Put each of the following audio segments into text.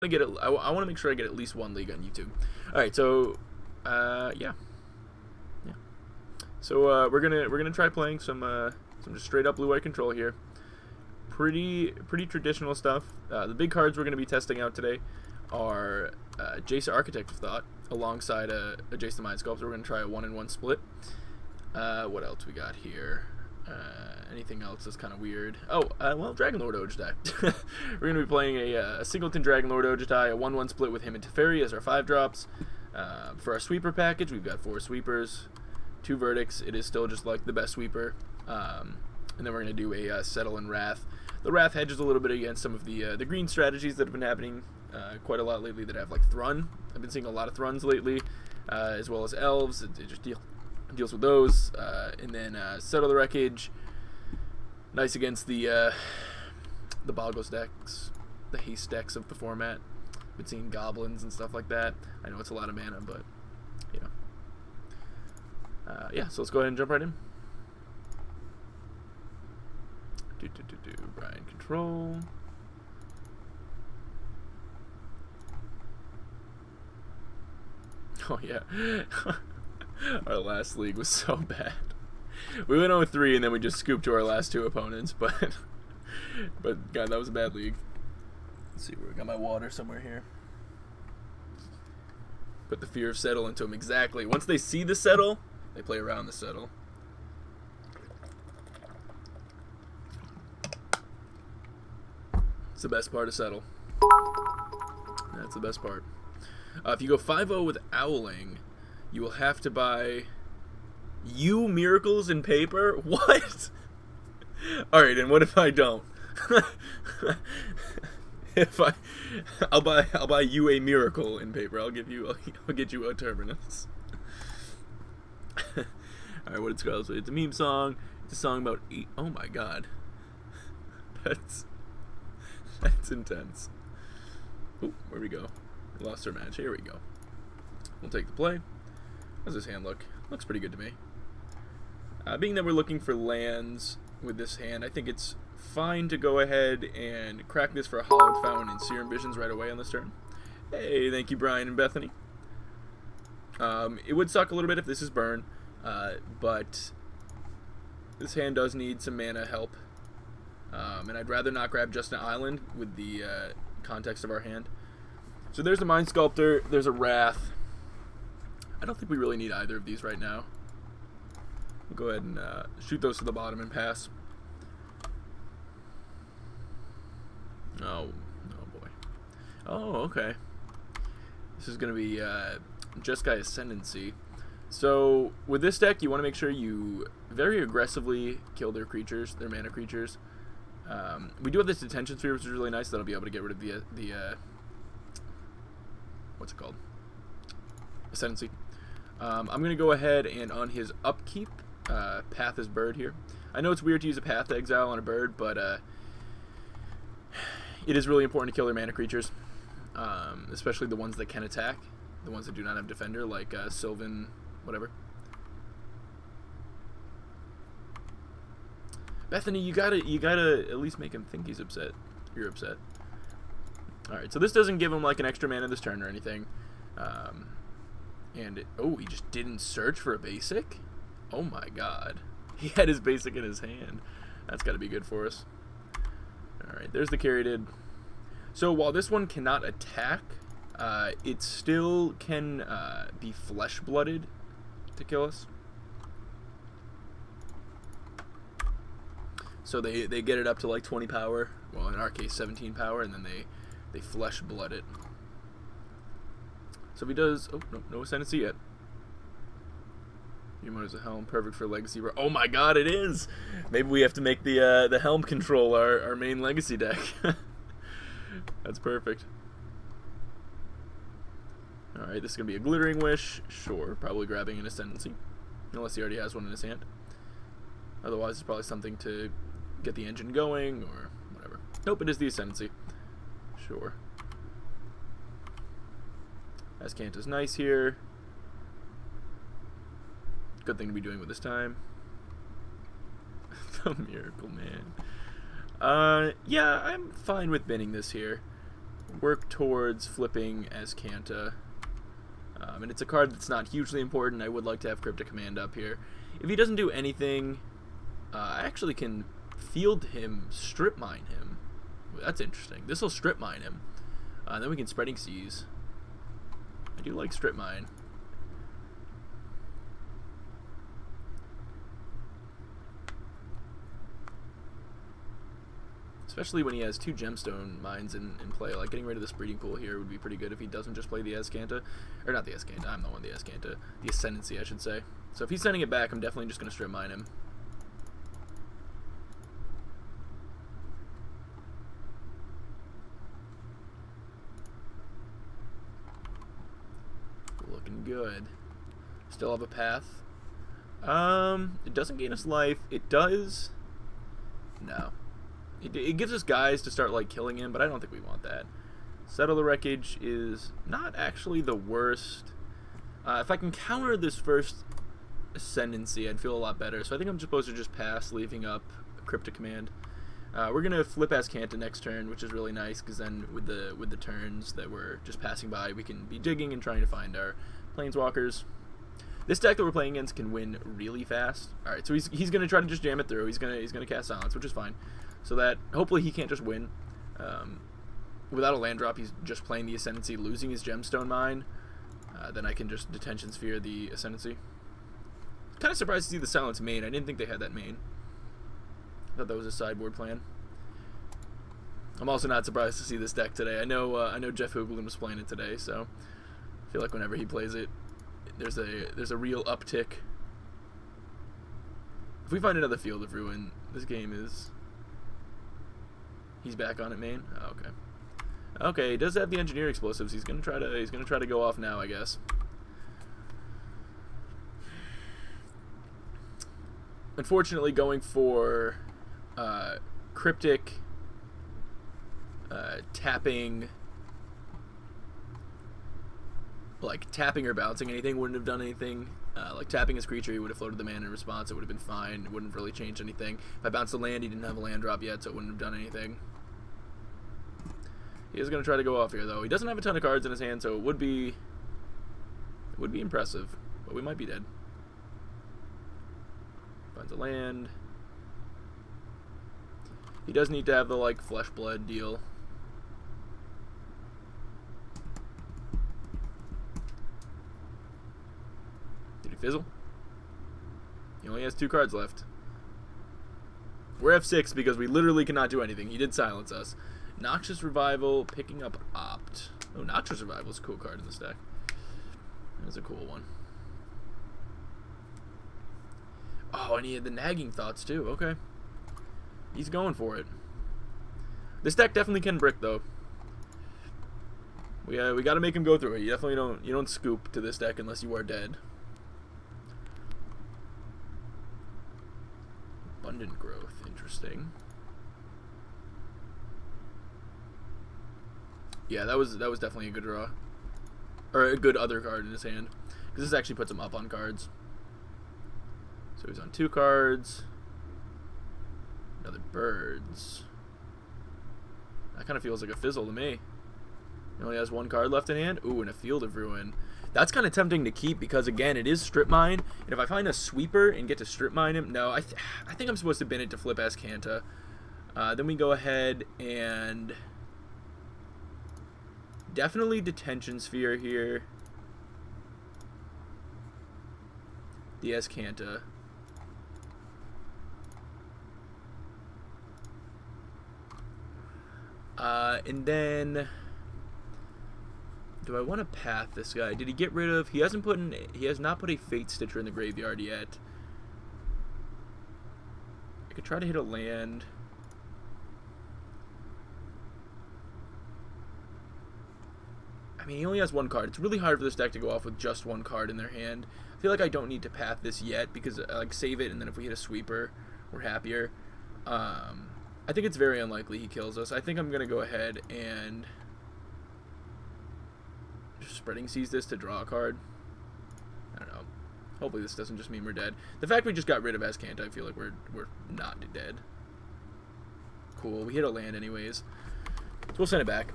to get it. I want to make sure I get at least one league on YouTube. All right, so yeah. So we're gonna try playing some just straight up blue-white control here. Pretty traditional stuff. The big cards we're gonna be testing out today are Jace Architect of Thought alongside a Jace the Mind Sculptor. We're gonna try a 1-in-1 split. What else we got here? Anything else that's kind of weird? Oh, well, Dragon Lord Ojai. We're gonna be playing a Singleton Dragon Lord Ojai, a 1-1 split with him and Teferi as our 5-drops. For our sweeper package, we've got 4 sweepers, 2 verdicts. It is still just like the best sweeper. And then we're gonna do a Settle and Wrath. The Wrath hedges a little bit against some of the green strategies that have been happening quite a lot lately that have like Thrun. I've been seeing a lot of Thruns lately, as well as Elves. It just deals with those. And then Settle the Wreckage. Nice against the Boggles decks, the haste decks of the format. Been seeing goblins and stuff like that. I know it's a lot of mana, but you know. Yeah, so let's go ahead and jump right in. Brian control. Oh yeah, our last league was so bad. We went 0-3 and then we just scooped to our last 2 opponents, but God, that was a bad league. Let's see where we got my water somewhere here. Put the fear of Settle into them exactly. Once they see the Settle, they play around the Settle. It's the best part of Settle. That's the best part. If you go 5-0 with Owling, you will have to buy Miracles in paper? What? Alright, and what if I don't? I'll buy you a miracle in paper. I'll get you a Terminus. Alright, what it's called? So it's a meme song. It's a song about oh my god. That's intense. Ooh, where we go? We lost our match. Here we go. We'll take the play. How's this hand look? Looks pretty good to me. Being that we're looking for lands with this hand, I think it's fine to go ahead and crack this for a Hallowed Fountain and Serum Visions right away on this turn. Hey, thank you, Brian and Bethany. It would suck a little bit if this is burn, but this hand does need some mana help. And I'd rather not grab just an island with the context of our hand. So there's the Mind Sculptor, there's a Wrath. I don't think we really need either of these right now. We'll go ahead and shoot those to the bottom and pass. Oh boy. Oh, okay. This is going to be Jeskai Ascendancy. So with this deck, you want to make sure you very aggressively kill their creatures, their mana creatures. We do have this Detention Sphere, which is really nice. That'll be able to get rid of the what's it called? Ascendancy. I'm going to go ahead and on his upkeep, path his bird here. I know it's weird to use a path to exile on a bird, but it is really important to kill their mana creatures, especially the ones that can attack, the ones that do not have defender, like Sylvan, whatever. Bethany, you gotta at least make him think he's upset. You're upset. All right, so this doesn't give him like an extra mana this turn or anything. And oh, he just didn't search for a basic? Oh my god. He had his basic in his hand. That's got to be good for us. Alright, there's the Caryatid. So while this one cannot attack, it still can be flesh-blooded to kill us. So they get it up to like 20 power. Well, in our case, 17 power, and then they flesh-blood it. So if he does... Oh, no Ascendancy yet. Yumon is a Helm, perfect for Legacy. Oh my god, it is! Maybe we have to make the Helm control our main Legacy deck. That's perfect. Alright, this is going to be a Glittering Wish. Sure, probably grabbing an Ascendancy. Unless he already has one in his hand. Otherwise, it's probably something to get the engine going, or whatever. Nope, it is the Ascendancy. Sure. Ascant is nice here. Good thing to be doing with this time. The Miracle Man. Yeah, I'm fine with binning this here. work towards flipping Azcanta. And it's a card that's not hugely important. I would like to have Cryptic Command up here. If he doesn't do anything, I actually can field him, strip mine him. That's interesting. This will strip mine him. Then we can Spreading Seas. I do like strip mine. Especially when he has 2 gemstone mines in play. Like, getting rid of this breeding pool here would be pretty good if he doesn't just play the Azcanta. Or not the Azcanta, I'm the one the Azcanta. The Ascendancy, I should say. So if he's sending it back, I'm definitely just going to strip mine him. Looking good. Still have a path. It doesn't gain us life. It does... No. It gives us guys to start, like, killing him, but I don't think we want that. Settle the Wreckage is not actually the worst. If I can counter this first Ascendancy, I'd feel a lot better. So I think I'm supposed to just pass, leaving up Cryptic Command. We're going to flip Azcanta next turn, which is really nice, because then with the turns that we're just passing by, we can be digging and trying to find our Planeswalkers. This deck that we're playing against can win really fast. Alright, so he's going to try to just jam it through. He's gonna cast Silence, which is fine. So that, hopefully he can't just win. Without a land drop, he's just playing the Ascendancy, losing his Gemstone Mine. Then I can just Detention Sphere the Ascendancy. Kind of surprised to see the Silence main. I didn't think they had that main. I thought that was a sideboard plan. I'm also not surprised to see this deck today. I know Jeff Hoogland was playing it today, so I feel like whenever he plays it, there's a real uptick. If we find another Field of Ruin, this game is... He's back on it, main. Oh, okay. Okay, he does have the Engineer Explosives. He's gonna try to go off now, I guess. Unfortunately, going for Cryptic, tapping or bouncing anything wouldn't have done anything. Like tapping his creature, he would have floated the mana in response. It would have been fine. It wouldn't have really changed anything. If I bounced the land, he didn't have a land drop yet, so it wouldn't have done anything. He is going to try to go off here, though. He doesn't have a ton of cards in his hand, so it would be impressive, but we might be dead. Finds a land. He does need to have the, like, flesh blood deal. Did he fizzle? He only has 2 cards left. We're F6 because we literally cannot do anything. He did silence us. Noxious Revival, picking up Opt. Oh, Noxious Revival is a cool card in this deck. That's a cool one. Oh, and he had the Nagging Thoughts too. Okay. He's going for it. This deck definitely can brick, though. We got to make him go through it. You definitely don't scoop to this deck unless you are dead. Abundant Growth, interesting. Yeah, that was definitely a good draw, or a good other card in his hand, because this actually puts him up on cards. So he's on 2 cards. Another Birds. That kind of feels like a fizzle to me. He only has 1 card left in hand. Ooh, and a Field of Ruin. That's kind of tempting to keep because, again, it is Strip Mine. And if I find a Sweeper and get to Strip Mine him... No, I think I'm supposed to bin it to flip Azcanta. Then we go ahead and... Definitely Detention Sphere here. The Azcanta. And then... Do I want to path this guy? Did he get rid of... He has not put a Fate Stitcher in the graveyard yet. I could try to hit a land. I mean, he only has 1 card. It's really hard for this deck to go off with just 1 card in their hand. I feel like I don't need to path this yet because I like save it, and then if we hit a sweeper, we're happier. I think it's very unlikely he kills us. I think I'm going to go ahead and... Spreading Seas this to draw a card. I don't know. Hopefully this doesn't just mean we're dead. The fact we just got rid of Azcanta, I feel like we're not dead. Cool. We hit a land anyways. So we'll send it back.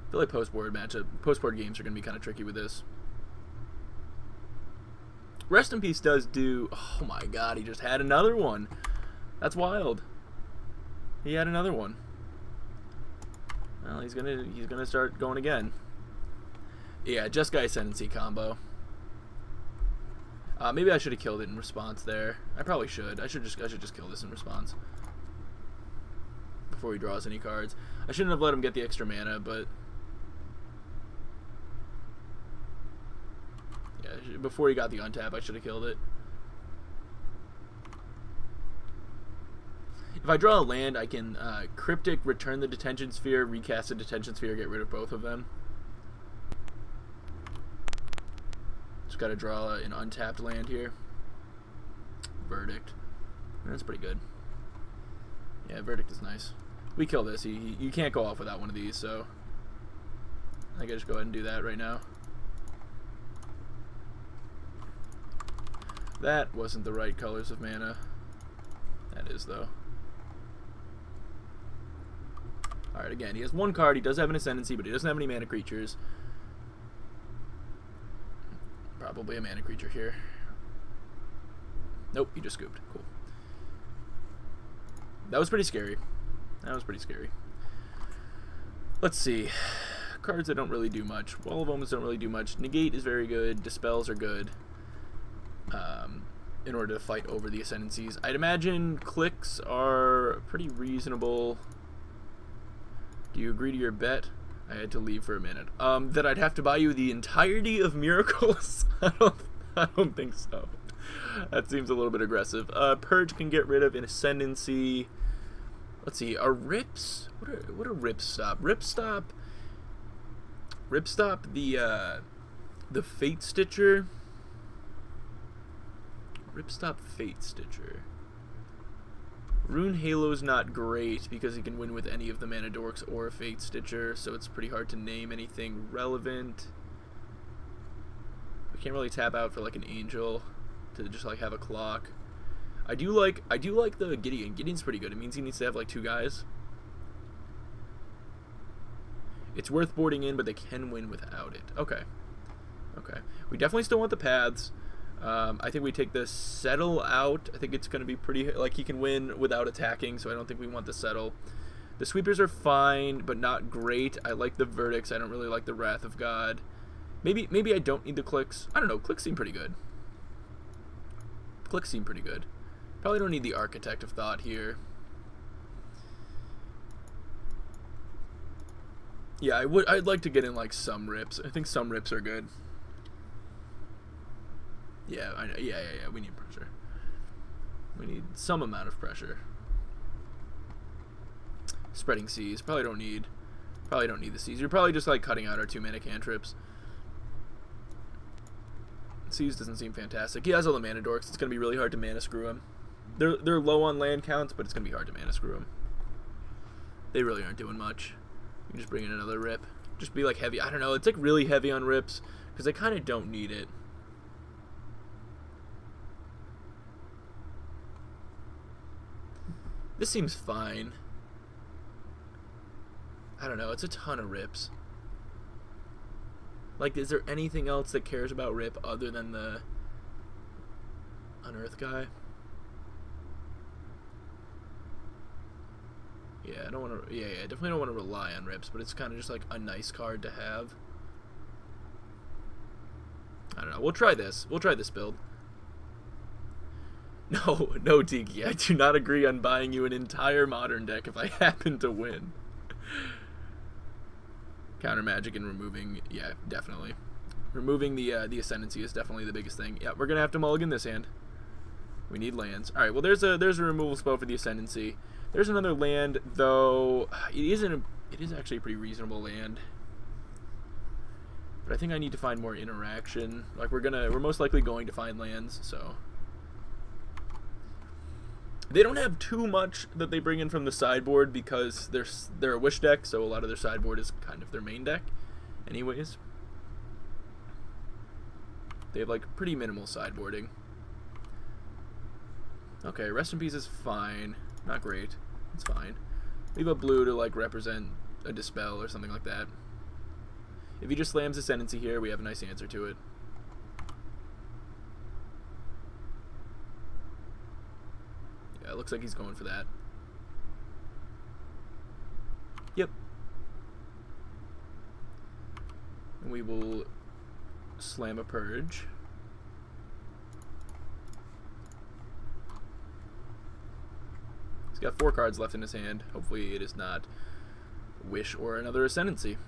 I feel like post-board games are going to be kind of tricky with this. Rest in Peace does do... Oh my god, he just had another one. That's wild. He had another one. Well, he's gonna start going again. Yeah, just Guy Ascendancy combo. Maybe I should have killed it in response there. I probably should. I should just kill this in response before he draws any cards. I shouldn't have let him get the extra mana, but yeah, before he got the untap, I should have killed it. If I draw a land, I can Cryptic, return the Detention Sphere, recast the Detention Sphere, get rid of both of them. Just gotta draw an untapped land here. Verdict. That's pretty good. Yeah, Verdict is nice. We kill this. You can't go off without one of these, so I can just go ahead and do that right now. That wasn't the right colors of mana. That is, though. Alright, again, he has one card. He does have an Ascendancy, but he doesn't have any mana creatures. Probably a mana creature here. Nope, he just scooped. Cool. That was pretty scary. That was pretty scary. Let's see. Cards that don't really do much. Wall of Omens don't really do much. Negate is very good. Dispels are good. In order to fight over the Ascendancies. I'd imagine clicks are pretty reasonable. Do you agree to your bet? I had to leave for a minute. That I'd have to buy you the entirety of Miracles? I don't think so. That seems a little bit aggressive. Purge can get rid of an Ascendancy. Let's see. Are Rips? What are Rips stop? Rips stop the Fate Stitcher. Ripstop Fate Stitcher. Rune Halo's not great because he can win with any of the Mana Dorks or Fate Stitcher, so it's pretty hard to name anything relevant. We can't really tap out for like an Angel to just like have a clock. I do like the Gideon. Gideon's pretty good. It means he needs to have like 2 guys. It's worth boarding in, but they can win without it. Okay. Okay. We definitely still want the paths. I think we take the Settle out. I think it's going to be pretty, like, he can win without attacking, so I don't think we want the Settle. The Sweepers are fine, but not great. I like the Verdicts. I don't really like the Wrath of God. Maybe I don't need the Clicks. I don't know. Clicks seem pretty good. Clicks seem pretty good. Probably don't need the Architect of Thought here. Yeah, I'd like to get in, like, some Rips. I think some Rips are good. Yeah, I know. Yeah. We need pressure. We need some amount of pressure. Spreading Seas. Probably don't need the Seas. You're probably just like cutting out our 2 mana cantrips. Seas doesn't seem fantastic. He has all the Mana Dorks. It's gonna be really hard to mana screw him. They're low on land counts, but it's gonna be hard to mana screw him. They really aren't doing much. You can just bring in another Rip. Just be like heavy. I don't know. It's like really heavy on Rips because I kind of don't need it. This seems fine. I don't know, it's a ton of Rips. Like, is there anything else that cares about Rip other than the Unearth guy? Yeah, I don't want to. Yeah, I definitely don't want to rely on Rips, but it's kind of just like a nice card to have. I don't know. We'll try this. We'll try this build. No, Tiki. I do not agree on buying you an entire Modern deck if I happen to win. Counter Magic and removing, yeah, definitely. Removing the Ascendancy is definitely the biggest thing. Yeah, we're gonna have to mulligan this hand. We need lands. All right. Well, there's a removal spell for the Ascendancy. There's another land, though. It is actually a pretty reasonable land. But I think I need to find more interaction. Like we're most likely going to find lands, so. They don't have too much that they bring in from the sideboard because they're a Wish deck, so a lot of their sideboard is kind of their main deck anyways. They have like pretty minimal sideboarding. Okay, Rest in Peace is fine. Not great. It's fine. Leave a blue to like represent a Dispel or something like that. If he just slams Ascendancy here, we have a nice answer to it. Yeah, it looks like he's going for that. Yep. And we will slam a Purge. He's got 4 cards left in his hand. Hopefully it is not Wish or another Ascendancy.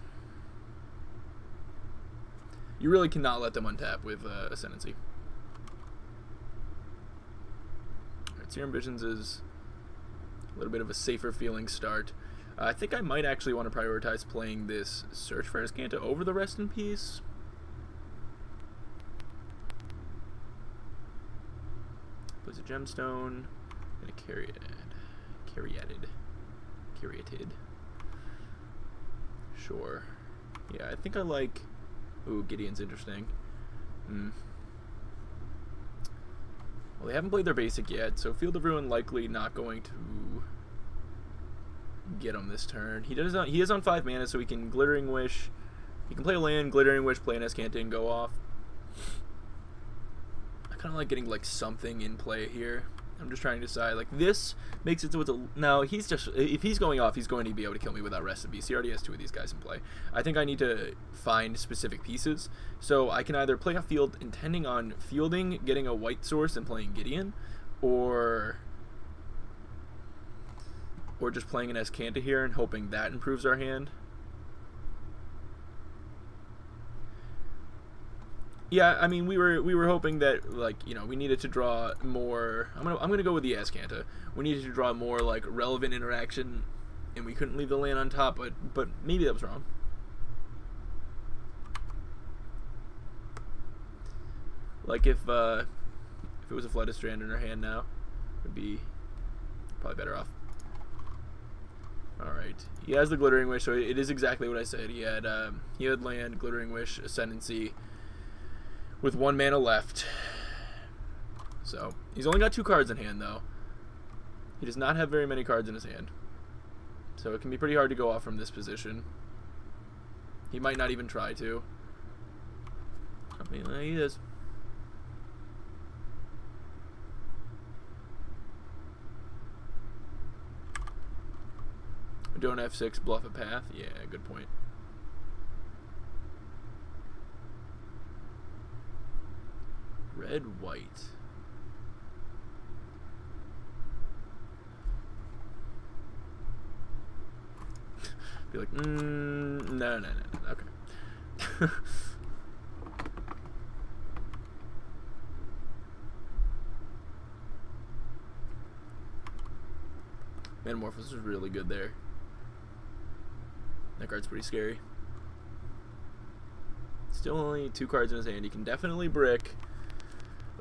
You really cannot let them untap with Ascendancy. Alright, Serum Visions is a little bit of a safer feeling start. I think I might actually want to prioritize playing this Search for Azcanta over the Rest in Peace. Plays a Gemstone and a Caryatid. Sure. Yeah, I think I like... Ooh, Gideon's interesting. Well, they haven't played their basic yet, so Field of Ruin likely not going to get him this turn. He is on 5 mana, so he can Glittering Wish. He can play a land, Glittering Wish, play an Azcanta, and go off. I kind of like getting like something in play here. I'm just trying to decide. Like this makes it so it's a no. He's just if he's going off, he's going to be able to kill me without Rest in Peace. He already has 2 of these guys in play. I think I need to find specific pieces, so I can either play a field intending on fielding, getting a white source, and playing Gideon, or just playing an Azcanta here and hoping that improves our hand. Yeah, I mean, we were hoping that, like, you know, we needed to draw more. I'm gonna go with the Azcanta. We needed to draw more like relevant interaction, and we couldn't leave the land on top. But maybe that was wrong. Like if it was a Flooded Strand in our hand now, would be probably better off. All right, he has the Glittering Wish, so it is exactly what I said. He had land, Glittering Wish, Ascendancy, with 1 mana left. So he's only got 2 cards in hand, though. He does not have very many cards in his hand, so it can be pretty hard to go off from this position. He might not even try to. I mean, he is. Don't F6, bluff a path. Yeah, good point. Red, white. Be like, no. Okay. Metamorphosis is really good there. That card's pretty scary. Still only 2 cards in his hand. He can definitely brick.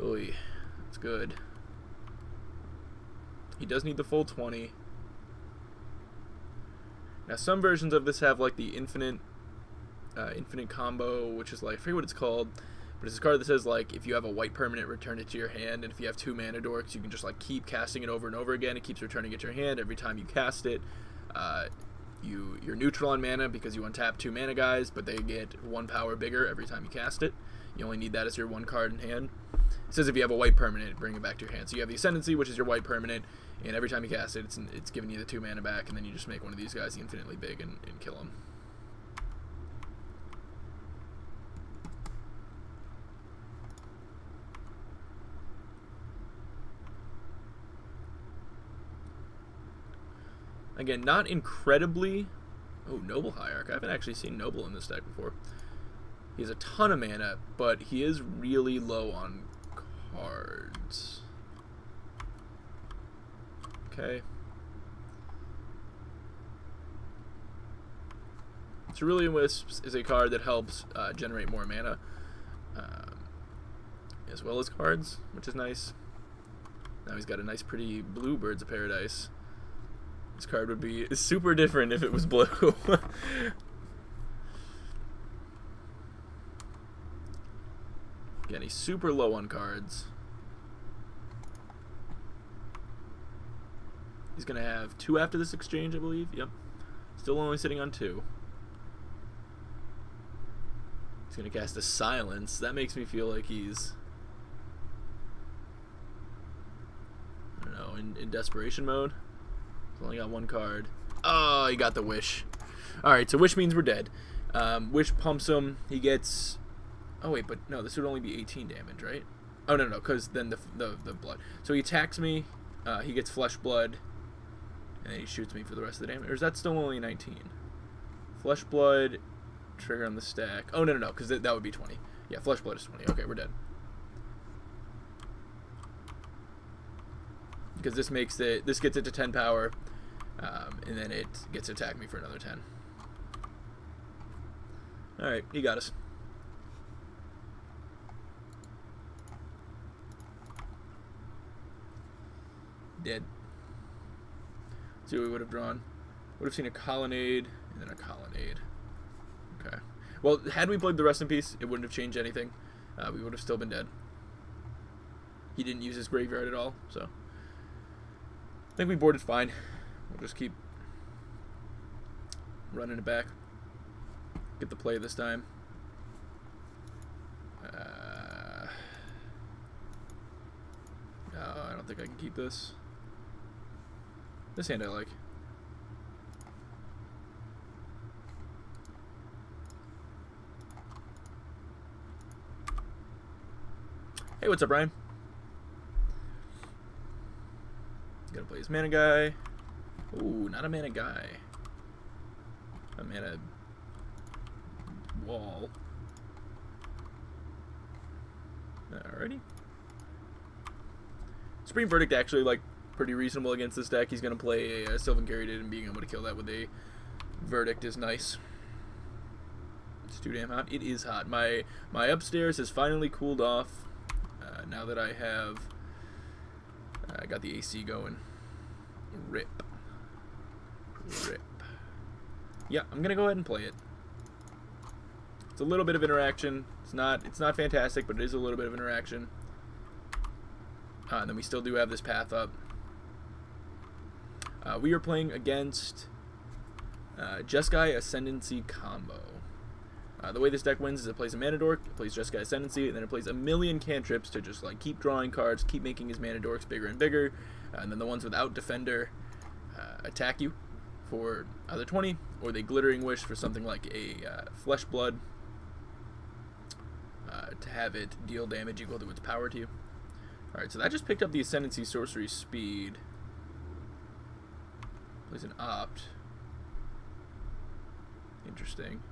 Oy, that's good. He does need the full 20. Now some versions of this have like the infinite combo, which is like, I forget what it's called, but it's a card that says like if you have a white permanent, return it to your hand, and if you have 2 mana dorks, you can just like keep casting it over and over again. It keeps returning it to your hand every time you cast it. You're neutral on mana because you untap 2 mana guys, but they get 1 power bigger every time you cast it. You only need that as your 1 card in hand. It says if you have a white permanent, bring it back to your hand. So you have the Ascendancy, which is your white permanent, and every time you cast it, it's giving you the 2 mana back, and then you just make one of these guys infinitely big and kill him. Again, not incredibly... Oh, Noble Hierarch. I haven't actually seen Noble in this deck before. He has a ton of mana, but he is really low on cards. Okay. Cerulean Wisps is a card that helps generate more mana, as well as cards, which is nice. Now he's got a nice pretty blue Birds of Paradise. This card would be super different if it was blue. Again, he's super low on cards. He's going to have 2 after this exchange, I believe. Yep. Still only sitting on 2. gonna cast a silence. That makes me feel like he's, I don't know, in desperation mode. He's only got one card. Oh, he got the wish. Alright, so wish means we're dead. Wish pumps him. He gets... Oh, wait, but no, this would only be 18 damage, right? Oh, no, because then the blood. So he attacks me. He gets flesh blood. And then he shoots me for the rest of the damage. Or is that still only 19? Flesh blood, trigger on the stack. Oh, no, because that would be 20. Yeah, flesh blood is 20. Okay, we're dead. Because this makes it... This gets it to 10 power. And then it gets to attack me for another 10. Alright, he got us. Dead. Let's see what we would have drawn. Would have seen a colonnade, and then a colonnade. Okay. Well, had we played the Rest in Peace, it wouldn't have changed anything. We would have still been dead. He didn't use his graveyard at all, so... I think we boarded fine. We'll just keep running it back. Get the play this time. No, I don't think I can keep this. This hand I like. Hey, what's up, Brian? Gotta play his mana guy. Ooh, not a mana guy. A mana wall. Alrighty. Supreme Verdict actually, like, pretty reasonable against this deck. He's gonna play a Sylvan Caryatid, and being able to kill that with a Verdict is nice. It's too damn hot. It is hot. My upstairs has finally cooled off. Now that I have got the AC going. Rip. Yeah, I'm gonna go ahead and play it. It's a little bit of interaction. It's not fantastic, but it is a little bit of interaction. And then we still do have this path up. We are playing against Jeskai Ascendancy combo. The way this deck wins is it plays a Mana Dork, it plays Jeskai Ascendancy, and then it plays a million cantrips to just like keep drawing cards, keep making his Mana Dorks bigger and bigger, and then the ones without Defender attack you for either 20, or they Glittering Wish for something like a Flesh Blood to have it deal damage equal to its power to you. Alright, so that just picked up the Ascendancy Sorcery Speed. Plays an Opt. Interesting.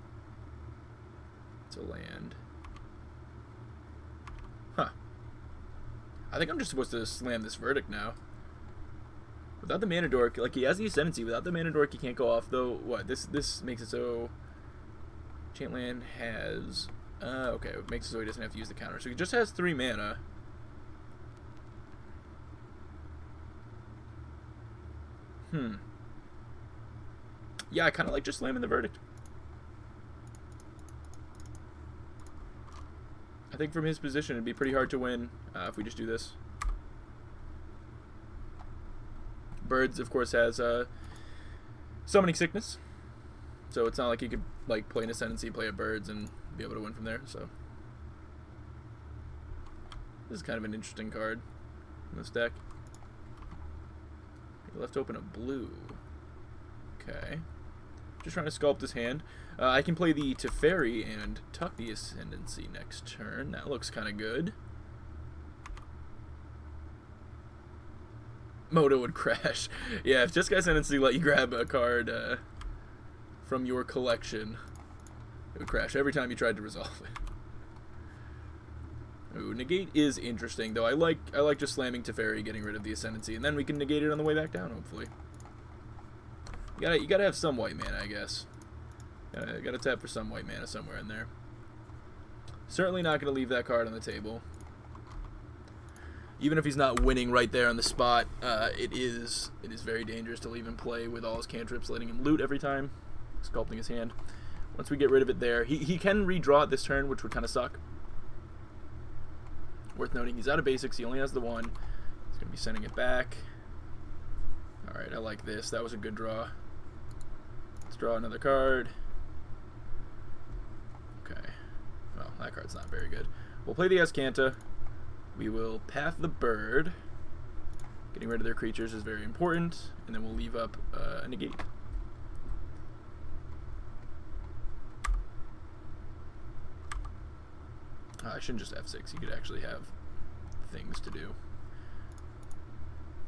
It's a land. Huh. I think I'm just supposed to slam this Verdict now. Without the Mana Dork, like, he has the Ascendancy. Without the Mana Dork, he can't go off, though. What? This makes it so... Enchantland has... okay, it makes it so he doesn't have to use the counter. So he just has 3 mana. Yeah, I kind of like just slamming the Verdict. I think from his position, it'd be pretty hard to win if we just do this. Birds, of course, has Summoning Sickness. So it's not like he could like play an Ascendancy, play a Birds, and be able to win from there. So this is kind of an interesting card in this deck. He left open a blue. Okay. Just trying to sculpt his hand. I can play the Teferi and tuck the Ascendancy next turn. That looks kind of good. Moto would crash. Yeah, if Jeskai Ascendancy let you grab a card from your collection, it would crash every time you tried to resolve it. Ooh, negate is interesting, though. I like just slamming Teferi, getting rid of the Ascendancy, and then we can negate it on the way back down, hopefully. You gotta have some white mana, I guess. Gotta tap for some white mana somewhere in there. Certainly not gonna leave that card on the table. Even if he's not winning right there on the spot, it is very dangerous to leave him play with all his cantrips, letting him loot every time, sculpting his hand. Once we get rid of it there, he can redraw it this turn, which would kind of suck. Worth noting, he's out of basics, he only has the 1. He's gonna be sending it back. Alright, I like this. That was a good draw. Let's draw another card. Okay. that card's not very good. We'll play the Escanta. We will path the bird. Getting rid of their creatures is very important, and then we'll leave up a negate. I shouldn't just F6. You could actually have things to do.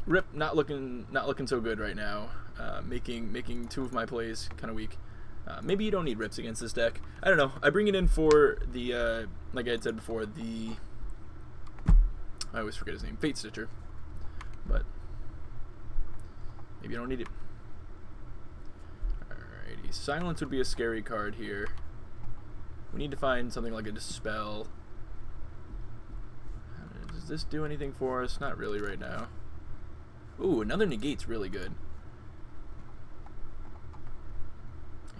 Rip, not looking so good right now. Making two of my plays kind of weak. Maybe you don't need rips against this deck. I don't know. I bring it in for the like I had said before, the I always forget his name, Fate Stitcher. But maybe you don't need it. Alrighty, Silence would be a scary card here. We need to find something like a Dispel. Does this do anything for us? Not really right now. Ooh, another Negate's really good.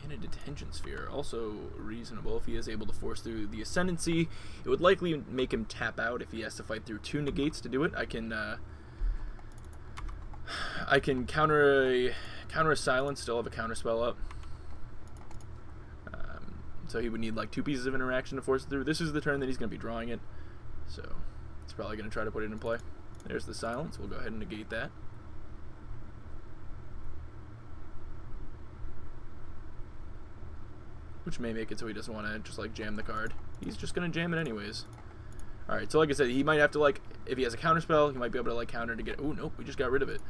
And a Detention Sphere, also reasonable if he is able to force through the Ascendancy. It would likely make him tap out if he has to fight through 2 Negates to do it. I can counter a Silence, still have a counter spell up. So he would need like 2 pieces of interaction to force it through. This is the turn that he's going to be drawing it, so he's probably going to try to put it in play. There's the Silence. We'll go ahead and negate that. Which may make it so he doesn't want to just like jam the card. He's just going to jam it anyways. Alright, so like I said, he might have to like, if he has a counter spell, he might be able to like counter to get, oh nope, we just got rid of it.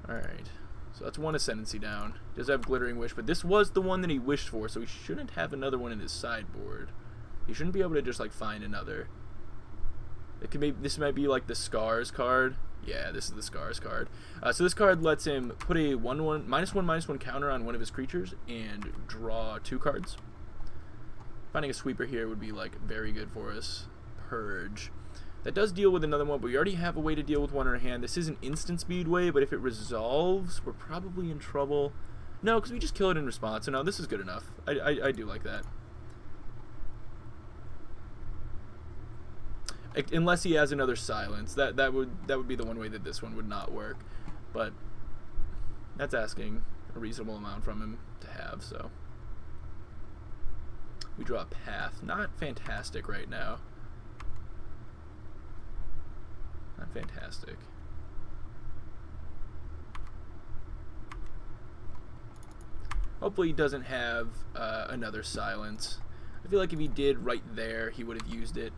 Alright, so that's 1 Ascendancy down. Does have Glittering Wish, but this was the one that he wished for, so he shouldn't have another one in his sideboard. He shouldn't be able to just like find another. It could be, this might be like the Scars card. Yeah, this is the Scars card. So this card lets him put a -1/-1 counter on one of his creatures and draw 2 cards. Finding a sweeper here would be like very good for us. Purge. That does deal with another one, but we already have a way to deal with one in our hand. This is an instant speed way, but if it resolves, we're probably in trouble. No, because we just kill it in response. So no, this is good enough. I do like that. Unless he has another Silence, that would be the one way that this one would not work. But that's asking a reasonable amount from him to have. So we draw a Path. Not fantastic right now. Not fantastic. Hopefully he doesn't have another Silence. I feel like if he did right there, he would have used it.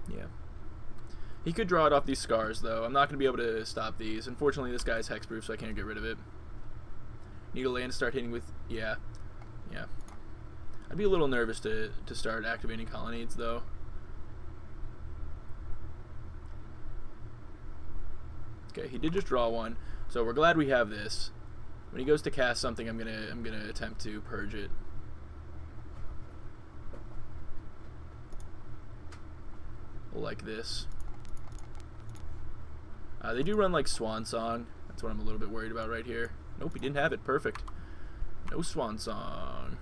Yeah. He could draw it off these Scars, though. I'm not going to be able to stop these. Unfortunately, this guy's hexproof, so I can't get rid of it. Need a land to start hitting with... Yeah. Yeah. I'd be a little nervous to start activating Colonnades, though. Okay, he did just draw one, so we're glad we have this. When he goes to cast something, I'm gonna attempt to purge it. Like this. They do run like Swan Song. That's what I'm a little bit worried about right here. Nope, he didn't have it. Perfect. No Swan Song.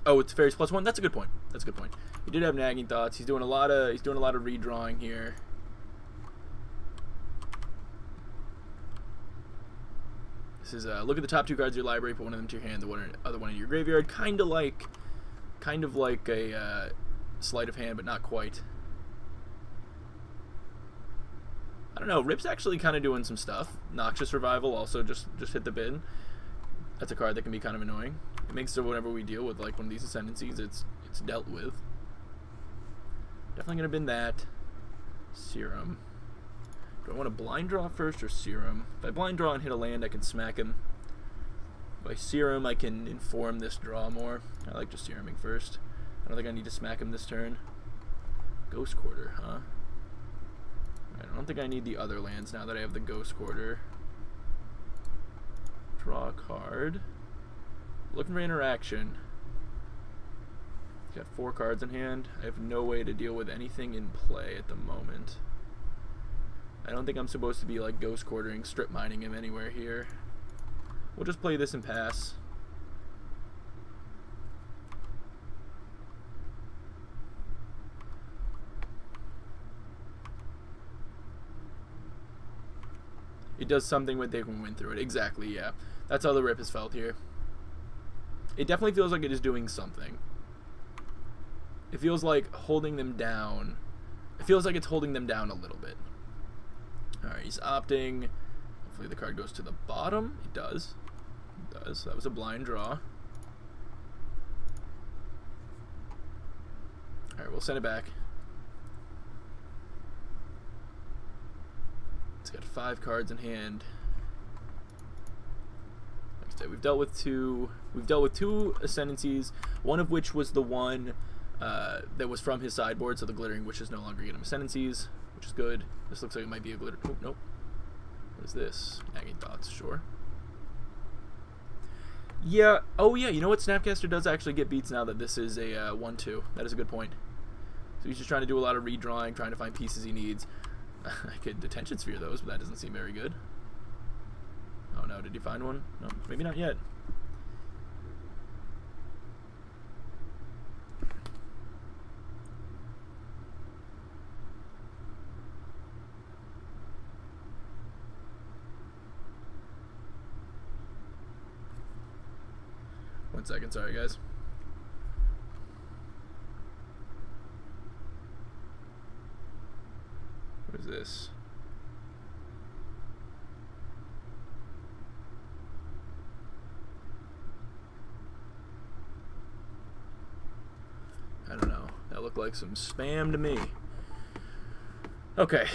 Oh, it's Fairies +1. That's a good point. That's a good point. He did have Nagging Thoughts. He's doing a lot of redrawing here. This is look at the top 2 cards of your library, put one of them to your hand, the other one in your graveyard. Kind of like a sleight of hand, but not quite. I don't know. Rip's actually kind of doing some stuff. Noxious Revival also just hit the bin. That's a card that can be kind of annoying. It makes so whenever we deal with like one of these Ascendancies, it's dealt with. Definitely gonna bin that. Serum. Do I want to blind draw first or Serum? If I blind draw and hit a land, I can smack him. By Serum, I can inform this draw more. I like just Seruming first. I don't think I need to smack him this turn. Ghost Quarter, huh? I don't think I need the other lands now that I have the Ghost Quarter. Draw a card. Looking for interaction. He's got 4 cards in hand. I have no way to deal with anything in play at the moment. I don't think I'm supposed to be like Ghost Quartering, strip mining him anywhere here. We'll just play this and pass. It does something when they can win through it. Exactly, yeah. That's how the rip is felt here. It definitely feels like it is doing something. It feels like holding them down. It feels like it's holding them down a little bit. Alright, he's opting. Hopefully the card goes to the bottom. It does. It does. That was a blind draw. Alright, we'll send it back. It's got 5 cards in hand. Like I said, we've dealt with two ascendancies, one of which was the one that was from his sideboard, so the Glittering Wishes no longer get him ascendancies, which is good. This looks like it might be a glitter. Oh, nope. What is this? Nagging Thoughts, sure. Yeah. Oh, yeah. You know what? Snapcaster does actually get beats now that this is a 1-2. That is a good point. So he's just trying to do a lot of redrawing, trying to find pieces he needs. I could Detention Sphere those, but that doesn't seem very good. Oh, no. Did he find one? No, maybe not yet. One second, sorry guys. What is this? I don't know. That looked like some spam to me. Okay.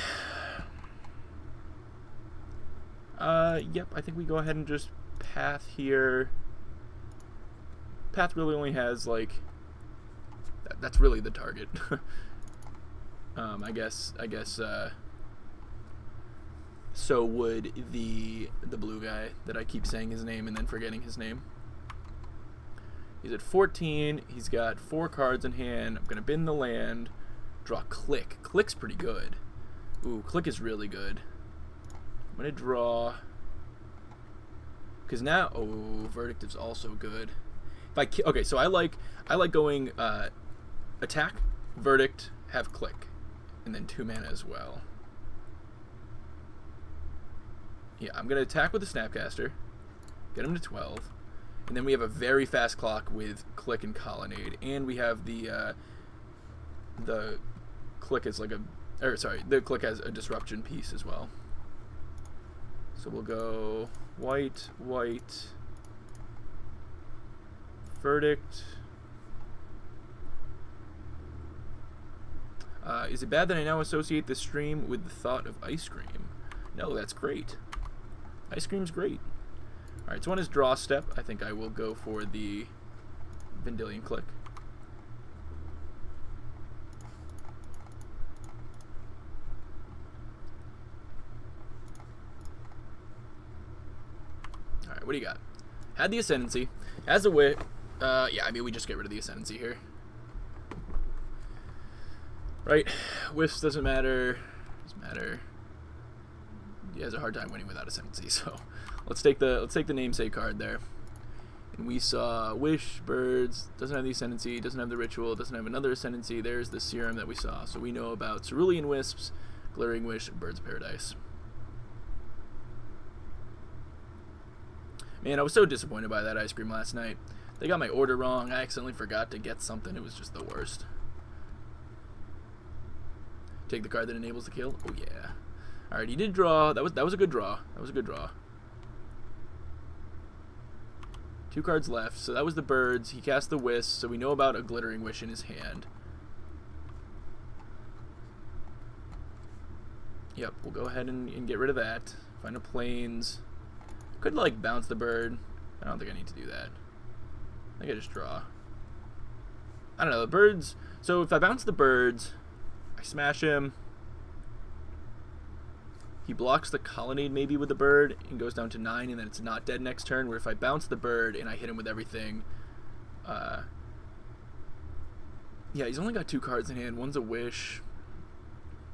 Yep, I think we go ahead and just path here. Path really only has, like, that's really the target. I guess, so would the blue guy that I keep saying his name and then forgetting his name. He's at 14, he's got 4 cards in hand. I'm gonna bin the land, draw Click. Click's pretty good. Ooh, Click is really good. I'm gonna draw, because now, oh, Verdict is also good. Okay, so I like going attack, Verdict, have Click, and then 2 mana as well. Yeah, I'm gonna attack with the Snapcaster, get him to 12, and then we have a very fast clock with Click and Colonnade, and we have the Click is like a, or sorry, the Click has a disruption piece as well. So we'll go white, white. Verdict. Is it bad that I now associate this stream with the thought of ice cream? No, that's great. Ice cream's great. Alright, so on his draw step, I think I will go for the Vendilion Click. Alright, what do you got? Had the Ascendancy. Has a wit. Yeah, I mean, we just get rid of the Ascendancy here. Right? Whiffs doesn't matter. Doesn't matter. He has a hard time winning without Ascendancy, so let's take the namesake card there. And we saw Wish, Birds, doesn't have the Ascendancy, doesn't have the Ritual, doesn't have another Ascendancy. There's the Serum that we saw. So we know about Cerulean Wisps, Glittering Wish, and Birds of Paradise. Man, I was so disappointed by that ice cream last night. They got my order wrong. I accidentally forgot to get something. It was just the worst. Take the card that enables the kill. Oh yeah. All right, he did draw. That was a good draw. That was a good draw. 2 cards left. So that was the Birds. He cast the Wisp. So we know about a Glittering Wish in his hand. Yep, we'll go ahead and get rid of that. Find a Plains. Could like bounce the bird. I don't think I need to do that. I think I just draw. I don't know, the birds. So if I bounce the birds, I smash him. He blocks the Colonnade maybe with the bird and goes down to 9, and then it's not dead next turn. Where if I bounce the bird and I hit him with everything, yeah, he's only got 2 cards in hand. One's a Wish.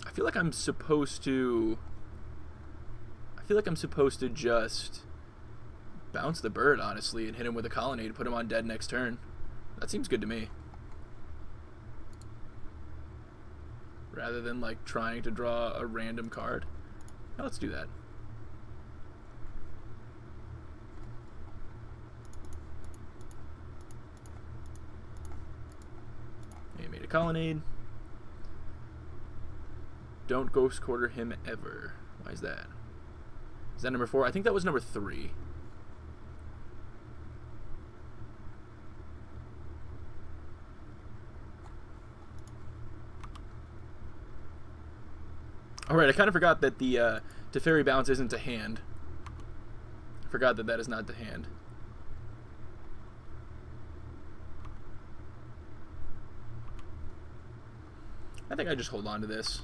I feel like I'm supposed to. I feel like I'm supposed to just bounce the bird, honestly, and hit him with a Colonnade, put him on dead next turn. That seems good to me. Rather than, like, trying to draw a random card. Now let's do that. Colonnade. Don't Ghost Quarter him ever. Why is that? Is that number 4? I think that was number 3. Alright, I kind of forgot that the Teferi Bounce isn't to hand. I forgot that that is not to hand. I think I just hold on to this.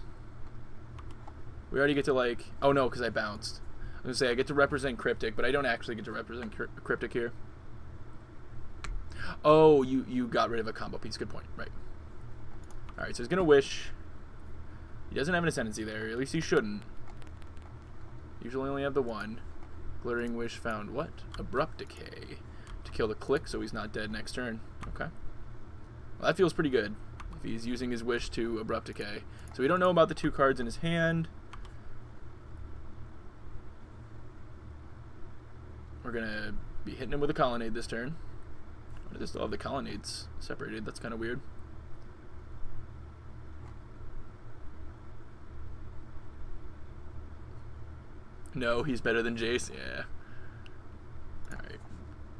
We already get to, like... Oh, no, because I bounced. I was going to say, I get to represent Cryptic, but I don't actually get to represent Cryptic here. Oh, you got rid of a combo piece. Good point. Right. Alright, so he's going to Wish. He doesn't have an Ascendancy there. At least he shouldn't. Usually only have the one. Glittering Wish found what? Abrupt Decay. To kill the Click so he's not dead next turn. Okay. Well, that feels pretty good. If he's using his Wish to Abrupt Decay. So we don't know about the 2 cards in his hand. We're going to be hitting him with a Colonnade this turn. Why do they still have the Colonnades separated? That's kind of weird. No, he's better than Jace? Yeah. Alright.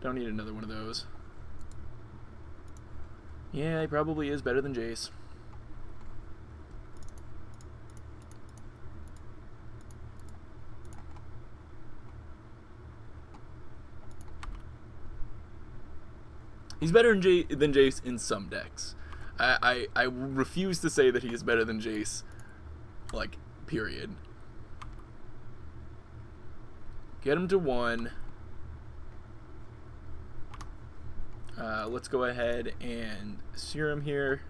Don't need another one of those. Yeah, he probably is better than Jace. He's better than Jace in some decks. I refuse to say that he is better than Jace, like, period. Get him to 1. Let's go ahead and Serum here.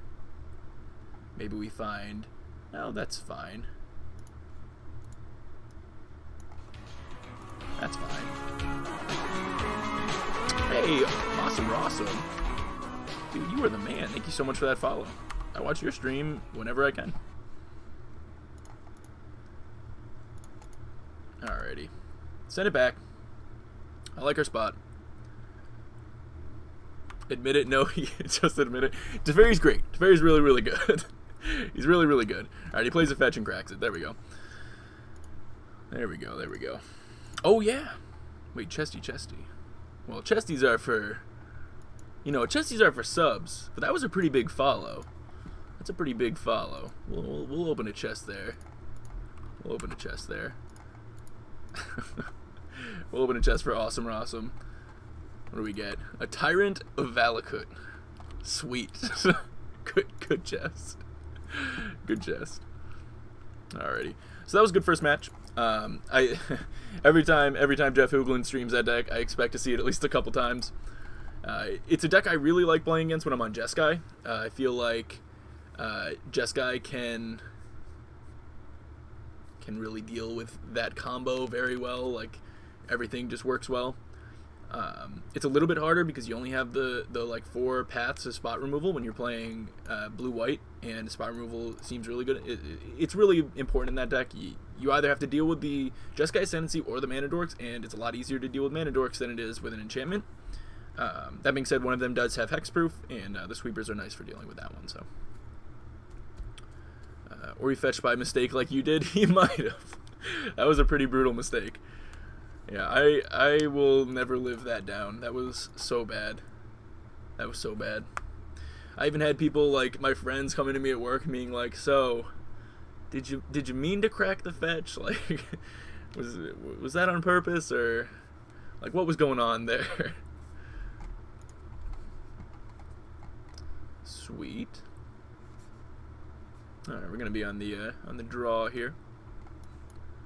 Maybe we find... Oh, that's fine. That's fine. Hey, awesome. Dude, you are the man. Thank you so much for that follow. I watch your stream whenever I can. Alrighty. Send it back. I like our spot. Admit it? No, just admit it. Teferi's great. Teferi's really, really good. He's really, really good. Alright, he plays a fetch and cracks it. There we go. There we go. Oh, yeah. Wait, Chesty. Well, Chesties are for... You know, Chesties are for subs. But that was a pretty big follow. That's a pretty big follow. We'll open a chest there. We'll open a chest there. We'll open a chest for Awesome Rossum. What do we get? A Tyrant of Valakut. Sweet. Good chest. Good chest. Alrighty. So that was a good first match. Every time Jeff Hooglin streams that deck, I expect to see it at least a couple times. It's a deck I really like playing against when I'm on Jeskai. I feel like Jeskai can really deal with that combo very well. Like, everything just works well. It's a little bit harder because you only have the like 4 paths of spot removal when you're playing blue-white, and spot removal seems really good. It's really important in that deck. You either have to deal with the Jeskai Ascendancy or the Mana Dorks, and it's a lot easier to deal with Mana Dorks than it is with an enchantment. That being said, one of them does have hexproof, and the sweepers are nice for dealing with that one. So, or he fetched by mistake like you did. He might have. That was a pretty brutal mistake. Yeah, I will never live that down. That was so bad. That was so bad. I even had people, like my friends, coming to me at work being like, "So, did you mean to crack the fetch? Like, was that on purpose, or like what was going on there?" Sweet. All right, we're gonna be on the draw here.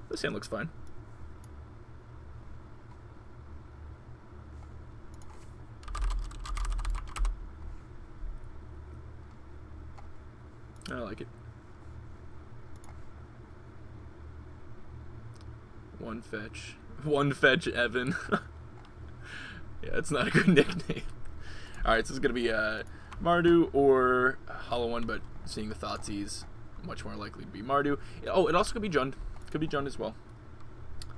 This hand looks fine. I like it. One fetch, Evan. Yeah, it's not a good nickname. Alright, so it's going to be Mardu or Hollow One, but seeing the Thoughtseize, much more likely to be Mardu. Oh, it also could be Jund. Could be Jund as well.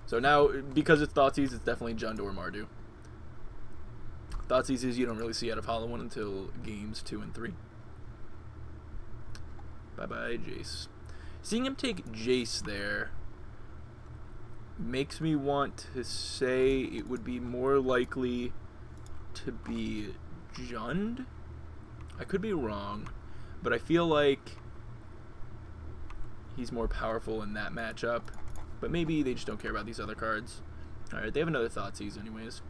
So now, because it's Thoughtseize, it's definitely Jund or Mardu. Thoughtseizes you don't really see out of Hollow One until games 2 and 3. Bye-bye, Jace. Seeing him take Jace there makes me want to say it would be more likely to be Jund. I could be wrong, but I feel like he's more powerful in that matchup. But maybe they just don't care about these other cards. Alright, they have another Thoughtseize anyways.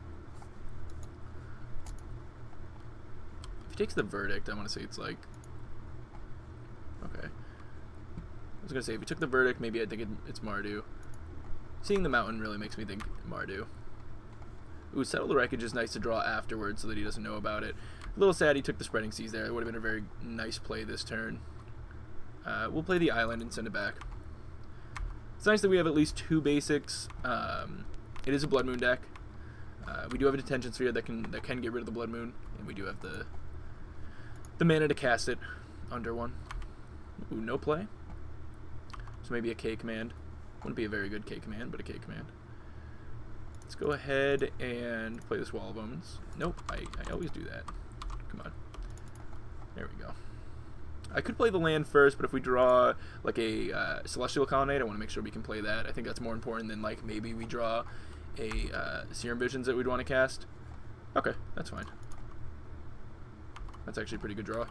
If he takes the Verdict, I want to say it's like... Okay. I was going to say, if he took the Verdict, maybe I think it's Mardu. Seeing the Mountain really makes me think Mardu. Ooh, Settle the Wreckage is nice to draw afterwards so that he doesn't know about it. A little sad he took the Spreading Seas there. It would have been a very nice play this turn. We'll play the Island and send it back. It's nice that we have at least 2 basics. It is a Blood Moon deck. We do have a Detention Sphere that can get rid of the Blood Moon, and we do have the mana to cast it under one. Ooh, no play. So maybe a K command. Wouldn't be a very good K command, but a K command. Let's go ahead and play this Wall of Omens. Nope, I always do that. Come on. There we go. I could play the land first, but if we draw like a Celestial Colonnade, I want to make sure we can play that. I think that's more important than like maybe we draw a Serum Visions that we'd want to cast. Okay, that's fine. That's actually a pretty good draw.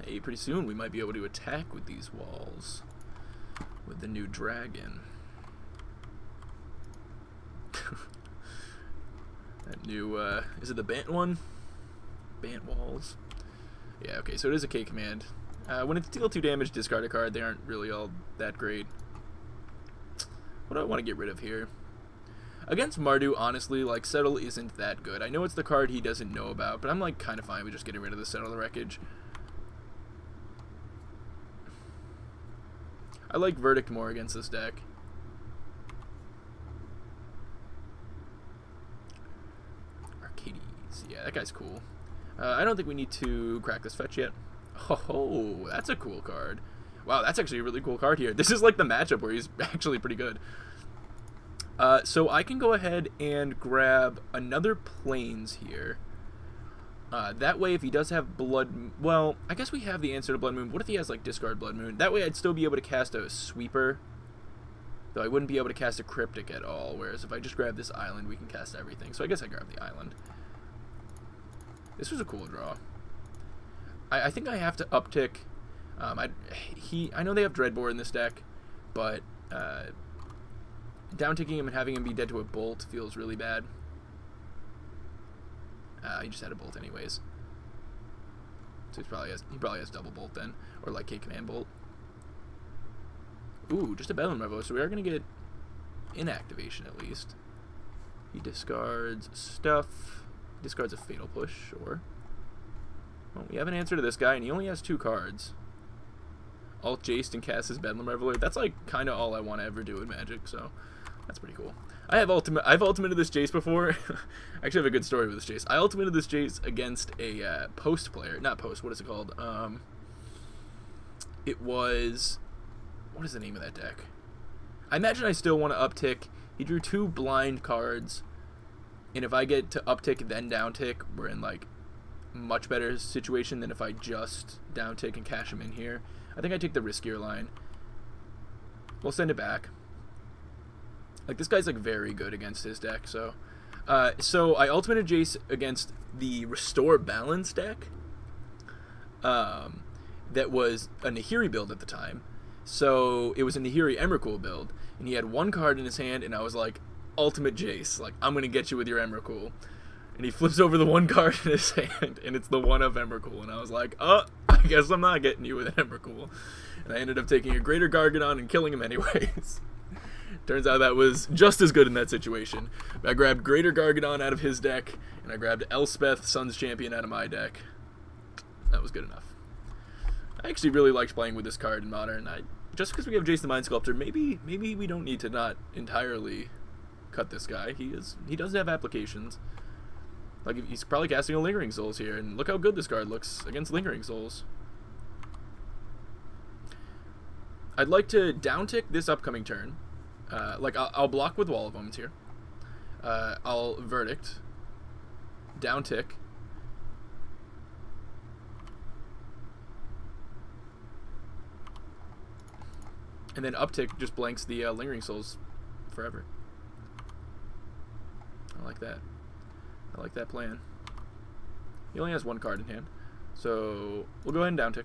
Hey, pretty soon we might be able to attack with these walls with the new dragon. That new, is it the Bant one? Bant walls. Yeah, okay, so it is a K command. When it's deal 2 damage, discard a card. They aren't really all that great. What do I want to get rid of here? Against Mardu, honestly, like, Settle isn't that good. I know it's the card he doesn't know about, but I'm, like, kind of fine with just getting rid of the Settle the Wreckage. I like Verdict more against this deck. Arcades. Yeah, that guy's cool. I don't think we need to crack this fetch yet. Oh, that's a cool card. Wow, that's actually a really cool card here. This is like the matchup where he's actually pretty good. So I can go ahead and grab another Plains here. That way, if he does have Blood... Well, I guess we have the answer to Blood Moon. What if he has, like, discard Blood Moon? That way I'd still be able to cast a Sweeper. Though I wouldn't be able to cast a Cryptic at all. Whereas if I just grab this Island, we can cast everything. So I guess I grab the Island. This was a cool draw. I think I have to uptick... I know they have Dreadbore in this deck, but downticking him and having him be dead to a Bolt feels really bad. He just had a Bolt anyways. So he probably has double Bolt then. Or like K command Bolt. Ooh, just a Bedlam Revo, so we are going to get inactivation at least. He discards stuff. Discards a Fatal Push, sure. Well, we have an answer to this guy, and he only has 2 cards. Alt Jaced and cast his Bedlam Reveler. That's like kind of all I want to ever do in Magic, so that's pretty cool. I've ultimated this Jace before. I actually have a good story with this Jace. I ultimated this Jace against a Post player. Not Post, what is it called? It was... What is the name of that deck? I imagine I still want to uptick. He drew 2 blind cards, and if I get to uptick then downtick, we're in like much better situation than if I just downtick and cash him in here. I think I take the riskier line. We'll send it back. Like, this guy's like very good against his deck, so so I ultimated Jace against the Restore Balance deck. That was a Nahiri build at the time. So it was a Nahiri Emrakul build, and he had 1 card in his hand, and I was like, ultimate Jace, like, I'm gonna get you with your Emrakul. And he flips over the 1 card in his hand, and it's the 1 of Emrakul, and I was like, oh, I guess I'm not getting you with an Emrakul. And I ended up taking a Greater Gargadon and killing him anyways. Turns out that was just as good in that situation. I grabbed Greater Gargadon out of his deck, and I grabbed Elspeth, Sun's Champion, out of my deck. That was good enough. I actually really liked playing with this card in Modern. Just because we have Jace the Mind Sculptor, maybe we don't need to not entirely cut this guy. He does have applications. Like, he's probably casting a Lingering Souls here, and look how good this card looks against Lingering Souls. I'd like to downtick this upcoming turn. Like, I'll block with Wall of Omens here. I'll Verdict. Downtick. And then Uptick just blanks the Lingering Souls forever. I like that. I like that plan. He only has one card in hand. So we'll go ahead and downtick.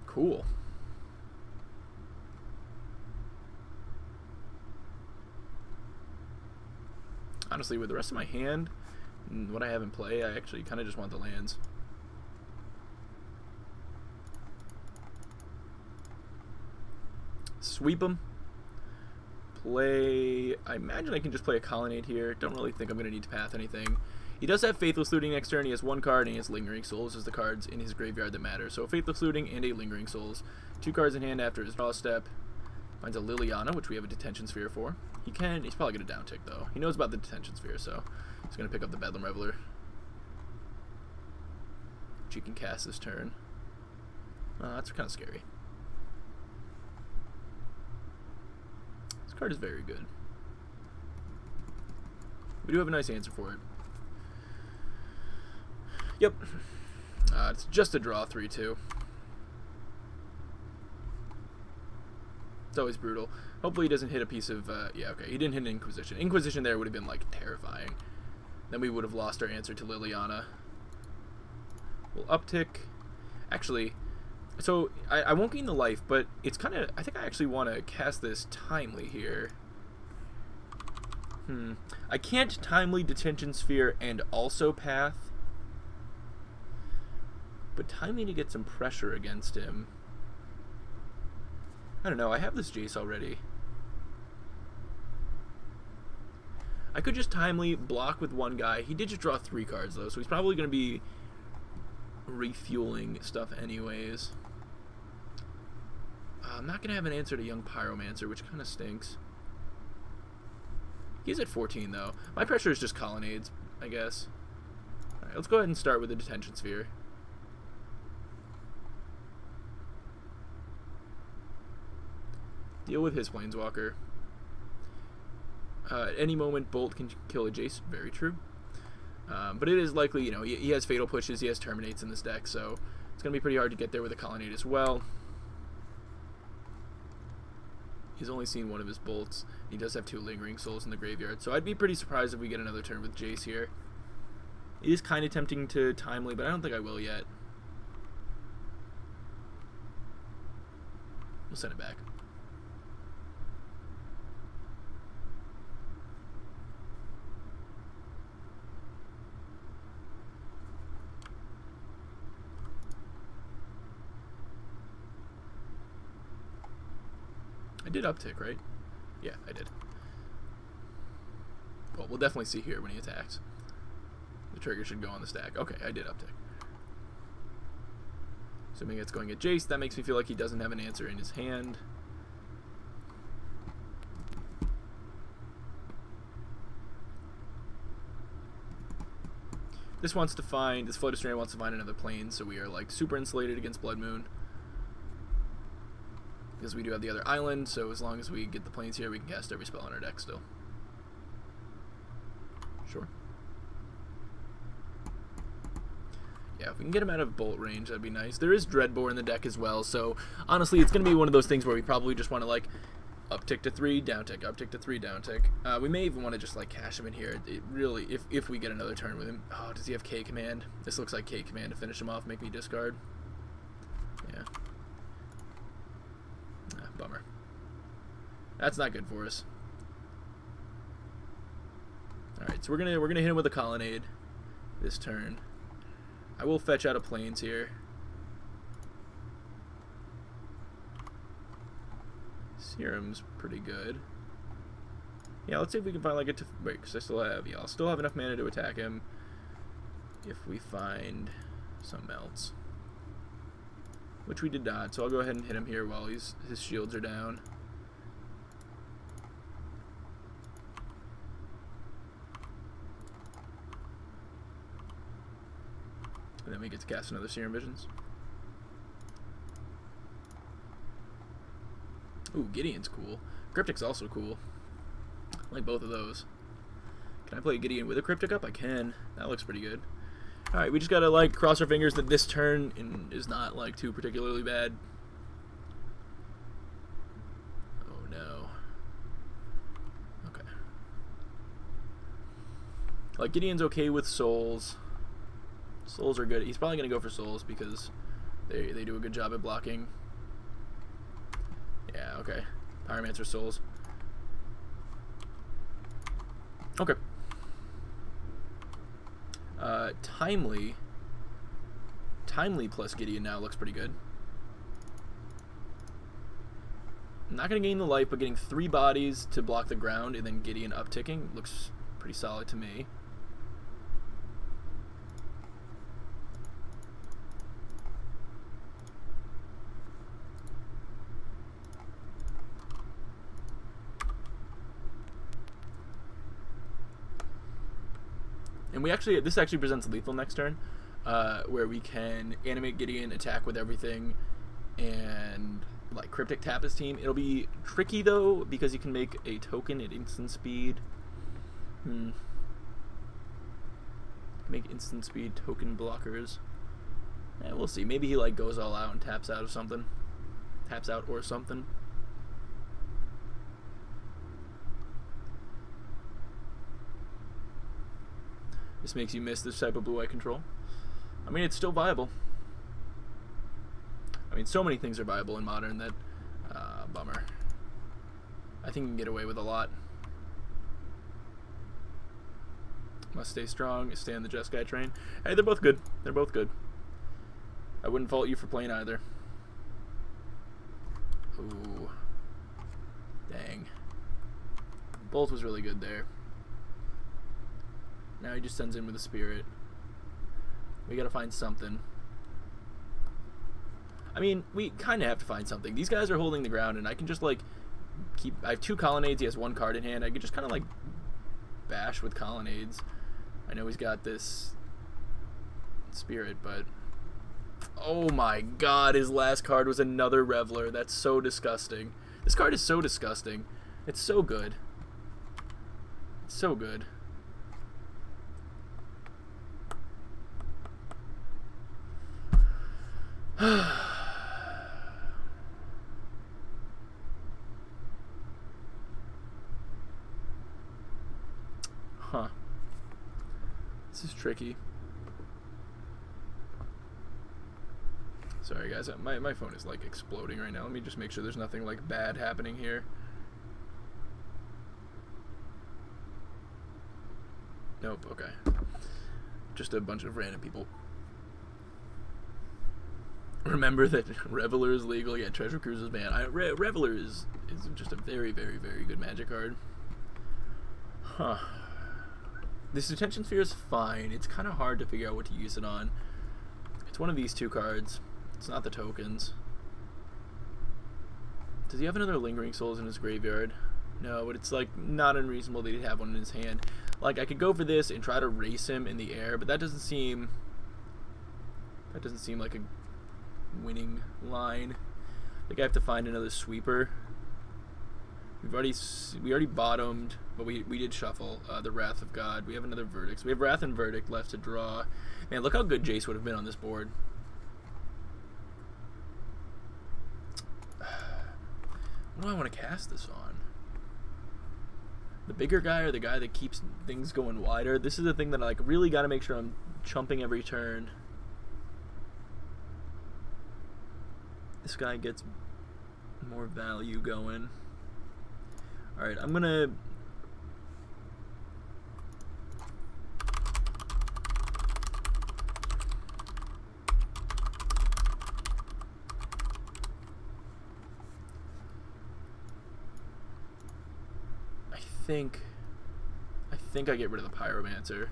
Cool. Honestly, with the rest of my hand and what I have in play, I actually kind of just want the lands. Sweep them. Play... I imagine I can just play a Colonnade here. Don't really think I'm going to need to path anything. He does have Faithless Looting next turn. He has one card, and he has Lingering Souls as the cards in his graveyard that matter. So Faithless Looting and a Lingering Souls. 2 cards in hand after his draw step. Finds a Liliana, which we have a Detention Sphere for. He's probably going to downtick, though. He knows about the Detention Sphere, so he's going to pick up the Bedlam Reveler, which he can cast this turn. That's kind of scary. This card is very good. We do have a nice answer for it. Yep. It's just a draw 3-2. It's always brutal. Hopefully he doesn't hit a piece of, yeah, okay, he didn't hit an Inquisition. Inquisition there would have been, like, terrifying. Then we would have lost our answer to Liliana. We'll uptick. Actually, so I won't gain the life, but it's kind of, I think I actually want to cast this Timely here. I can't Timely Detention Sphere and also path. But Timely to get some pressure against him. I don't know, I have this Jace already. I could just Timely block with one guy. He did just draw 3 cards though, so he's probably going to be refueling stuff anyways. I'm not going to have an answer to Young Pyromancer, which kind of stinks. He's at 14 though. My pressure is just Colonnades, I guess. Alright, let's go ahead and start with the Detention Sphere. Deal with his Planeswalker. At any moment, Bolt can kill a Jace. Very true. But it is likely, you know, he has Fatal Pushes, he has Terminates in this deck, so it's going to be pretty hard to get there with a Colonnade as well. He's only seen one of his Bolts. He does have 2 Lingering Souls in the graveyard, so I'd be pretty surprised if we get another turn with Jace here. It is kind of tempting to Timely, but I don't think I will yet. We'll send it back. I did uptick, right? Yeah, I did. Well, we'll definitely see here when he attacks. The trigger should go on the stack. Okay, I did uptick. Assuming it's going at Jace, that makes me feel like he doesn't have an answer in his hand. This Flooded Strand wants to find another plane, so we are like super insulated against Blood Moon. Because we do have the other island, so as long as we get the planes here, we can cast every spell on our deck still. Sure. Yeah, if we can get him out of bolt range, that'd be nice. There is Dreadbore in the deck as well, so honestly, it's going to be one of those things where we probably just want to, like, uptick to 3, downtick, uptick to 3, downtick. We may even want to just, like, cash him in here. It really, if we get another turn with him. Oh, does he have K-Command? This looks like K-Command to finish him off, make me discard. Yeah. Bummer. That's not good for us. Alright, so we're gonna hit him with a Colonnade this turn. I will fetch out of planes here. Serum's pretty good. Yeah, let's see if we can find like a wait, because I'll still have enough mana to attack him if we find something else. Which we did not, so I'll go ahead and hit him here while his shields are down. And then we get to cast another Serum Visions. Ooh, Gideon's cool. Cryptic's also cool. I like both of those. Can I play Gideon with a Cryptic up? I can. That looks pretty good. Alright, we just gotta, like, cross our fingers that this turn is not, like, too particularly bad. Like, Gideon's okay with souls. Souls are good. He's probably going to go for souls because they do a good job at blocking. Yeah, okay. Pyromancer souls. Okay. Timely. Timely plus Gideon now looks pretty good. I'm not going to gain the life, but getting 3 bodies to block the ground and then Gideon upticking looks pretty solid to me. And this actually presents lethal next turn, where we can animate Gideon, attack with everything, and like cryptic tap his team. It'll be tricky though because you can make a token at instant speed. Make instant speed token blockers. We'll see. Maybe he like goes all out and taps out of something. Taps out or something. This makes you miss this type of blue-white control. I mean, it's still viable. I mean, so many things are viable in Modern that, bummer. I think you can get away with a lot. Must stay strong, stay on the Jeskai train. Hey, they're both good. They're both good. I wouldn't fault you for playing either. Ooh. Dang. Bolt was really good there. Now he just sends in with a spirit. We gotta find something. I mean, we kind of have to find something. These guys are holding the ground, and I can just, like, I have 2 colonnades. He has 1 card in hand. I could just kind of, like, bash with colonnades. I know he's got this spirit, but... Oh my god, his last card was another Reveler. That's so disgusting. This card is so disgusting. It's so good. It's so good. Huh. This is tricky. Sorry guys, my phone is like exploding right now. Let me just make sure there's nothing like bad happening here. Nope, okay. Just a bunch of random people. Remember that Reveler is legal. Yeah, Treasure Cruise is banned. Reveler is just a very, very, very good Magic card. Huh. This Detention Sphere is fine. It's kind of hard to figure out what to use it on. It's one of these 2 cards. It's not the tokens. Does he have another Lingering Souls in his graveyard? No, but it's like not unreasonable that he'd have one in his hand. Like, I could go for this and try to race him in the air, but that doesn't seem like a winning line. I think I have to find another sweeper. We already bottomed, but we did shuffle the Wrath of God. We have another Verdict. So we have Wrath and Verdict left to draw. Man, look how good Jace would have been on this board. What do I want to cast this on? The bigger guy or the guy that keeps things going wider? This is the thing that I like really got to make sure I'm chumping every turn. This guy gets more value going. Alright, I'm gonna... I think I get rid of the Pyromancer.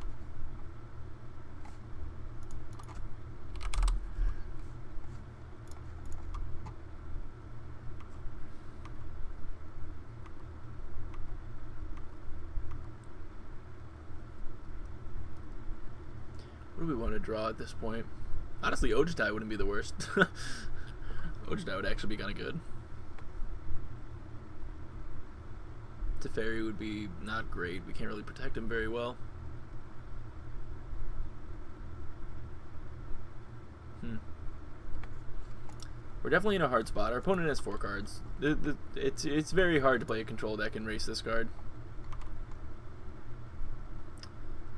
What do we want to draw at this point? Honestly, Ojutai wouldn't be the worst. Ojutai would actually be kind of good. Teferi would be not great. We can't really protect him very well. We're definitely in a hard spot. Our opponent has 4 cards. It's very hard to play a control deck and race this card.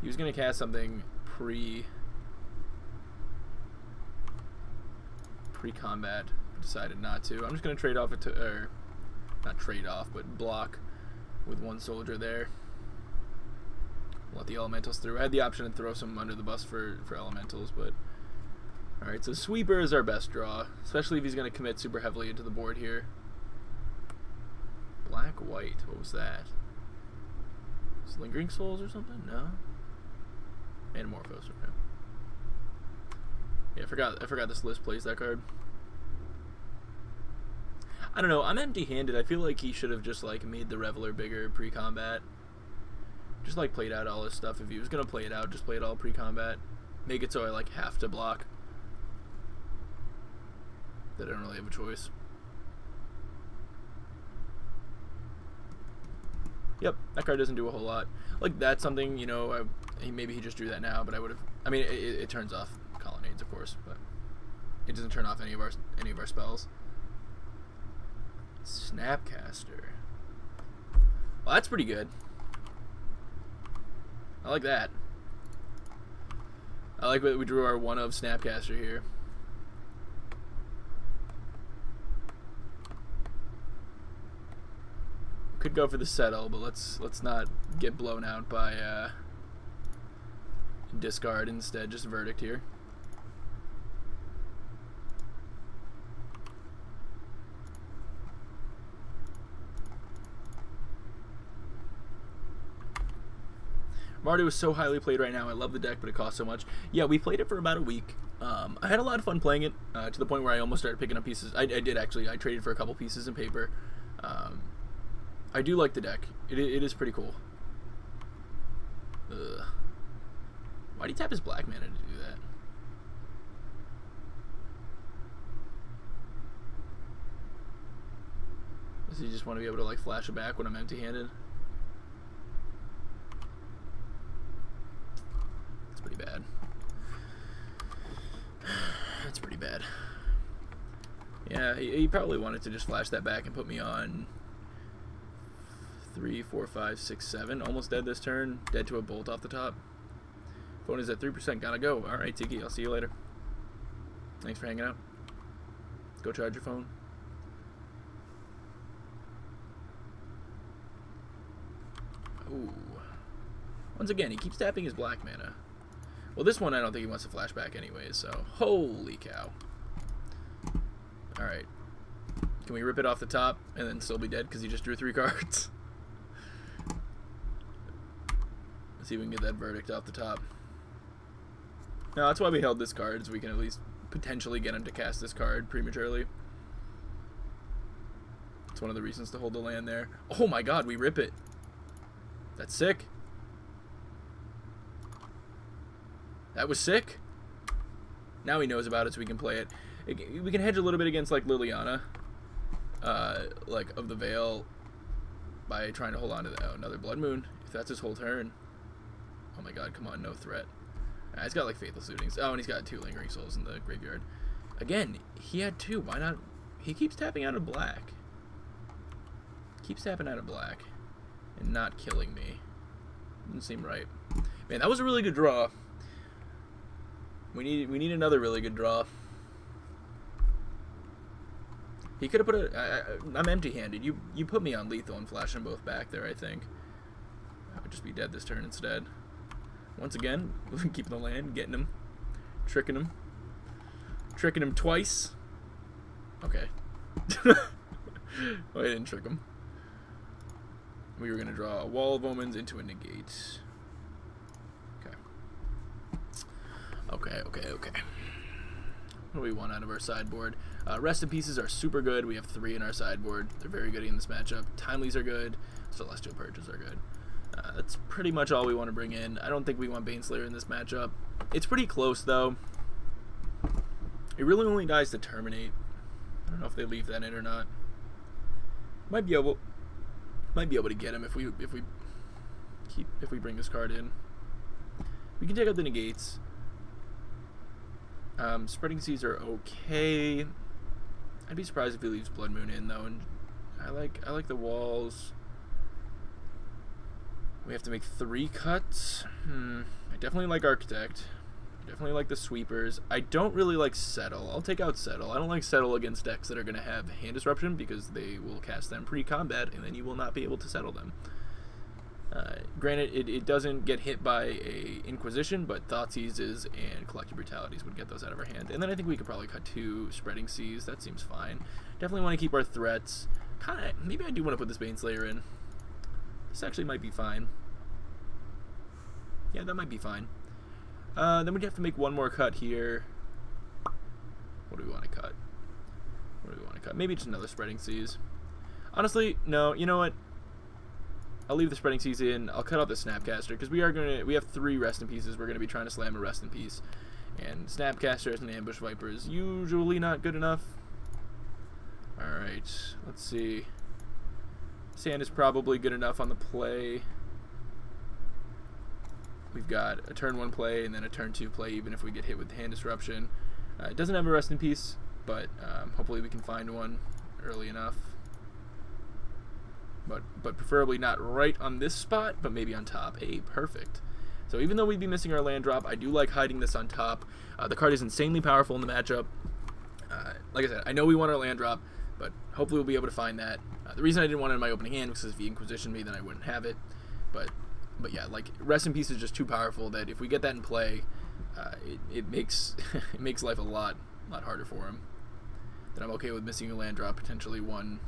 He was going to cast something pre-combat. Decided not to. I'm just going to trade off or not trade off, but block with one soldier there. Let the elementals through. I had the option to throw some under the bus for elementals, but alright, so sweeper is our best draw, especially if he's going to commit super heavily into the board here. Black white, what was that? Lingering Souls or something? No. Anamorphose. Okay. Yeah, I forgot this list plays that card. I don't know. I'm empty-handed. I feel like he should have just like made the Reveler bigger pre-combat. Just like played out all his stuff. If he was gonna play it out, just play it all pre-combat. Make it so I like have to block. That I don't really have a choice. Yep, that card doesn't do a whole lot. Like, that's something, you know, maybe he just drew that now, but I would have... I mean, it turns off Colonnades, of course, but it doesn't turn off any of our spells. Snapcaster. Well, that's pretty good. I like that. I like that we drew our one of Snapcaster here. Could go for the settle, but let's not get blown out by discard instead. Just verdict here. Mardu is so highly played right now. I love the deck, but it costs so much. Yeah, we played it for about a week. I had a lot of fun playing it to the point where I almost started picking up pieces. I did actually. I traded for a couple pieces in paper. I do like the deck. It is pretty cool. Ugh. Why do you tap his black mana to do that? Does he just want to be able to like flash it back when I'm empty-handed? That's pretty bad. That's pretty bad. Yeah, he probably wanted to just flash that back and put me on 3, 4, 5, 6, 7. Almost dead this turn. Dead to a bolt off the top. Phone is at 3%. Gotta go. Alright, Tiki. I'll see you later. Thanks for hanging out. Go charge your phone. Ooh. Once again, he keeps tapping his black mana. Well, this one I don't think he wants to flash back anyways, so... Holy cow. Alright. Can we rip it off the top and then still be dead because he just drew 3 cards? Let's see if we can get that verdict off the top. No, that's why we held this card, so we can at least potentially get him to cast this card prematurely. It's one of the reasons to hold the land there. Oh my god, we rip it. That's sick. That was sick. Now he knows about it, so we can play it. We can hedge a little bit against, like, Liliana. Like, of the Veil by trying to hold on to another Blood Moon, if that's his whole turn. Oh my god, come on, no threat. He's got, like, Faithful Suitings. Oh, and he's got 2 Lingering Souls in the graveyard. Again, he had 2. Why not? He keeps tapping out of black. Keeps tapping out of black. And not killing me. Doesn't seem right. Man, that was a really good draw. We need another really good draw. He could have put a... I'm empty-handed. You put me on lethal and flash them both back there, I think. I would just be dead this turn instead. Once again, keeping the land, getting him. Tricking him. Tricking him twice. Okay. Oh, I didn't trick him. We were going to draw a Wall of Omens into a negate. Okay. Okay. What do we want out of our sideboard? Rest in Pieces are super good. We have 3 in our sideboard. They're very good in this matchup. Timelies are good. Celestial Purges are good. That's pretty much all we want to bring in. I don't think we want Baneslayer in this matchup. It's pretty close, though. It really only dies to Terminate. I don't know if they leave that in or not. Might be able to get him if we bring this card in. We can take out the negates. Spreading Seas are okay. I'd be surprised if he leaves Blood Moon in though, and I like the walls. We have to make 3 cuts. I definitely like Architect. I definitely like the Sweepers. I don't really like Settle. I'll take out Settle. I don't like Settle against decks that are going to have Hand Disruption because they will cast them pre-combat and then you will not be able to settle them. Granted, it doesn't get hit by a Inquisition, but Thoughtseizes and Collective Brutalities would get those out of our hand. And then I think we could probably cut 2 Spreading Seas. That seems fine. Definitely want to keep our threats. Maybe I do want to put this Baneslayer in. This actually might be fine. Yeah, that might be fine. Then we'd have to make 1 more cut here. What do we want to cut? What do we want to cut? Maybe just another Spreading Seas. Honestly, no. You know what? I'll leave the Spreading Seas in. I'll cut out the Snapcaster because we have 3 Rest in Pieces. We're gonna be trying to slam a Rest in Peace, and Snapcaster as an Ambush Viper is usually not good enough. All right, let's see. Sand is probably good enough on the play. We've got a turn 1 play and then a turn 2 play, even if we get hit with Hand Disruption. It doesn't have a Rest in Peace, but hopefully we can find one early enough. But preferably not right on this spot, but maybe on top. Hey, perfect. So even though we'd be missing our land drop, I do like hiding this on top. The card is insanely powerful in the matchup. Like I said, I know we want our land drop, but hopefully we'll be able to find that. The reason I didn't want it in my opening hand was because if he Inquisitioned me, then I wouldn't have it. But yeah, like Rest in Peace is just too powerful that if we get that in play, it makes it makes life a lot harder for him. Then I'm okay with missing a land drop, potentially one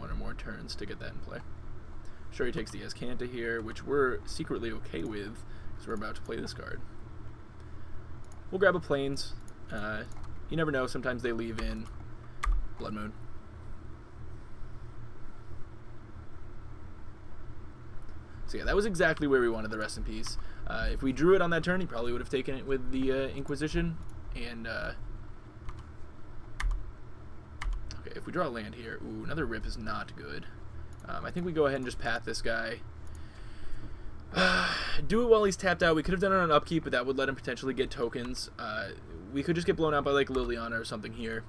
or more turns to get that in play. Sure, he takes the Azcanta here, which we're secretly okay with because we're about to play this card. We'll grab a Plains. You never know, sometimes they leave in Blood Moon. So yeah, that was exactly where we wanted the Rest in Peace. If we drew it on that turn, he probably would have taken it with the Inquisition. And okay, if we draw a land here, ooh, another Rip is not good. I think we go ahead and just path this guy. Do it while he's tapped out. We could have done it on upkeep, but that would let him potentially get tokens. We could just get blown out by like Liliana or something here.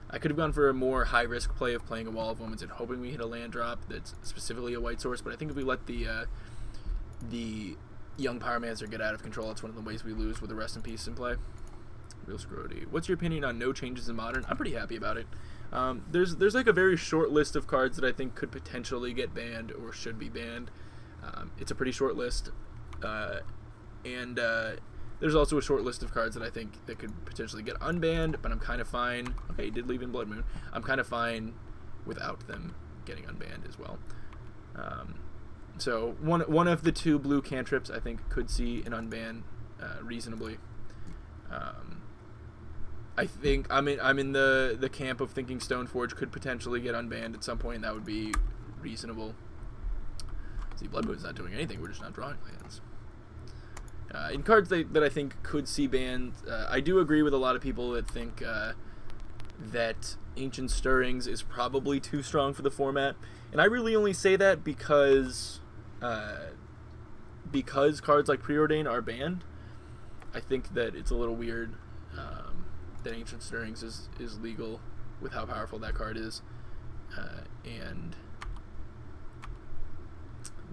I could have gone for a more high-risk play of playing a Wall of Omens and hoping we hit a land drop that's specifically a white source, but I think if we let the young Pyromancer get out of control, that's one of the ways we lose with the Rest in Peace in play. Real Scrody. What's your opinion on no changes in Modern? I'm pretty happy about it. There's like a very short list of cards that I think could potentially get banned or should be banned. It's a pretty short list, and there's also a short list of cards that I think that could potentially get unbanned, but I'm kind of fine. Okay, he did leave in Blood Moon. I'm kind of fine without them getting unbanned as well. So one of the 2 blue cantrips I think could see an unban reasonably. I think I'm in the camp of thinking Stoneforge could potentially get unbanned at some point, and that would be reasonable. See, Blood Moon's not doing anything, we're just not drawing lands. In cards that I think could see banned, I do agree with a lot of people that think that Ancient Stirrings is probably too strong for the format, and I really only say that because cards like Preordain are banned. I think that it's a little weird that Ancient Stirrings is legal with how powerful that card is, and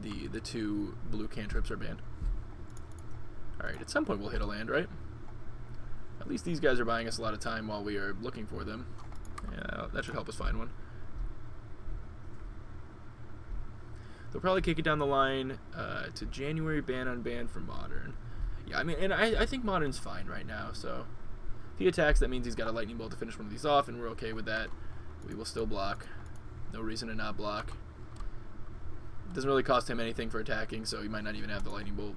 the 2 blue cantrips are banned. Alright, at some point we'll hit a land, right? At least these guys are buying us a lot of time while we are looking for them. Yeah, that should help us find one. They'll probably kick it down the line to January ban unban for Modern. Yeah, I mean, and I think Modern's fine right now, so if he attacks, that means he's got a Lightning Bolt to finish one of these off, and we're okay with that. We will still block. No reason to not block. It doesn't really cost him anything for attacking, so he might not even have the Lightning Bolt.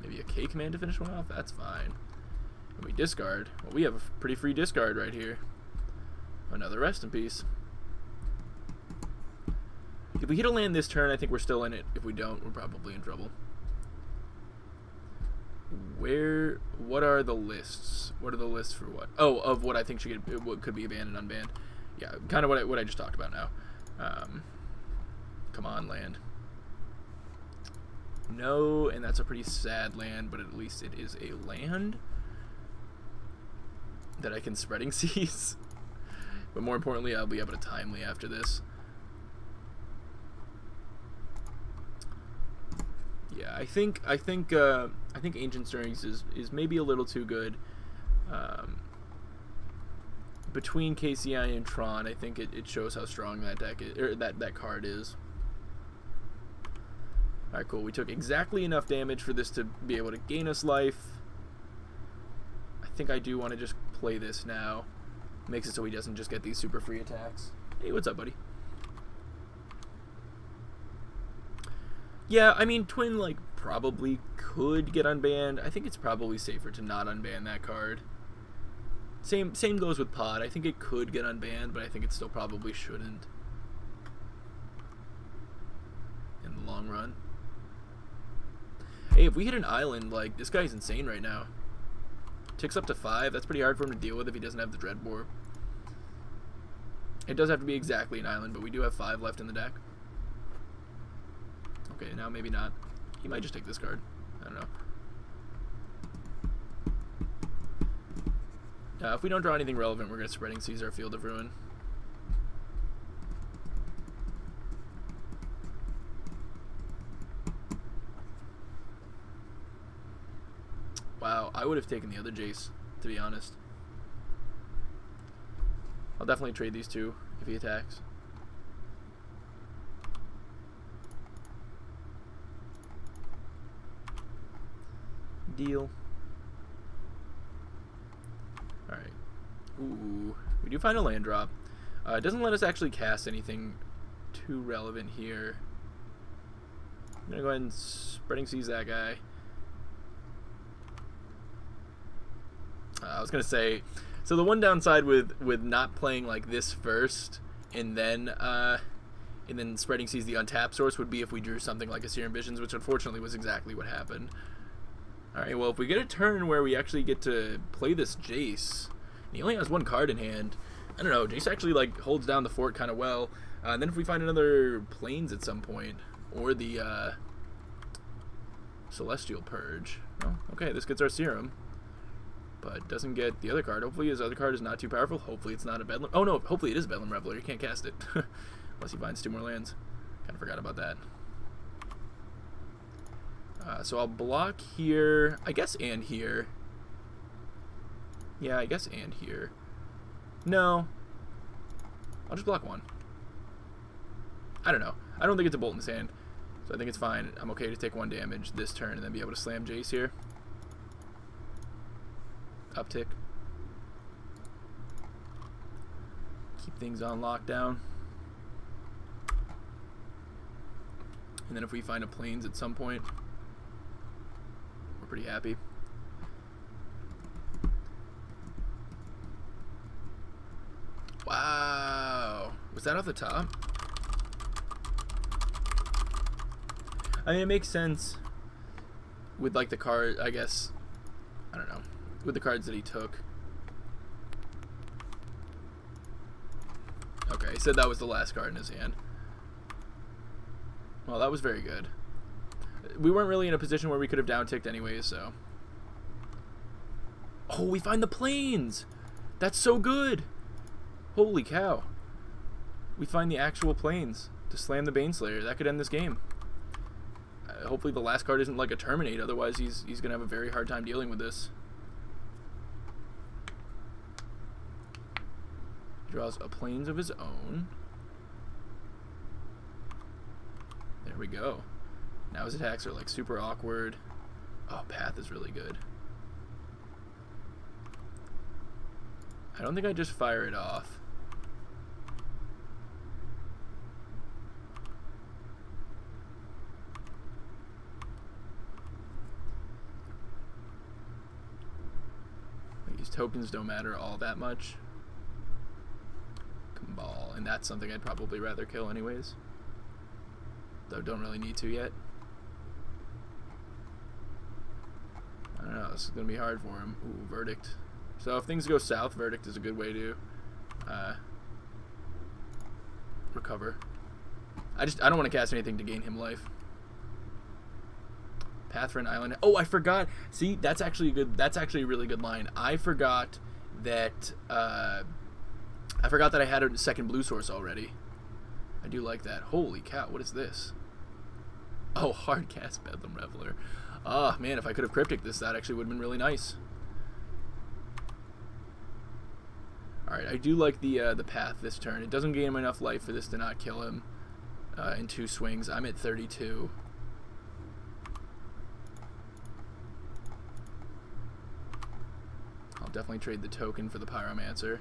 Maybe a K command to finish one off? That's fine. And we discard. Well, we have a pretty free discard right here. Another Rest in Peace. If we hit a land this turn, I think we're still in it. If we don't, we're probably in trouble. What are the lists? What are the lists for what? Oh, of what I think should get, what could be banned and unbanned. Yeah, kind of what I just talked about now. Come on, land. No, and that's a pretty sad land, but at least it is a land that I can Spreading Seas. But more importantly, I'll be able to Timely after this. Yeah, I think Ancient Stirrings is maybe a little too good. Between KCI and Tron, I think it shows how strong that deck is, or that card is. Alright, cool. We took exactly enough damage for this to be able to gain us life. I think I do want to just play this now. Makes it so he doesn't just get these super free attacks. Hey, what's up, buddy? Yeah, I mean, Twin, like, probably could get unbanned. I think it's probably safer to not unban that card. Same goes with Pod. I think it could get unbanned, but I think it still probably shouldn't. In the long run. Hey, if we hit an island, like, this guy's insane right now. Ticks up to 5. That's pretty hard for him to deal with if he doesn't have the Dreadbore. It does have to be exactly an island, but we do have 5 left in the deck. Okay, now maybe not. He might just take this card. I don't know. If we don't draw anything relevant, we're going to Spreading Seas our Field of Ruin. Wow, I would have taken the other Jace, to be honest. I'll definitely trade these two if he attacks. Deal. Alright. Ooh. We do find a land drop. It doesn't let us actually cast anything too relevant here. I'm gonna go ahead and Spreading Seas that guy. I was gonna say, so the one downside with not playing like this first and then Spreading Seas the untapped source would be if we drew something like a Serum Visions, which unfortunately was exactly what happened. Alright, well, if we get a turn where we actually get to play this Jace, and he only has 1 card in hand, I don't know, Jace actually, like, holds down the fort kind of well. And then if we find another Plains at some point, or the, Celestial Purge, well, okay, this gets our Serum, but doesn't get the other card. Hopefully his other card is not too powerful. Hopefully it's not a Bedlam. Oh, no, hopefully it is Bedlam Reveler. You can't cast it, unless he finds 2 more lands. Kind of forgot about that. So I'll block here, I guess, and here. Yeah, I guess and here. No. I'll just block 1. I don't know. I don't think it's a Bolt in his hand, so I think it's fine. I'm okay to take 1 damage this turn and then be able to slam Jace here. Uptick. Keep things on lockdown. And then if we find a Plains at some point, pretty happy. Wow. Was that off the top? I mean, it makes sense with, like, the card, I guess. I don't know. With the cards that he took. Okay, he said that was the last card in his hand. Well, that was very good. We weren't really in a position where we could have down-ticked anyways, so. Oh, we find the Plains! That's so good! Holy cow. We find the actual Plains to slam the Baneslayer. That could end this game. Hopefully the last card isn't like a Terminate, otherwise he's going to have a very hard time dealing with this. He draws a Plains of his own. There we go. Now his attacks are like super awkward. Oh, Path is really good. I don't think I just fire it off. These tokens don't matter all that much. Cabal, and that's something I'd probably rather kill anyways. Though don't really need to yet. I don't know, this is going to be hard for him. Ooh, Verdict. So if things go south, Verdict is a good way to recover. I don't want to cast anything to gain him life. Path for an island. Oh, I forgot. See, that's actually good. That's actually a really good line. I forgot that I had a second blue source already. I do like that. Holy cow, what is this? Oh, hard cast Bedlam Reveler. Ah, man, if I could have Cryptic this, that actually would have been really nice. Alright, I do like the path this turn. It doesn't gain him enough life for this to not kill him in 2 swings. I'm at 32. I'll definitely trade the token for the Pyromancer.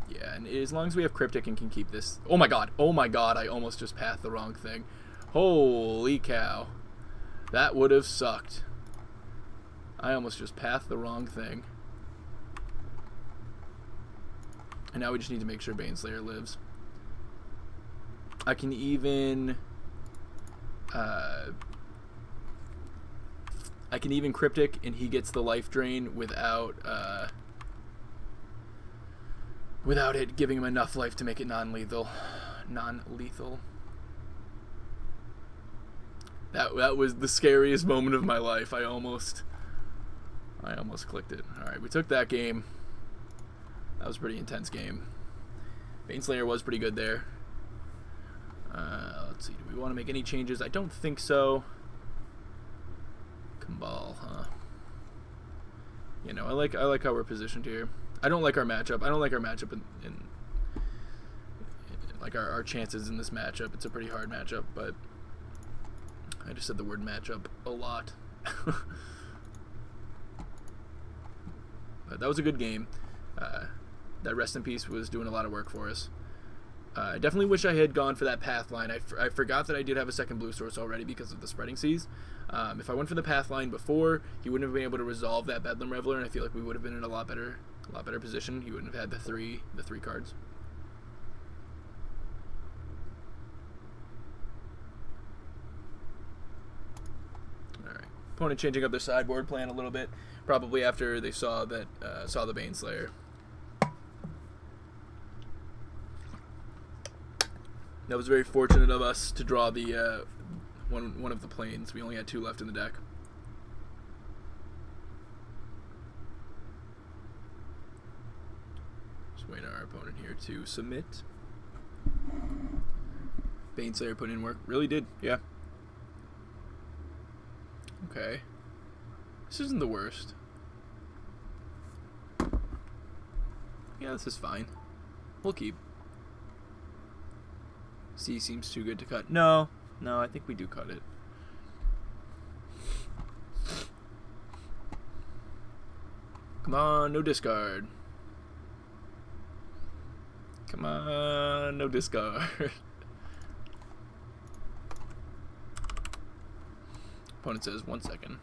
Yeah, and as long as we have Cryptic and can keep this... Oh my god, I almost just pathed the wrong thing. Holy cow. That would have sucked. I almost just pathed the wrong thing. And now we just need to make sure Baneslayer lives. I can even Cryptic and he gets the life drain without it giving him enough life to make it non-lethal. That was the scariest moment of my life. I almost clicked it. Alright, we took that game. That was a pretty intense game. Baneslayer was pretty good there. Let's see, do we want to make any changes? I don't think so. Kambal, huh? You know, I like how we're positioned here. I don't like our matchup. I don't like our matchup in like our chances in this matchup. It's a pretty hard matchup, but I just said the word matchup a lot. But that was a good game. That Rest in Peace was doing a lot of work for us. I definitely wish I had gone for that path line. I forgot that I did have a second blue source already because of the Spreading Seas. If I went for the path line before, he wouldn't have been able to resolve that Bedlam Reveler, and I feel like we would have been in a lot better position. He wouldn't have had the three cards. All right, opponent changing up their sideboard plan a little bit, probably after they saw the Baneslayer. That was very fortunate of us to draw the one of the planes. We only had 2 left in the deck. Just waiting on our opponent here to submit. Baneslayer put in work. Really did, yeah. Okay. This isn't the worst. Yeah, this is fine. We'll keep. C seems too good to cut. No, I think we do cut it. Come on, no discard. Come on, no discard. Opponent says 1 second.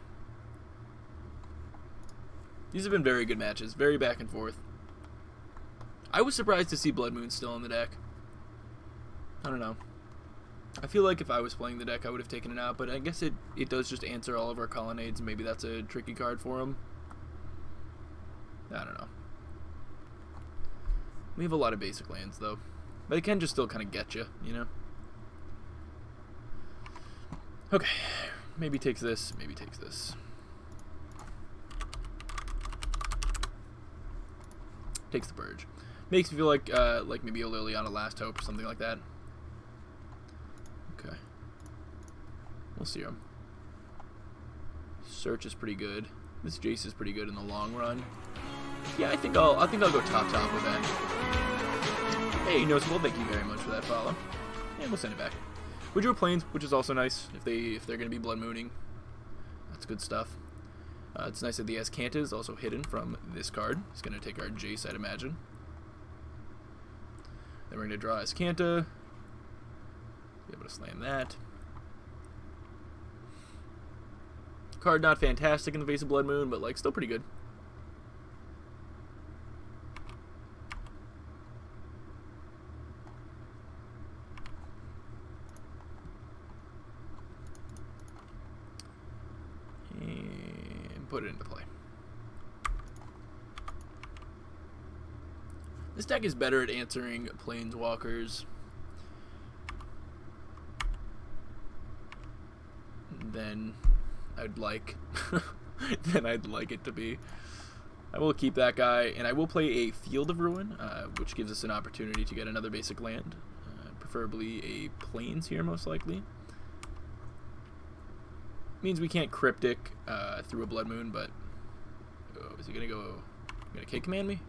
These have been very good matches, very back and forth. I was surprised to see Blood Moon still in the deck. I don't know. I feel like if I was playing the deck, I would have taken it out, but I guess it does just answer all of our colonnades. Maybe that's a tricky card for him. I don't know. We have a lot of basic lands, though. But it can just still kind of get you, you know? Okay. Maybe takes this, maybe takes this. Takes the Purge. Makes me feel like maybe a Liliana Last Hope or something like that. Okay. We'll see him. Search is pretty good. This Jace is pretty good in the long run. Yeah, I think I'll go top with that. Hey, Noticeable, thank you very much for that follow. And we'll send it back. We drew Plains, which is also nice if they're gonna be Blood Mooning. That's good stuff. It's nice that the Azcanta is also hidden from this card. It's gonna take our Jace, I'd imagine. Then we're gonna draw Azcanta. Be able to slam that. Card not fantastic in the face of Blood Moon, but like still pretty good. And put it into play. This deck is better at answering Planeswalkers than I'd like it to be. I will keep that guy, and I will play a Field of Ruin, which gives us an opportunity to get another basic land. preferably a plains here, most likely. Means we can't cryptic through a Blood Moon, but oh, is he gonna K command me?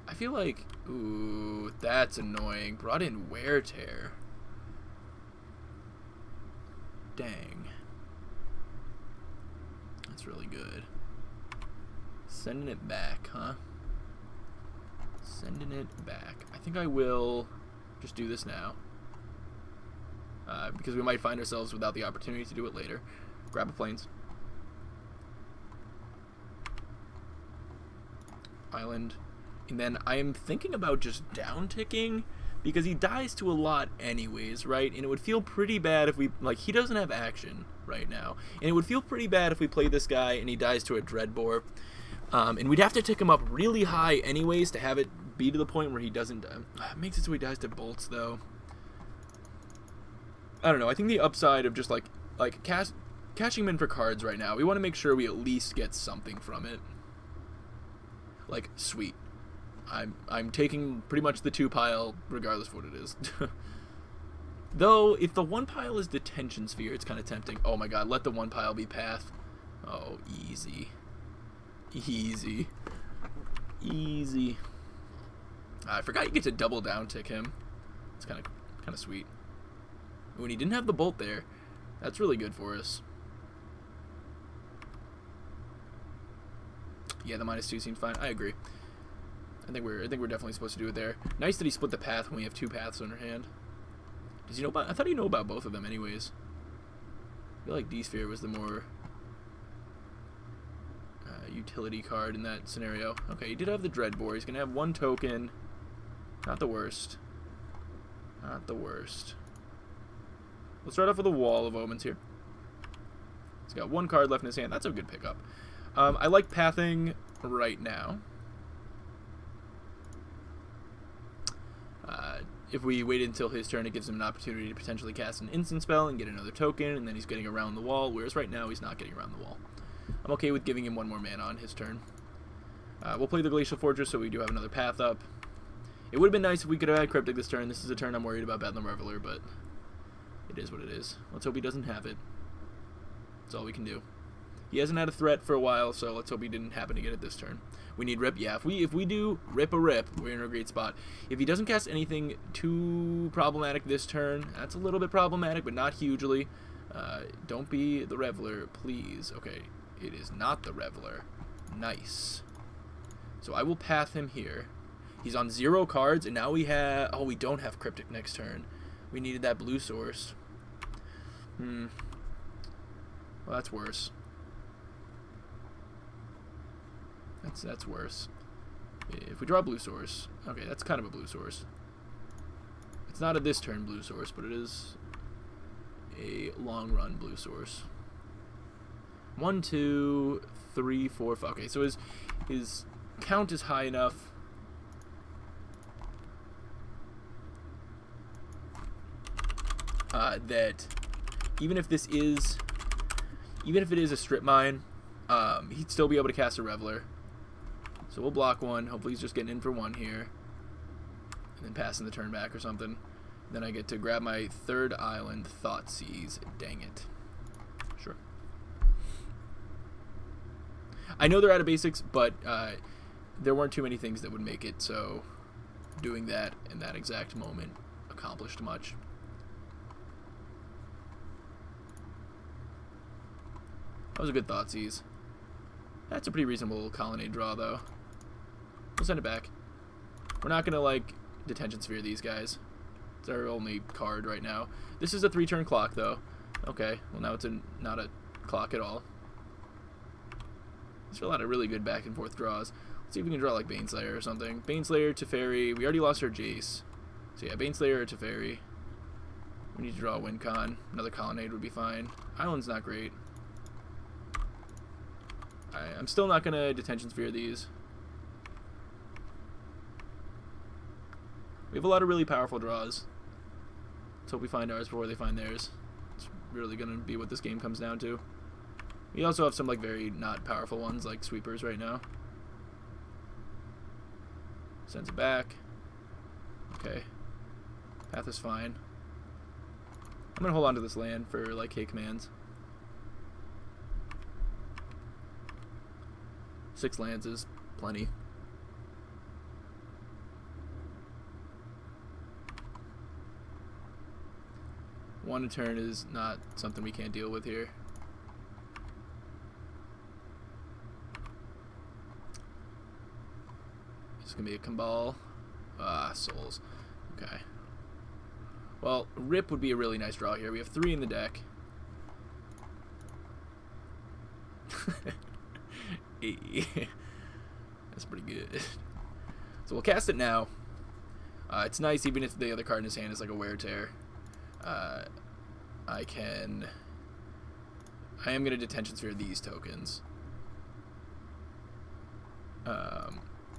I feel like, ooh, that's annoying. Brought in Wear Tear. Dang. That's really good. Sending it back, huh? Sending it back. I think I will just do this now. Because we might find ourselves without the opportunity to do it later. Grab a plains. Island. And then I am thinking about just down-ticking, because he dies to a lot anyways, right? And it would feel pretty bad if we, like, he doesn't have action right now. And it would feel pretty bad if we play this guy and he dies to a Dreadbore. And we'd have to tick him up really high anyways to have it be to the point where he doesn't, makes it so he dies to bolts, though. I don't know, I think the upside of just, cashing him in for cards right now, we want to make sure we at least get something from it. Like, sweet. I'm taking pretty much the 2 pile, regardless of what it is. Though, if the 1 pile is Detention Sphere, it's kind of tempting. Oh my god, let the 1 pile be Path. Oh, easy. Easy. Easy. I forgot you get to double down tick him. It's kind of sweet. When he didn't have the bolt there, that's really good for us. Yeah, the -2 seems fine. I agree. I think we're definitely supposed to do it there. Nice that he split the path when we have 2 paths on our hand. Does he know about? I thought he knew about both of them, anyways. I feel like D-Sphere was the more utility card in that scenario. Okay, he did have the Dreadbore. He's gonna have 1 token. Not the worst. Not the worst. Let's start off with a Wall of Omens here. He's got 1 card left in his hand. That's a good pickup. I like pathing right now. If we wait until his turn, it gives him an opportunity to potentially cast an instant spell and get another token, and then he's getting around the wall, whereas right now he's not getting around the wall. I'm okay with giving him 1 more mana on his turn. We'll play the Glacial Fortress, so we do have another path up. It would have been nice if we could have had Cryptic this turn. This is a turn I'm worried about Bedlam Reveler, but it is what it is. Let's hope he doesn't have it. That's all we can do. He hasn't had a threat for a while, so let's hope he didn't happen to get it this turn. We need Rip. Yeah, if we do Rip a Rip, we're in a great spot. If he doesn't cast anything too problematic this turn, that's a little bit problematic, but not hugely. Don't be the Reveler, please. Okay, it is not the Reveler. Nice. So I will path him here. He's on 0 cards, and now we have... Oh, we don't have Cryptic next turn. We needed that blue source. Well, that's worse. That's worse. If we draw a blue source, okay, that's kind of a blue source. It's not a this turn blue source, but it is a long run blue source. 1, 2, 3, 4, 5. Okay, so his count is high enough. That even if it is a strip mine, he'd still be able to cast a Reveler. So we'll block 1. Hopefully he's just getting in for 1 here. And then passing the turn back or something. Then I get to grab my 3rd island, Thoughtseize. Dang it. Sure. I know they're out of basics, but there weren't too many things that would make it, so doing that in that exact moment accomplished much. That was a good Thoughtseize. That's a pretty reasonable Colonnade draw, though. We'll send it back. We're not going to, like, Detention Sphere these guys. It's our only card right now. This is a 3-turn clock, though. Okay, well, now it's not a clock at all. There's a lot of really good back-and-forth draws. Let's see if we can draw, like, Baneslayer or something. Baneslayer, Teferi. We already lost our Jace. So, yeah, Baneslayer or Teferi. We need to draw a Wincon. Another Colonnade would be fine. Island's not great. I'm still not going to Detention Sphere these. We have a lot of really powerful draws. Let's hope we find ours before they find theirs. It's really going to be what this game comes down to. We also have some like very not powerful ones like Sweepers right now. Sends it back. Okay. Path is fine. I'm gonna hold on to this land for like K commands. 6 lands is plenty. One a turn is not something we can't deal with here. It's gonna be a Cabal. Ah, souls. Okay. Well, Rip would be a really nice draw here. We have 3 in the deck. That's pretty good. So we'll cast it now. It's nice even if the other card in his hand is like a Wear Tear. I am going to Detention Sphere these tokens.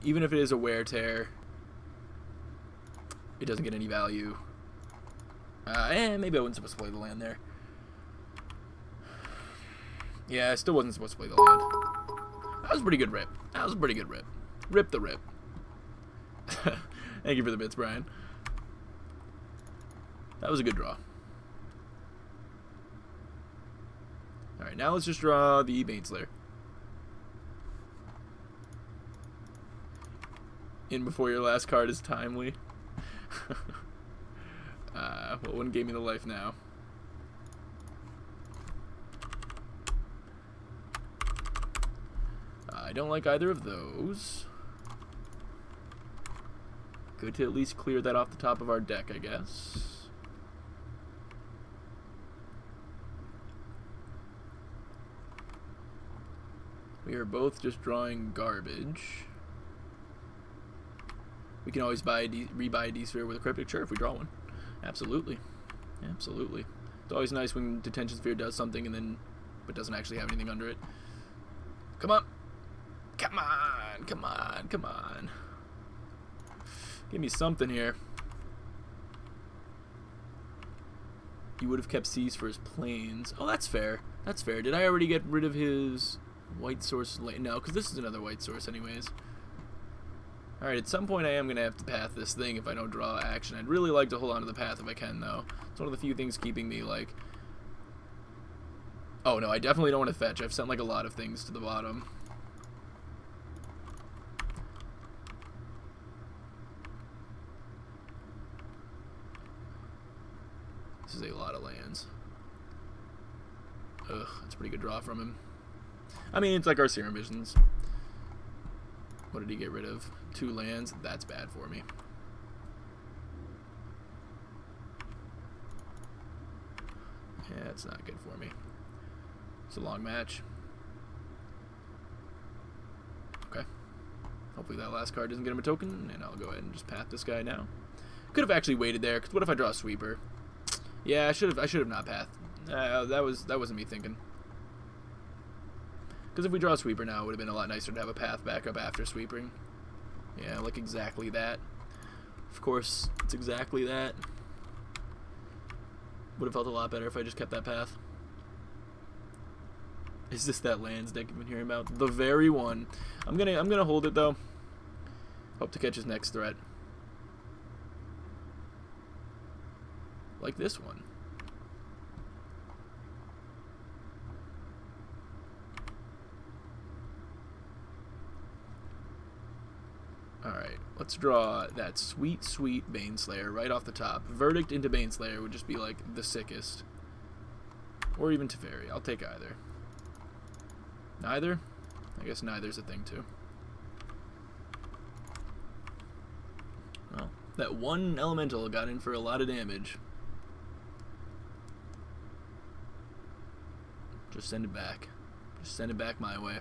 Even if it is a Wear Tear, it doesn't get any value. Maybe I wasn't supposed to play the land there. Yeah, I still wasn't supposed to play the land. That was a pretty good rip. That was a pretty good rip. Rip the rip. Thank you for the bits, Brian. That was a good draw. Alright, now let's just draw the Baneslayer. In before your last card is timely. Well, one gave me the life now. I don't like either of those. Good to at least clear that off the top of our deck, I guess. We are both just drawing garbage. We can always rebuy a D-Sphere with a Cryptic, sure, if we draw one. Absolutely. Absolutely. It's always nice when Detention Sphere does something and then but doesn't actually have anything under it. Come on. Come on. Come on. Come on. Give me something here. He would have kept Seas for his planes. Oh, that's fair. That's fair. Did I already get rid of his white source? No, because this is another white source anyways. Alright, at some point I am going to have to path this thing if I don't draw action. I'd really like to hold on to the path if I can, though. It's one of the few things keeping me, like... Oh, no, I definitely don't want to fetch. I've sent, like, a lot of things to the bottom. This is a lot of lands. Ugh, that's a pretty good draw from him. I mean, it's like our Serum Visions. What did he get rid of? 2 lands. That's bad for me. Yeah, it's not good for me. It's a long match. Okay. Hopefully that last card doesn't get him a token, and I'll go ahead and just path this guy now. Could have actually waited there, because what if I draw a sweeper? Yeah, I should have not pathed. That wasn't me thinking. Because if we draw a sweeper now, it would have been a lot nicer to have a path backup after sweeping. Yeah, like exactly that. Of course, it's exactly that. Would have felt a lot better if I just kept that path. Is this that lands deck you've been hearing about? The very one. I'm gonna hold it though. Hope to catch his next threat. Like this one. Alright, let's draw that sweet, sweet Baneslayer right off the top. Verdict into Baneslayer would just be like the sickest. Or even Teferi. I'll take either. Neither? I guess neither's a thing too. Well, that one elemental got in for a lot of damage. Just send it back. Just send it back my way.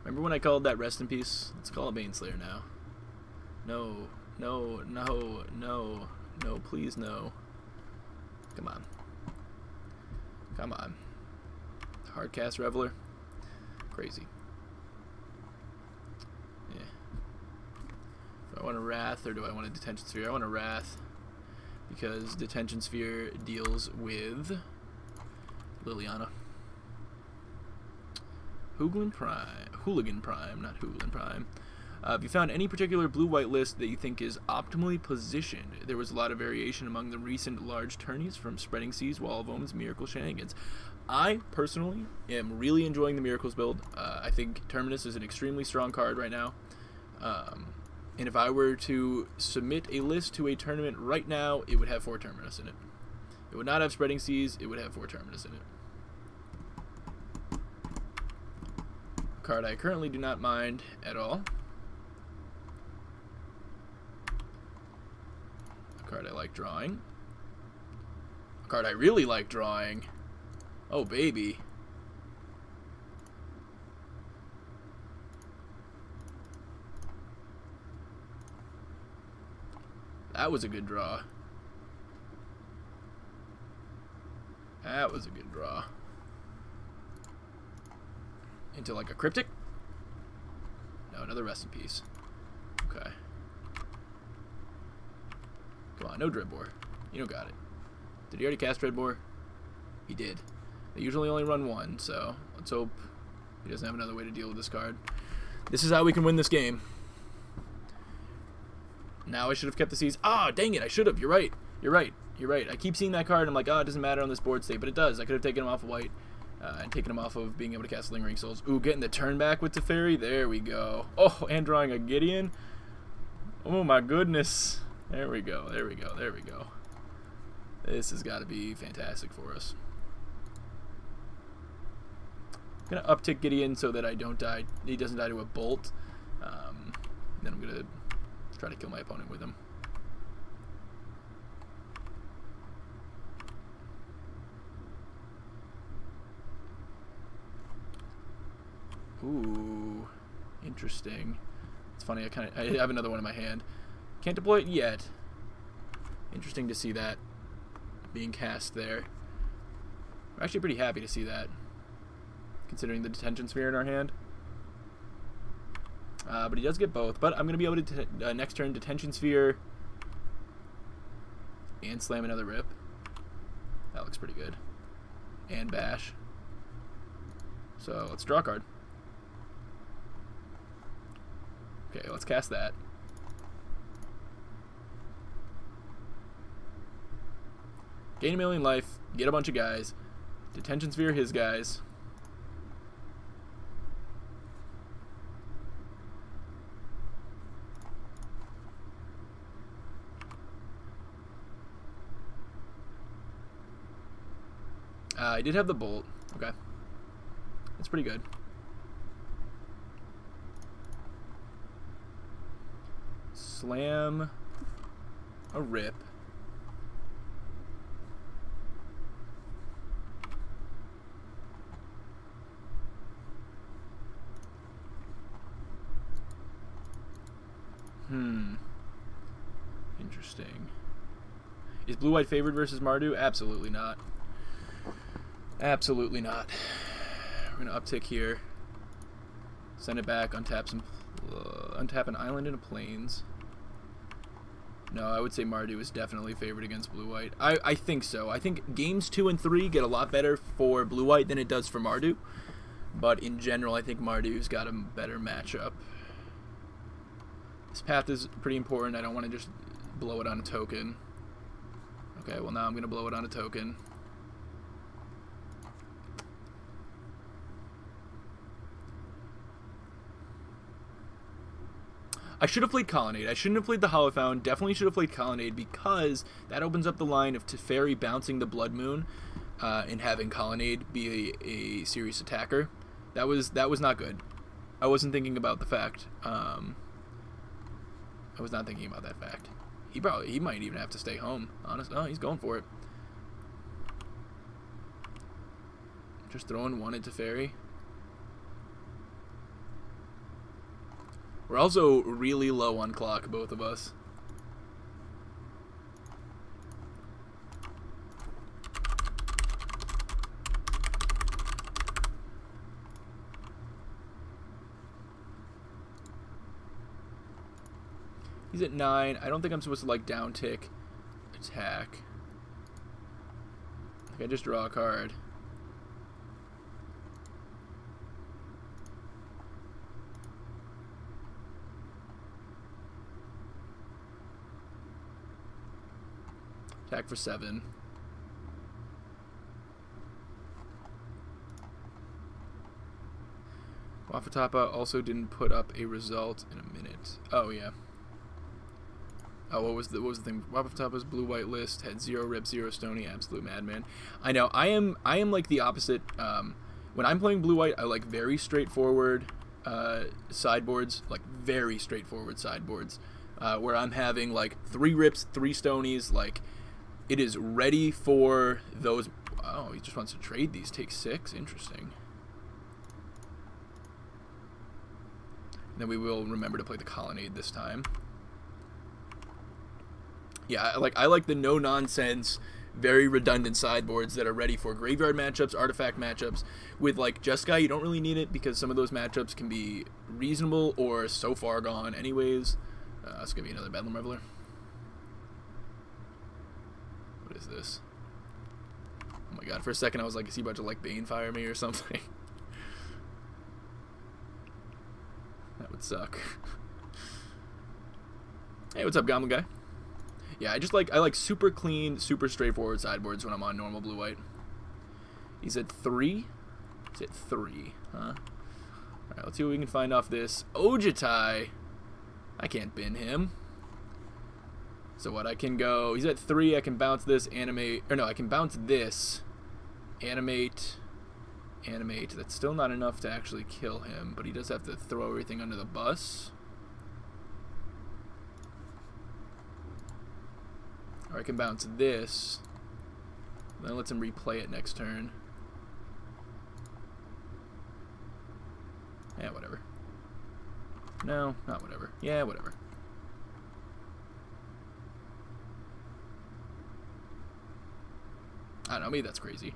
Remember when I called that Rest in Peace? Let's call it Baneslayer now. No, no, no, no, no, please no. Come on. Come on. Hardcast Reveler. Crazy. Yeah. Do I want a Wrath or do I want a Detention Sphere? I want a Wrath. Because Detention Sphere deals with Liliana. Hooligan Prime, not Hooligan Prime. If you found any particular blue-white list that you think is optimally positioned, there was a lot of variation among the recent large tourneys, from Spreading Seas, Wall of Omens, Miracle Shenanigans. I, personally, am really enjoying the Miracles build. I think Terminus is an extremely strong card right now. And if I were to submit a list to a tournament right now, it would have 4 Terminus in it. It would not have Spreading Seas, it would have 4 Terminus in it. A card I currently do not mind at all. A card I like drawing. A card I really like drawing. Oh, baby. That was a good draw. That was a good draw. Into like a cryptic? No, another rest in peace. Okay. Come on, no Dreadbore. You don't got it. Did he already cast Dreadbore? He did. They usually only run 1, so let's hope he doesn't have another way to deal with this card. This is how we can win this game. Now I should have kept the Seas. Ah, dang it, I should have. You're right. You're right. You're right. I keep seeing that card and I'm like, oh, it doesn't matter on this board state, but it does. I could have taken him off of white and taken him off of being able to cast Lingering Souls. Ooh, getting the turn back with Teferi. There we go. Oh, and drawing a Gideon. Oh my goodness. There we go. There we go. There we go. This has got to be fantastic for us. I'm going to uptick Gideon so that I don't die. He doesn't die to a bolt. Then I'm going to try to kill my opponent with him. Ooh, interesting. It's funny, I have another one in my hand. Can't deploy it yet. Interesting to see that being cast there. I'm actually pretty happy to see that, considering the Detention Sphere in our hand. But he does get both. But I'm going to be able to, next turn, Detention Sphere and slam another Rip. That looks pretty good. And Bash. So let's draw a card. Okay, let's cast that. Gain 1,000,000 life, get a bunch of guys. Detention Sphere his guys. I did have the bolt. Okay. That's pretty good. Slam a Rip. Interesting. Is blue-white favored versus Mardu? Absolutely not. Absolutely not. We're gonna uptick here. Send it back. Untap some. Untap an island and a plains. No, I would say Mardu is definitely favored against blue-white. I think so. I think games 2 and 3 get a lot better for blue-white than it does for Mardu. But in general, I think Mardu's got a better matchup. This path is pretty important. I don't want to just blow it on a token. Okay, well now I'm going to blow it on a token. I should have played Colonnade. I shouldn't have played the Holofound. Definitely should have played Colonnade, because that opens up the line of Teferi bouncing the Blood Moon and having Colonnade be a serious attacker. That was not good. I wasn't thinking about the fact. I was not thinking about that fact. He might even have to stay home. Honestly, oh, he's going for it. Just throwing one into Teferi. We're also really low on clock, both of us. He's at 9. I don't think I'm supposed to, like, down tick attack. I just draw a card. Attack for 7. Wafatapa also didn't put up a result in a minute. Oh yeah. Oh, what was the thing? Wapatapa's blue-white list had 0 rip, 0 stony, absolute madman. I know. I am like the opposite. When I'm playing blue-white, I like very straightforward sideboards, like very straightforward sideboards, where I'm having like 3 rips, 3 stonies, like it is ready for those. Oh, he just wants to trade these. Take 6. Interesting. And then we will remember to play the Colonnade this time. Yeah, I like the no-nonsense, very redundant sideboards that are ready for graveyard matchups, artifact matchups. With, like, Jeskai, you don't really need it because some of those matchups can be reasonable or so far gone anyways. It's going to be another Bedlam Reveler. What is this? Oh my god, for a second I was like, is he about to, like, Banefire me or something? That would suck. Hey, what's up, Goblin Guy? Yeah, I like super clean, super straightforward sideboards when I'm on normal blue-white. He's at 3? He's at 3, huh? Alright, let's see what we can find off this. Ojutai! I can't bin him. So what, I can go... He's at 3, I can bounce this, animate... Or no, I can bounce this, animate... Animate. That's still not enough to actually kill him, but he does have to throw everything under the bus. Or I can bounce this. Then lets him replay it next turn. Yeah, whatever. No, not whatever. Yeah, whatever. I don't know, maybe that's crazy.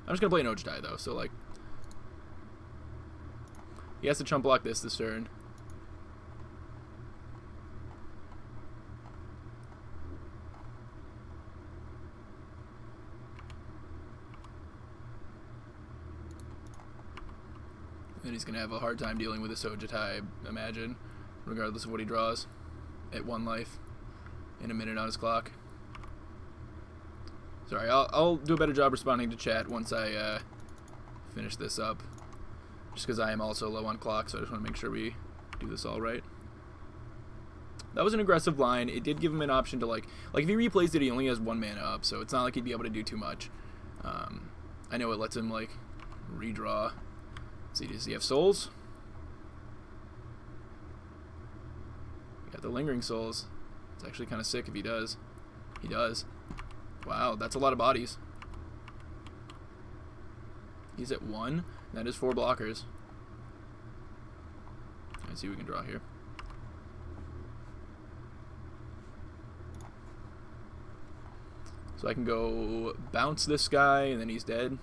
I'm just gonna play an Ojutai though, so like... He has to chump block this turn. And he's gonna have a hard time dealing with this Ojutai, I imagine, regardless of what he draws at 1 life in a minute on his clock. Sorry, I'll do a better job responding to chat once I finish this up. Just because I am also low on clock, so I just want to make sure we do this all right. That was an aggressive line. It did give him an option to, like if he replays it, he only has 1 mana up, so it's not like he'd be able to do too much. I know it lets him, like, redraw. See, does he have souls? Got the Lingering Souls. It's actually kind of sick if he does. He does. Wow, that's a lot of bodies. He's at 1. That is 4 blockers. Let's see what we can draw here. So I can go bounce this guy, and then he's dead.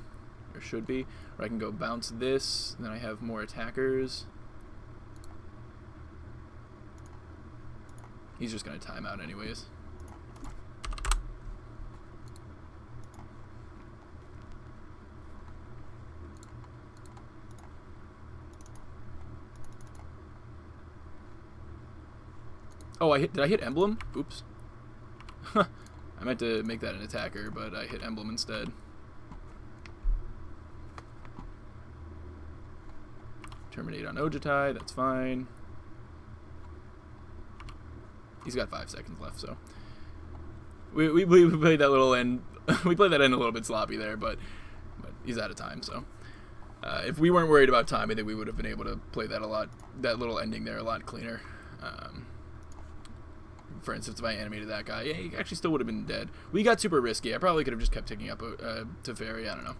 Or should be. Or I can go bounce this, and then I have more attackers. He's just going to time out anyways. Oh, did I hit Emblem? Oops. I meant to make that an attacker, but I hit Emblem instead. Terminate on Ojutai, that's fine. He's got 5 seconds left, so we played that little end. We played that end a little bit sloppy there, but he's out of time. So if we weren't worried about time, I think we would have been able to play that that little ending there a lot cleaner. For instance, if I animated that guy, yeah, he actually still would have been dead. We got super risky. I probably could have just kept ticking up Teferi. I don't know.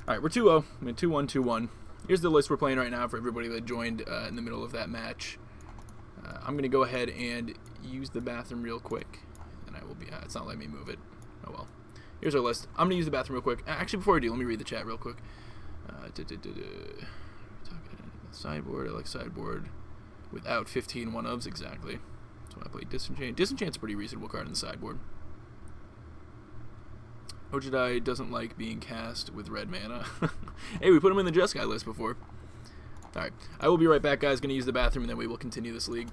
All right, we're 2-0. I mean, 2-1, 2-1. Here's the list we're playing right now for everybody that joined in the middle of that match. I'm going to go ahead and use the bathroom real quick. And I will be... it's not letting me move it. Oh, well. Here's our list. I'm going to use the bathroom real quick. Actually, before I do, let me read the chat real quick. Sideboard. I like sideboard without 15 one-ofs. Exactly. That's when I play Disenchant. Disenchant's a pretty reasonable card in the sideboard. Ojutai doesn't like being cast with red mana. Hey, we put him in the Jeskai list before. Alright, I will be right back, guys. Gonna use the bathroom, and then we will continue this league.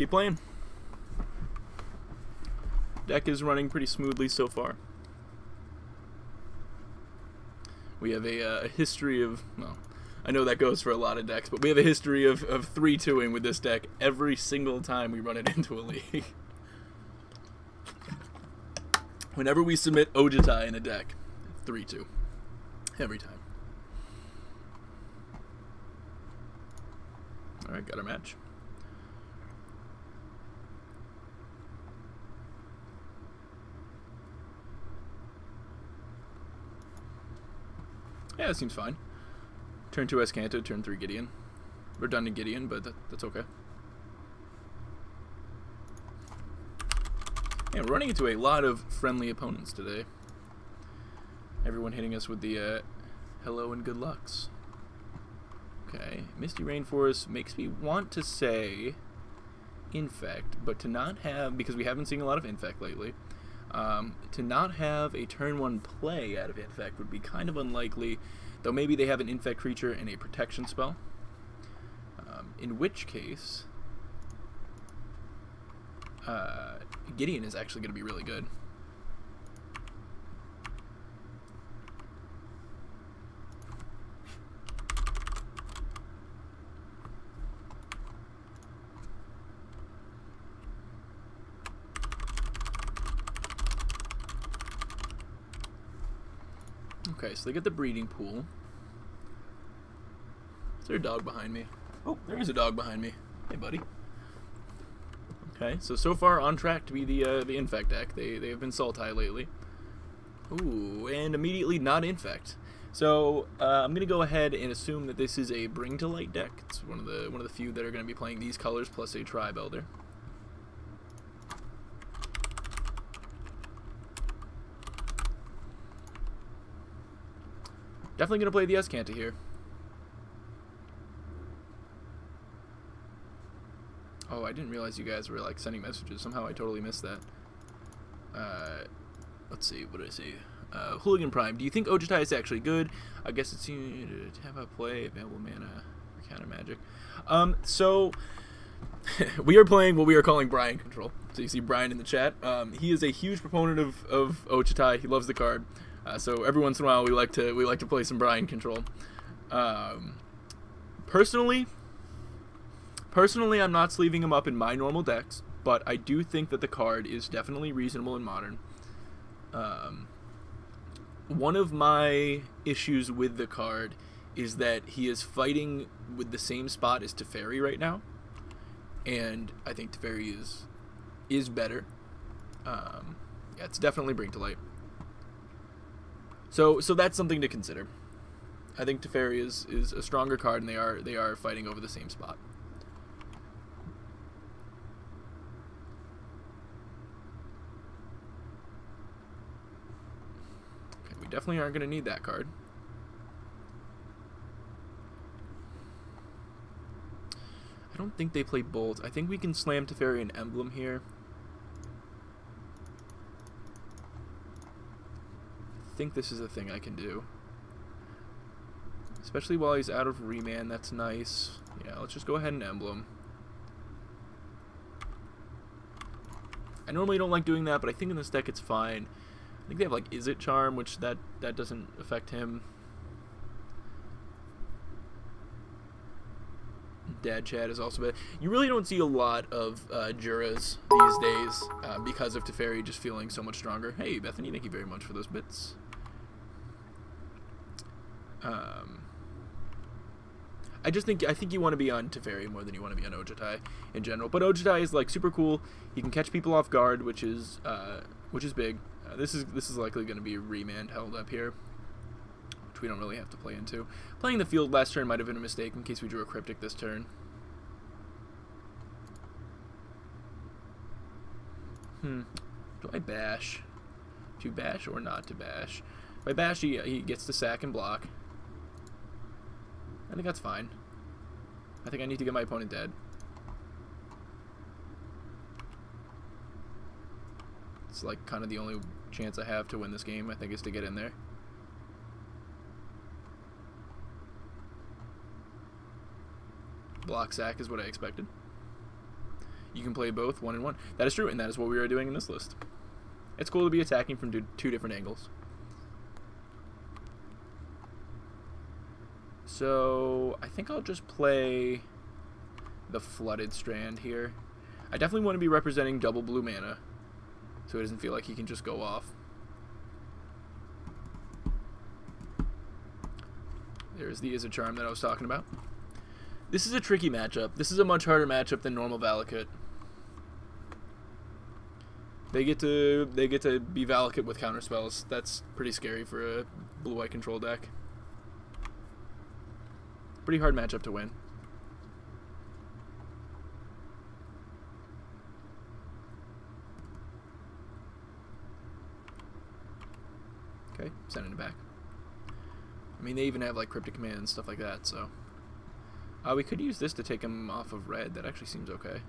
keep playing. Deck is running pretty smoothly so far. We have a history of, well, I know that goes for a lot of decks, but we have a history of 3-2ing with this deck every single time we run it into a league. Whenever we submit Ojutai in a deck, 3-2. Every time. Alright, got our match. Yeah, that seems fine. Turn 2 Escanto, turn 3 Gideon. Redundant Gideon, but that's okay. Yeah, we're running into a lot of friendly opponents today. Everyone hitting us with the hello and good lucks. Okay, Misty Rainforest makes me want to say Infect, but to not have, because we haven't seen a lot of Infect lately, to not have a turn 1 play out of Infect would be kind of unlikely, though maybe they have an Infect creature and a protection spell. In which case, Gideon is actually going to be really good. Okay, so they get the breeding pool. Is there a dog behind me? Oh, there is a dog behind me. Hey, buddy. Okay, so far on track to be the Infect deck. They have been Sultai lately. Ooh, and immediately not Infect. So I'm gonna go ahead and assume that this is a Bring to Light deck. It's one of the few that are gonna be playing these colors plus a Tribe Elder. Definitely gonna play the Escanta here. Oh, I didn't realize you guys were like sending messages. Somehow I totally missed that. Let's see, what did I say? Hooligan Prime. Do you think Ojutai is actually good? I guess it's to have a play, available mana, or counter magic. So we are playing what we are calling Brian Control. So you see Brian in the chat. He is a huge proponent of Ojutai. He loves the card. So every once in a while we like to play some Brian Control. Personally, I'm not sleeving him up in my normal decks, but I do think that the card is definitely reasonable in Modern. One of my issues with the card is that he is fighting with the same spot as Teferi right now, and I think Teferi is better. Yeah, it's definitely Bring to Light. So that's something to consider. I think Teferi is a stronger card, and they are fighting over the same spot. Okay, we definitely aren't going to need that card. I don't think they play Bolt. I think we can slam Teferi and Emblem here. I think this is a thing I can do. Especially while he's out of Remand, that's nice. Yeah, let's just go ahead and Emblem. I normally don't like doing that, but I think in this deck it's fine. I think they have like Is It Charm, which that doesn't affect him. Dad Chat is also bad. You really don't see a lot of Juras these days because of Teferi just feeling so much stronger. Hey, Bethany, thank you very much for those bits. I think you want to be on Teferi more than you want to be on Ojutai in general. But Ojutai is like super cool. He can catch people off guard, which is big. This is likely going to be Remand held up here, which we don't really have to play into. Playing the field last turn might have been a mistake in case we drew a Cryptic this turn. Do I bash? To bash or not to bash? If I bash, he gets to sack and block. I think that's fine. I think I need to get my opponent dead. It's like kind of the only chance I have to win this game, I think, is to get in there. Block sack is what I expected. You can play both 1 and 1. That is true, and that is what we are doing in this list. It's cool to be attacking from two different angles. So I think I'll just play the Flooded Strand here. I definitely want to be representing double blue mana, so it doesn't feel like he can just go off. There's the Izzet Charm that I was talking about. This is a tricky matchup. This is a much harder matchup than normal Valakut. They get to be Valakut with counterspells. That's pretty scary for a blue-white control deck. Pretty hard matchup to win. Okay, sending it back. I mean, they even have like Cryptic Command and stuff like that, so. We could use this to take him off of red. That actually seems okay.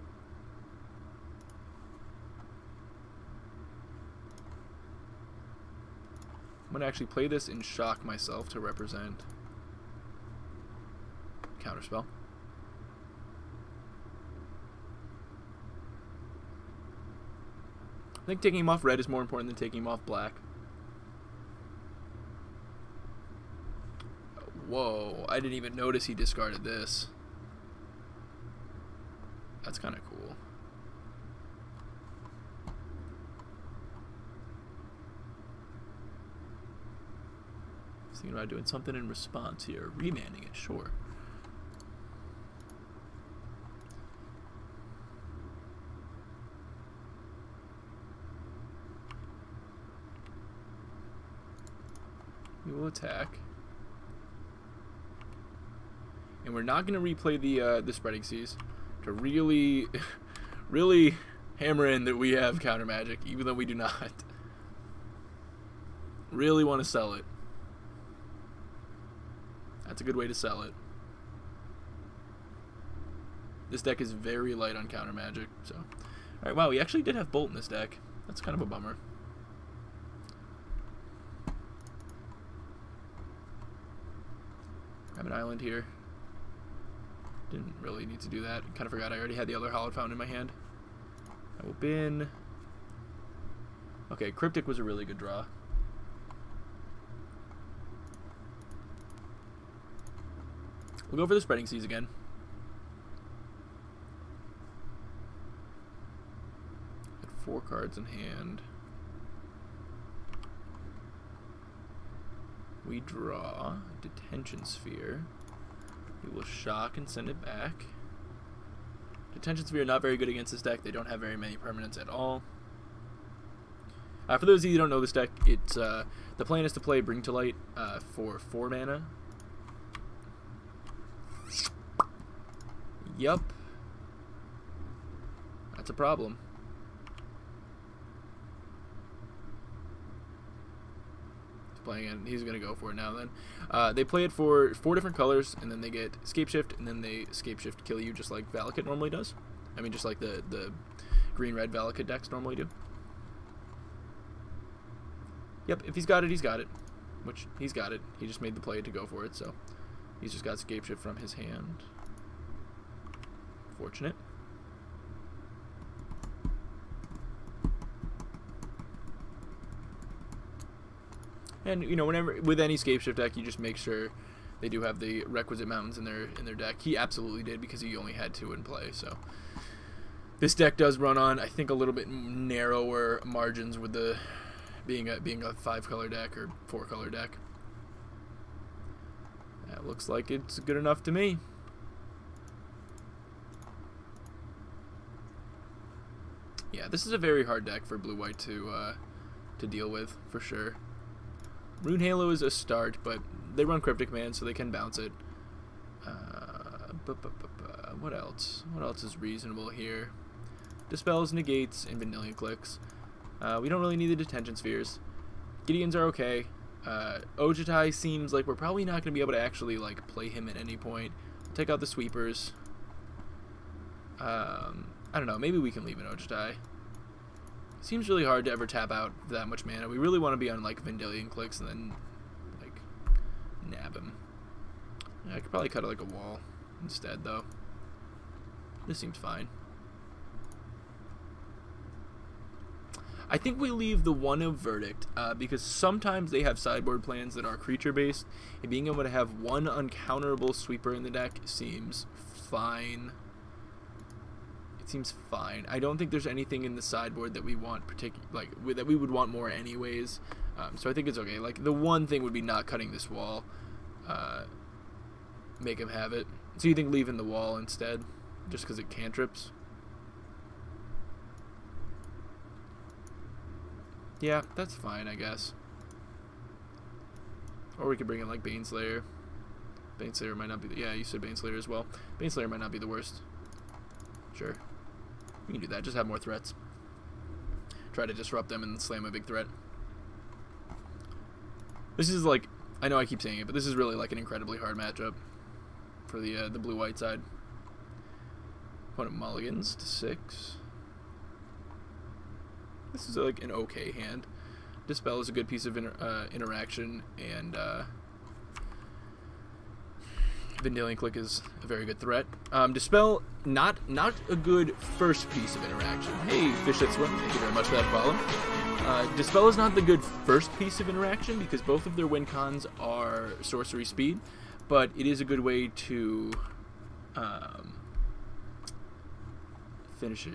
I'm going to actually play this in Shock myself to represent Counterspell. I think taking him off red is more important than taking him off black. Whoa, I didn't even notice he discarded this. That's kind of cool. I was thinking about doing something in response here. Remanding it, sure. We will attack. And we're not going to replay the Spreading Seas to really, really hammer in that we have counter magic, even though we do not. Really want to sell it. That's a good way to sell it. This deck is very light on counter magic, so. Alright, wow, we actually did have Bolt in this deck. That's kind of a bummer. Grab an island here. Didn't really need to do that. Kind of forgot I already had the other Hallowed Fountain in my hand. I will bin. Okay, Cryptic was a really good draw. We'll go for the Spreading Seas again. Got 4 cards in hand. We draw Detention Sphere. We will Shock and send it back. Detention Sphere not very good against this deck. They don't have very many permanents at all. For those of you who don't know this deck, it's the plan is to play Bring to Light for 4 mana. Yup. That's a problem. Playing it, he's gonna go for it now. Then they play it for 4 different colors, and then they get Scape Shift, and then they Scape Shift kill you just like Valakut normally does. I mean, just like the green-red Valakut decks normally do. Yep, if he's got it, he's got it. Which he's got it. He just made the play to go for it, so he's just got Scape Shift from his hand. Fortunate. And you know, whenever with any Scape Shift deck, you just make sure they do have the requisite mountains in their deck. He absolutely did because he only had 2 in play. So this deck does run on, I think, a little bit narrower margins with the being a 5-color deck or 4-color deck. That looks like it's good enough to me. Yeah, this is a very hard deck for blue-white to deal with for sure. Rune Halo is a start, but they run Cryptic Command, so they can bounce it. What else? What else is reasonable here? Dispels, Negates, and Vanilla Clicks. We don't really need the Detention Spheres. Gideons are okay. Ojutai seems like we're probably not going to be able to actually like play him at any point. Take out the Sweepers. I don't know. Maybe we can leave an Ojutai. Seems really hard to ever tap out that much mana. We really want to be on like Vendilion Clicks and then like nab him. Yeah, I could probably cut it like a wall instead though. This seems fine. I think we leave the one of Verdict, because sometimes they have sideboard plans that are creature-based, and being able to have one uncounterable sweeper in the deck seems fine. It seems fine. I don't think there's anything in the sideboard that we want that we would want more anyways. So I think it's okay. Like, the one thing would be not cutting this wall. Make him have it. So you think leaving the wall instead, just because it cantrips? Yeah, that's fine, I guess. Or we could bring in, like, Baneslayer. Baneslayer might not be yeah, you said Baneslayer as well. Baneslayer might not be the worst. Sure. We can do that. Just have more threats. Try to disrupt them and slam a big threat. This is, like, I know I keep saying it, but this is really, like, an incredibly hard matchup for the blue-white side. Opponent mulligans to 6. This is like an okay hand. Dispel is a good piece of interaction, and Vendilion Click is a very good threat. Dispel, not a good first piece of interaction. Hey, Fish That Swim, thank you very much for that follow. Dispel is not the good first piece of interaction because both of their win cons are sorcery speed, but it is a good way to finish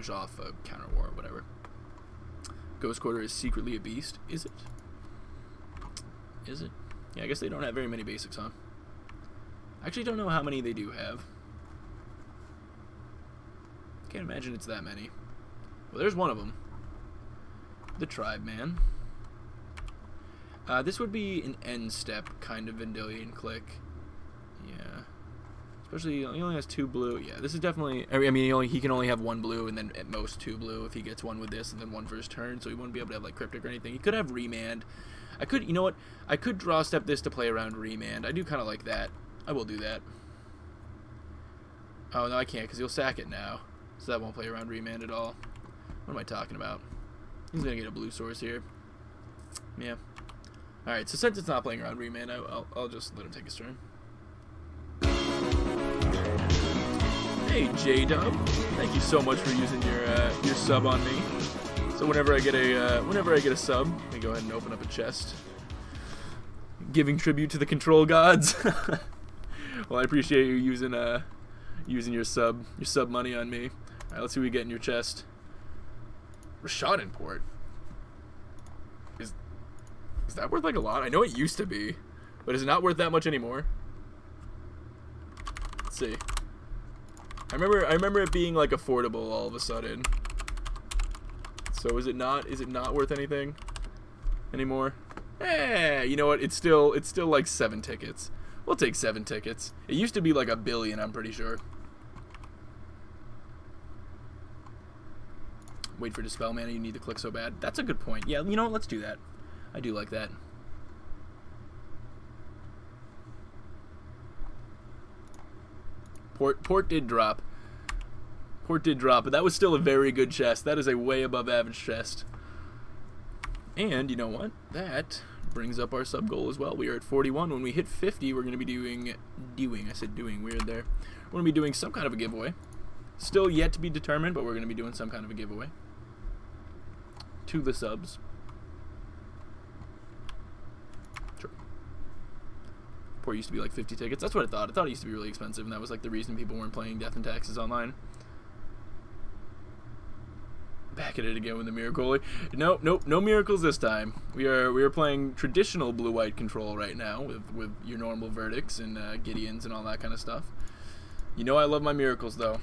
off a counter war or whatever. Ghost Quarter is secretly a beast. Is it? Is it? Yeah, I guess they don't have very many basics, huh? I actually don't know how many they do have. Can't imagine it's that many. Well, there's one of them. The Tribe Man. This would be an end step kind of Vendilion Click. Yeah. Especially, he only has 2 blue. Yeah, this is definitely... I mean, he can only have 1 blue and then at most 2 blue if he gets 1 with this and then 1 for his turn, so he wouldn't be able to have, like, Cryptic or anything. He could have Remand. I could... You know what? I could draw step this to play around Remand. I do kind of like that. I will do that. Oh, no, I can't because he'll sack it now. So that won't play around Remand at all. What am I talking about? He's going to get a blue source here. Yeah. Alright, so since it's not playing around Remand, I'll just let him take his turn. Hey, J-Dub, thank you so much for using your sub on me. So whenever I get a sub, let me go ahead and open up a chest, giving tribute to the control gods. Well, I appreciate you using your sub money on me. All right, let's see what we get in your chest. Rashad Import. Is that worth like a lot? I know it used to be, but is it not worth that much anymore? Let's see. I remember it being like affordable all of a sudden. So is it not worth anything anymore? Eh, you know what? It's still like 7 tickets. We'll take 7 tickets. It used to be like $1 billion, I'm pretty sure. Wait for Dispel Mana, you need to click so bad. That's a good point. Yeah, you know what? Let's do that. I do like that. Port did drop. Port did drop, but that was still a very good chest. That is a way above average chest. And you know what? That brings up our sub goal as well. We are at 41. When we hit 50, we're going to be doing, I said doing, weird there. We're going to be doing some kind of a giveaway. Still yet to be determined, but we're going to be doing some kind of a giveaway to the subs. Sure. Port used to be like 50 tickets. That's what I thought. I thought it used to be really expensive, and that was like the reason people weren't playing Death and Taxes online. Back at it again with the Miracle. Nope, no miracles this time. We are playing traditional blue-white control right now with your normal verdicts and Gideons and all that kind of stuff. You know I love my miracles though.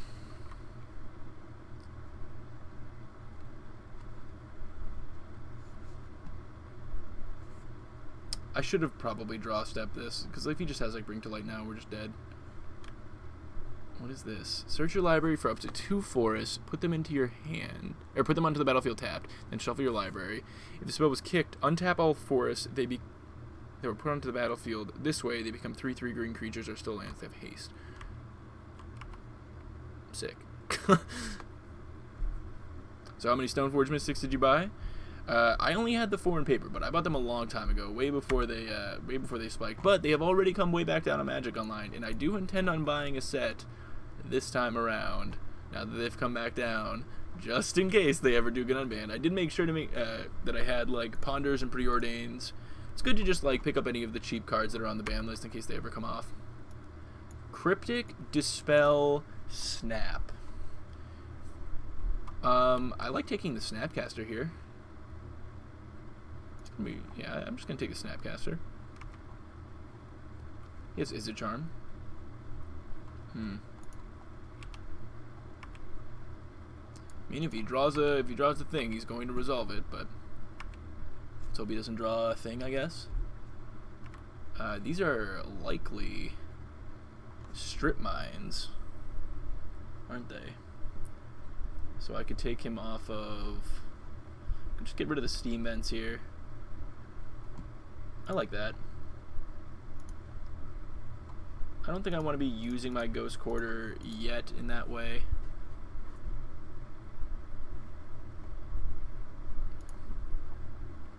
I should have probably draw step this because if he just has like Bring to Light now, we're just dead. What is this? Search your library for up to 2 forests, put them into your hand, or put them onto the battlefield tapped, then shuffle your library. If the spell was kicked, untap all forests, they were put onto the battlefield. This way, they become 3/3 green creatures or still lands that have haste. Sick. So how many Stoneforge Mystics did you buy? I only had the 4 in paper, but I bought them a long time ago, way before they spiked. But they have already come way back down on Magic Online, and I do intend on buying a set this time around. Now that they've come back down, Just in case they ever do get unbanned. I did make sure to make that I had like Ponders and Preordains. It's good to just like pick up any of the cheap cards that are on the ban list in case they ever come off. Cryptic, Dispel, Snap. I like taking the Snapcaster here. Yeah, I'm just gonna take the Snapcaster. Yes, is it Charm? I mean, if he draws a thing, he's going to resolve it, but let's hope he doesn't draw a thing, I guess. These are likely Strip Mines, aren't they? So I could take him off of... just get rid of the Steam Vents here. I like that. I don't think I want to be using my Ghost Quarter yet in that way.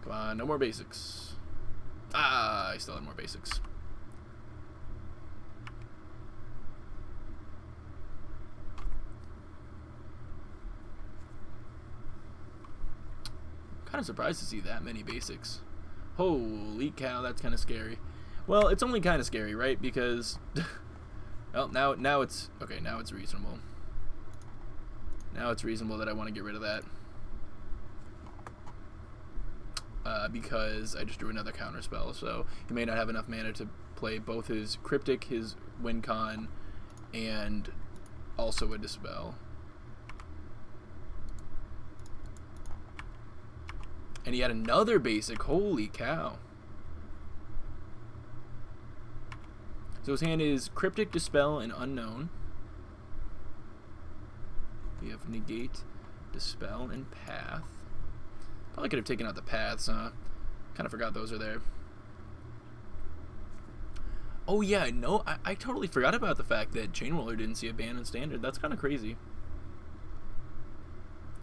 Come on, no more basics. Ah, I still have more basics. Kind of surprised to see that many basics. Holy cow, that's kind of scary. Well, it's only kind of scary, right? Because well, now it's okay. Now it's reasonable. Now it's reasonable that I want to get rid of that. Because I just drew another counter spell, so he may not have enough mana to play both his Cryptic, his Win Con, and also a Dispel. And he had another basic. Holy cow. So his hand is Cryptic, Dispel, and Unknown. We have Negate, Dispel, and Path. Probably could have taken out the Paths, huh? Kind of forgot those are there. Oh yeah, no, I totally forgot about the fact that Chain Roller didn't see a ban in Standard. That's kind of crazy.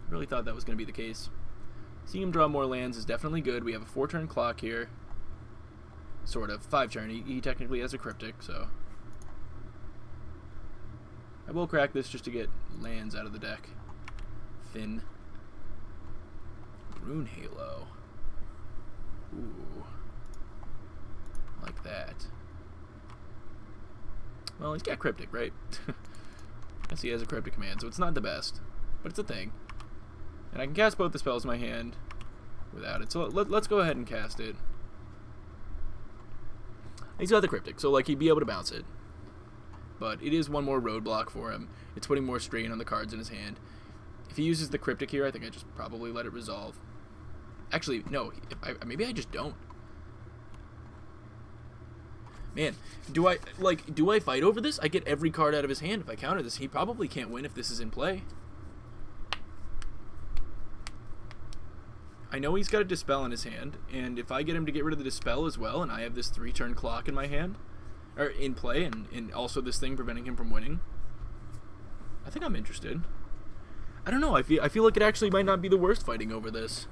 Really thought that was going to be the case. Seeing him draw more lands is definitely good. We have a 4-turn clock here. Sort of. 5-turn. He technically has a Cryptic, so... I will crack this just to get lands out of the deck. Thin. Rune Halo. Ooh. Like that. Well, he's got Cryptic, right? Guess he has a Cryptic command, so it's not the best. But it's a thing. And I can cast both the spells in my hand without it. So let's go ahead and cast it. He's got the Cryptic, so like he'd be able to bounce it. But it is one more roadblock for him. It's putting more strain on the cards in his hand. If he uses the Cryptic here, I think I just probably let it resolve. Actually, no. Maybe I just don't. Man, do I fight over this? I get every card out of his hand if I counter this. He probably can't win if this is in play. I know he's got a Dispel in his hand, and if I get him to get rid of the Dispel as well, and I have this 3-turn clock in my hand, or in play, and also this thing preventing him from winning, I think I'm interested. I don't know, I feel like it actually might not be the worst fighting over this.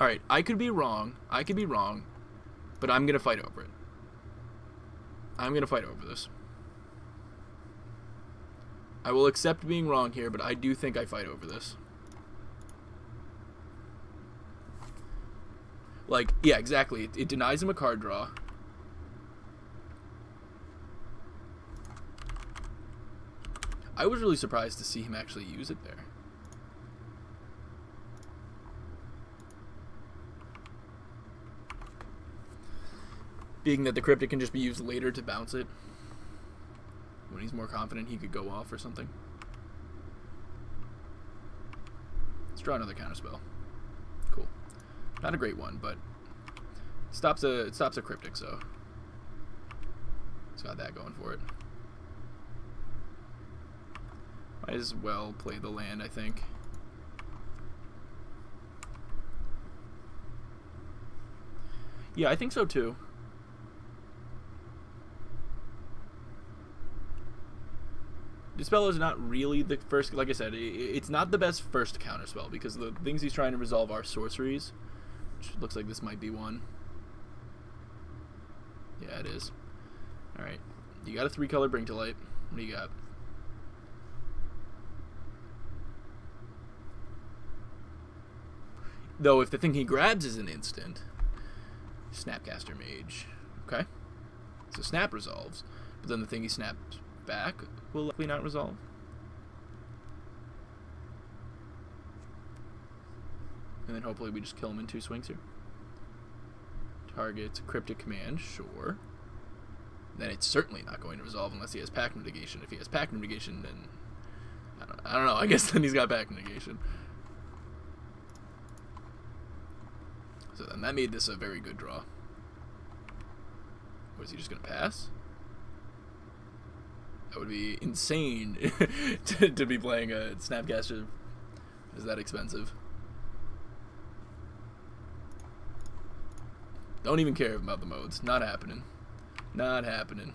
Alright, I could be wrong, but I'm gonna fight over it. I'm gonna fight over this. I will accept being wrong here, but I do think I fight over this. Like, yeah, exactly. It denies him a card draw. I was really surprised to see him actually use it there. Being that the Cryptic can just be used later to bounce it. When he's more confident he could go off or something. Let's draw another counterspell. Cool. Not a great one, but it stops a Cryptic, so it's got that going for it. Might as well play the land, I think. Yeah, I think so too. Dispel is not really the first, like I said, it's not the best first counterspell because the things he's trying to resolve are sorceries. Looks like this might be one. Yeah, it is. Alright. You got a 3-color Bring to Light. What do you got? Though if the thing he grabs is an instant, Snapcaster Mage. Okay. So snap resolves, but then the thing he snaps back will likely not resolve. And then hopefully we just kill him in 2 swings here. Targets Cryptic Command, sure. Then it's certainly not going to resolve unless he has Pact Mitigation. If he has Pact Mitigation, then I don't know. I guess then he's got Pact Mitigation. So then that made this a very good draw. Or is he just going to pass? That would be insane to be playing a Snapcaster. Is that expensive? Don't even care about the modes. Not happening. Not happening.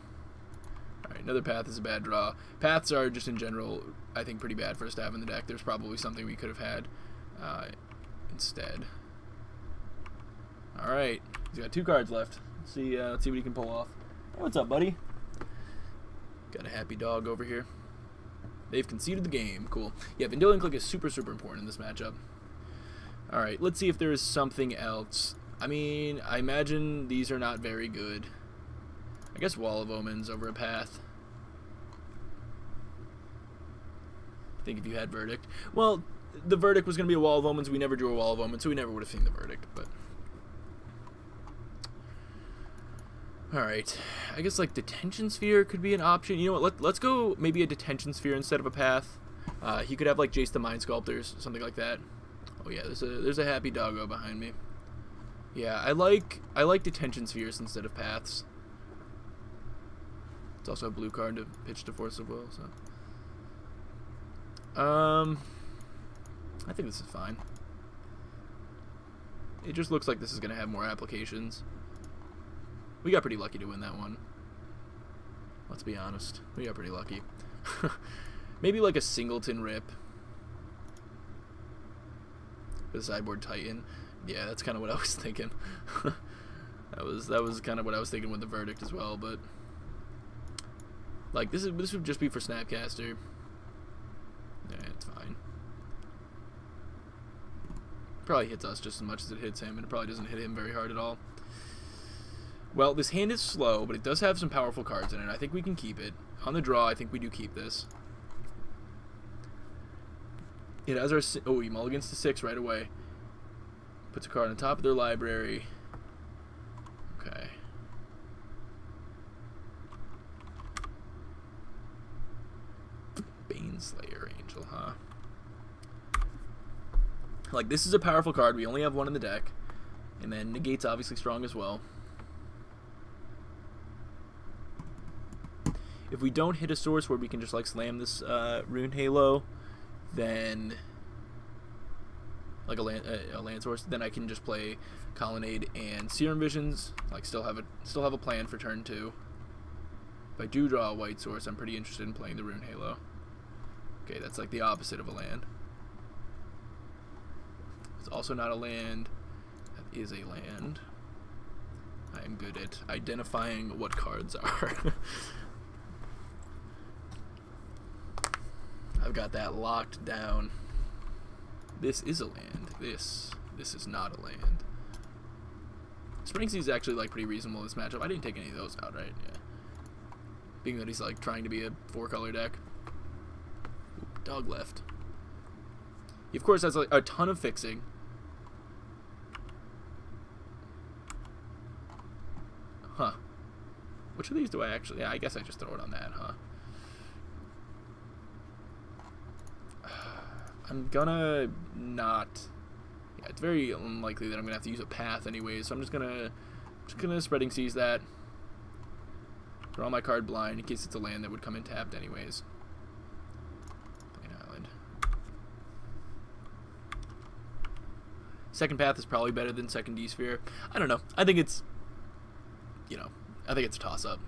Alright, another path is a bad draw. Paths are just in general, I think, pretty bad for us to have in the deck. There's probably something we could have had instead. Alright, he's got 2 cards left. Let's see what he can pull off. Hey, what's up, buddy? Got a happy dog over here. They've conceded the game. Cool. Yeah, Vendilion Clique is super, super important in this matchup. Alright, let's see if there is something else. I mean, I imagine these are not very good. I guess Wall of Omens over a path. I think if you had Verdict. Well, the Verdict was going to be a Wall of Omens. We never drew a Wall of Omens, so we never would have seen the Verdict. But alright. I guess, like, Detention Sphere could be an option. You know what? Let's go maybe a Detention Sphere instead of a path. He could have, like, Jace the Mind Sculptors, something like that. Oh, yeah, there's a happy doggo behind me. Yeah, I like Detention Spheres instead of paths. It's also a blue card to pitch to Force of Will, so. I think this is fine. It just looks like this is going to have more applications. We got pretty lucky to win that one. Let's be honest. We got pretty lucky. Maybe like a Singleton Rip. The Sideboard Titan. Yeah, that's kind of what I was thinking. that was kind of what I was thinking with the Verdict as well, but like this would just be for Snapcaster. Yeah, it's fine. Probably hits us just as much as it hits him, and it probably doesn't hit him very hard at all. Well, this hand is slow, but it does have some powerful cards in it. I think we can keep it. On the draw, I think we do keep this. It has our... Oh, he mulligans to 6 right away. Puts a card on top of their library. Okay. Baneslayer Angel, huh? Like, this is a powerful card. We only have 1 in the deck. And then Negate's obviously strong as well. If we don't hit a source where we can just, like, slam this Rune Halo, then... like a land source, then I can just play Colonnade and Serum Visions. Like still have a plan for turn 2. If I do draw a white source, I'm pretty interested in playing the Rune Halo. Okay, that's like the opposite of a land. It's also not a land. That is a land. I am good at identifying what cards are. I've got that locked down. This is a land. This is not a land. Spring Sea is actually like pretty reasonable in this matchup. I didn't take any of those out, right? Yeah. Being that he's like trying to be a 4-color deck. Oop, dog left. He of course has like a ton of fixing. Huh. Which of these do I actually... Yeah, I guess I just throw it on that, huh? I'm gonna not... Yeah, it's very unlikely that I'm gonna have to use a path anyways, so I'm just gonna Spreading Seas that. Draw my card blind in case it's a land that would come in tapped anyways. Plain Island. Second path is probably better than second D-Sphere. I don't know. I think it's... You know, I think it's a toss-up.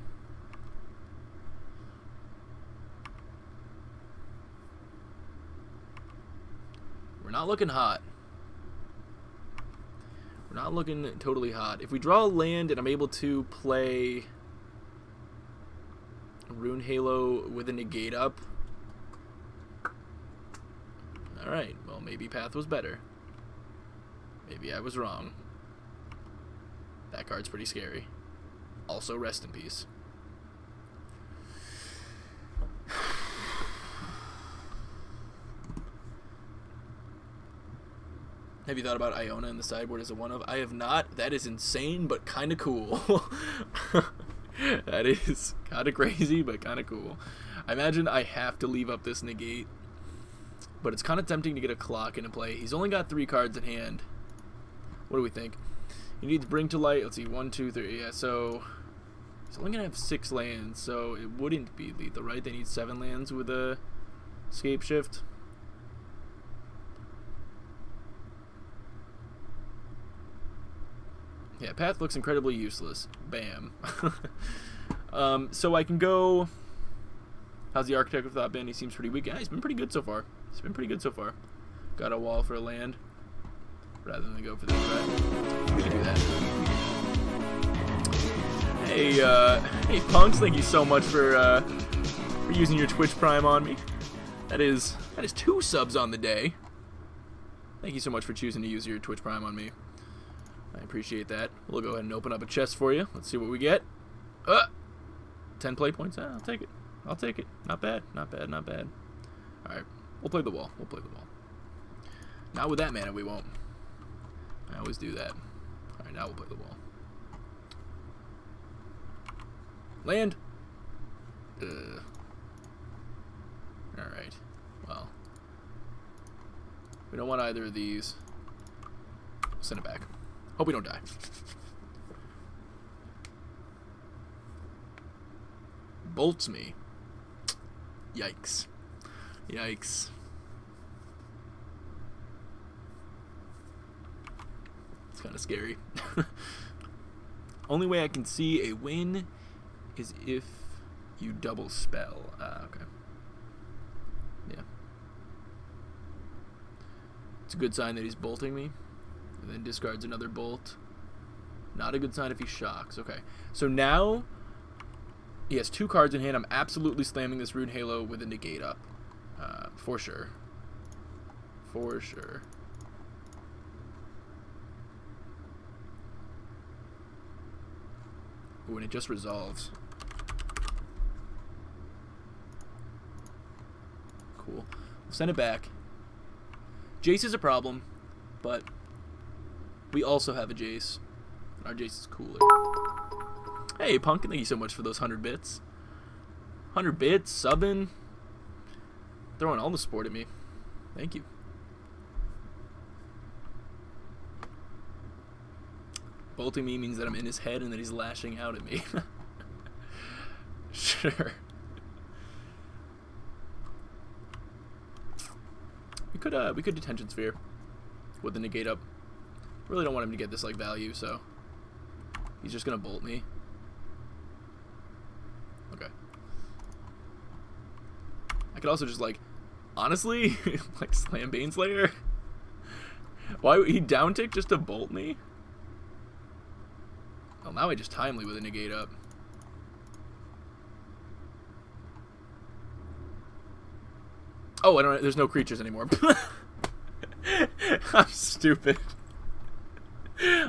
We're not looking hot. We're not looking totally hot. If we draw a land and I'm able to play Rune Halo with a negate up, alright, well maybe path was better. Maybe I was wrong. That card's pretty scary. Also, rest in peace. Have you thought about Iona in the sideboard as a one-of? I have not. That is insane, but kind of cool. That is kind of crazy, but kind of cool. I imagine I have to leave up this negate, but it's kind of tempting to get a clock into play. He's only got 3 cards in hand. What do we think? He needs Bring to Light. Let's see, 1, 2, 3. Yeah, so he's only gonna have 6 lands, so it wouldn't be lethal, right? They need 7 lands with a Scape Shift. Yeah, Path looks incredibly useless. Bam. So I can go... How's the Architect of Thought been? He seems pretty weak. Yeah, he's been pretty good so far. He's been pretty good so far. Got a wall for a land. Rather than go for this guy. We can do that. Hey, Punks, thank you so much for using your Twitch Prime on me. That is 2 subs on the day. Thank you so much for choosing to use your Twitch Prime on me. I appreciate that. We'll go ahead and open up a chest for you. Let's see what we get. 10 play points. I'll take it. I'll take it. Not bad. Not bad. Not bad. Alright. We'll play the wall. We'll play the wall. Not with that mana, we won't. I always do that. Alright, now we'll play the wall. Land! Alright. Well. We don't want either of these. We'll send it back. Hope we don't die. Bolts me. Yikes. Yikes. It's kind of scary. Only way I can see a win is if you double spell. Okay. Yeah. It's a good sign that he's bolting me. And then discards another bolt. Not a good sign if he shocks. Okay. So now he has 2 cards in hand. I'm absolutely slamming this Rune Halo with a negate up. For sure. For sure. Ooh, and it just resolves. Cool. We'll send it back. Jace is a problem, but we also have a Jace. Our Jace is cooler. Hey, Pumpkin, thank you so much for those 100 bits. 100 bits, subbing. Throwing all the support at me. Thank you. Bolting me means that I'm in his head and that he's lashing out at me. Sure. We could Detention Sphere with the negate up. Really don't want him to get this like value, so he's just gonna bolt me. Okay. I could also just like, honestly, like slam Baneslayer. Why would he down tick just to bolt me? Well, now I just timely with a negate up. Oh, I don't. There's no creatures anymore. I'm stupid.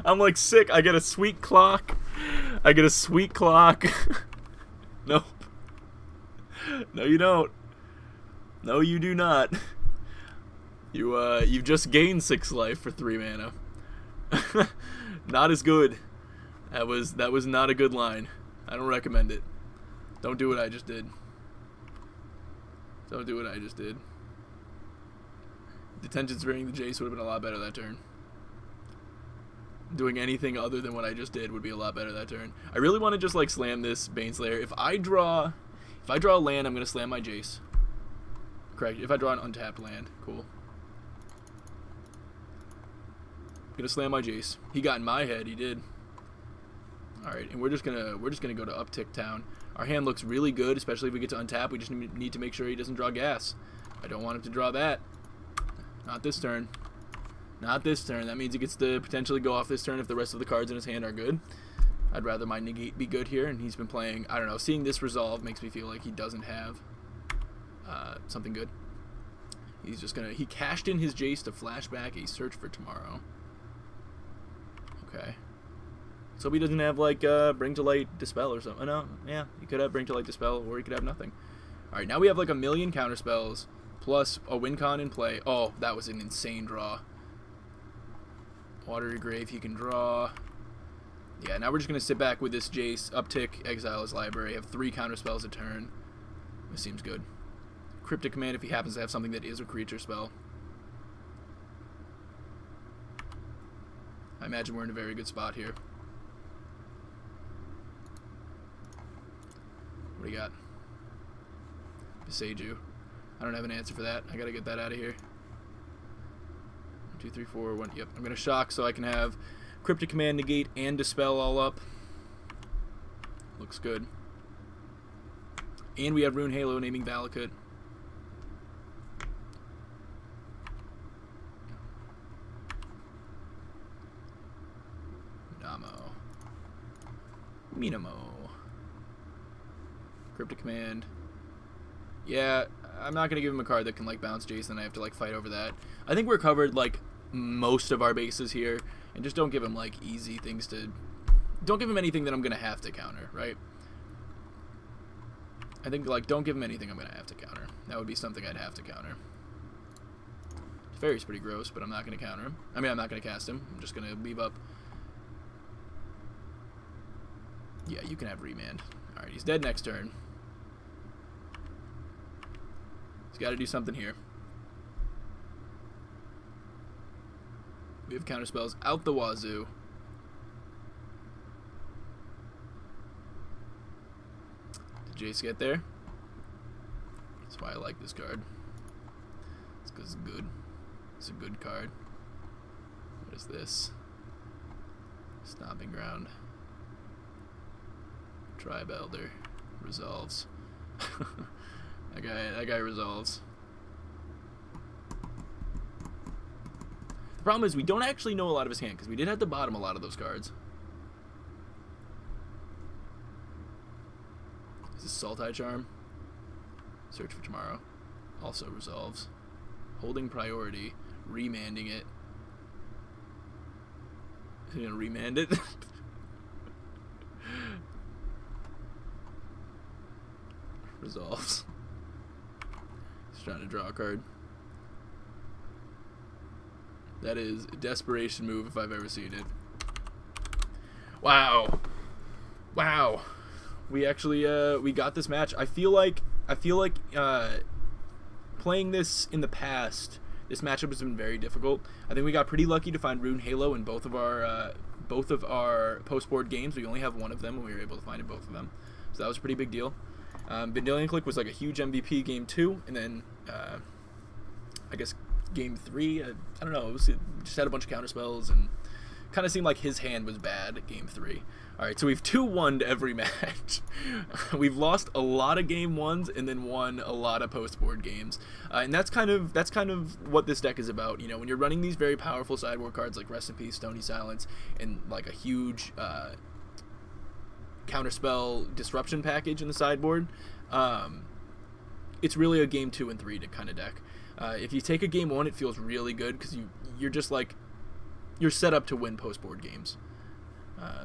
I'm like sick. I get a sweet clock. I get a sweet clock. Nope. No, you don't. No, you do not. You've just gained 6 life for 3 mana. Not as good. That was not a good line. I don't recommend it. Don't do what I just did. Don't do what I just did. Detention Sphearing the Jace would have been a lot better that turn. Doing anything other than what I just did would be a lot better that turn. I really want to just like slam this Baneslayer. If I draw a land, I'm gonna slam my Jace. Correct. If I draw an untapped land, cool. I'm gonna slam my Jace. He got in my head. He did. All right, and we're just gonna go to Uptick Town. Our hand looks really good, especially if we get to untap. We just need to make sure he doesn't draw gas. I don't want him to draw that. Not this turn. Not this turn. That means he gets to potentially go off this turn if the rest of the cards in his hand are good. I'd rather my negate be good here, and he's been playing, I don't know, seeing this resolve makes me feel like he doesn't have something good. He's just gonna, he cashed in his Jace to flashback a Search for Tomorrow. Okay. So he doesn't have, like, Bring to Light Dispel or something. No, yeah, he could have Bring to Light Dispel, or he could have nothing. Alright, now we have, like, 1,000,000 counter spells, plus a win con in play. Oh, that was an insane draw. Watery Grave he can draw. Yeah, now we're just going to sit back with this Jace, uptick, exile his library, have 3 counter spells a turn. This seems good. Cryptic Command if he happens to have something that is a creature spell. I imagine we're in a very good spot here. What do you got? Beseiju. I don't have an answer for that. I gotta get that out of here. 1, 2, 3, 4, 1. Yep, I'm gonna shock so I can have Cryptic Command, negate, and dispel all up. Looks good. And we have Rune Halo naming Valakut. Minamo. Cryptic Command. Yeah, I'm not going to give him a card that can, like, bounce Jason. I have to, like, fight over that. I think we're covered, like, most of our bases here. And just don't give him, like, easy things to... Don't give him anything that I'm going to have to counter, right? I think, like, don't give him anything I'm going to have to counter. That would be something I'd have to counter. Fairy's pretty gross, but I'm not going to counter him. I mean, I'm not going to cast him. I'm just going to leave up... Yeah, you can have Remand. Alright, he's dead next turn. He's got to do something here. We have counterspells out the wazoo. Did Jace get there? That's why I like this card. It's because it's good. It's a good card. What is this? Stomping Ground. Tribe Elder resolves. that guy resolves. The problem is we don't actually know a lot of his hand because we did have to bottom a lot of those cards. Is this Sultai Charm? Search for Tomorrow. Also resolves. Holding Priority. Remanding it. Is he gonna remand it? Resolves. He's trying to draw a card. That is a desperation move if I've ever seen it. Wow. Wow. We actually we got this match. I feel like playing this in the past, this matchup has been very difficult. I think we got pretty lucky to find Rune Halo in both of our post-board games. We only have one of them, and we were able to find in both of them. So that was a pretty big deal. Vendilion Clique was like a huge MVP game 2, and then I guess game 3, I don't know, it just had a bunch of counter spells and kind of seemed like his hand was bad at game 3. Alright, so we've 2-1'd every match. We've lost a lot of game 1s and then won a lot of post-board games. And that's kind of what this deck is about. You know, when you're running these very powerful sideboard cards like Rest in Peace, Stony Silence, and like a huge counterspell disruption package in the sideboard, it's really a game 2 and 3 kind of deck. If you take a game 1, it feels really good because you're just like, you're set up to win post-board games.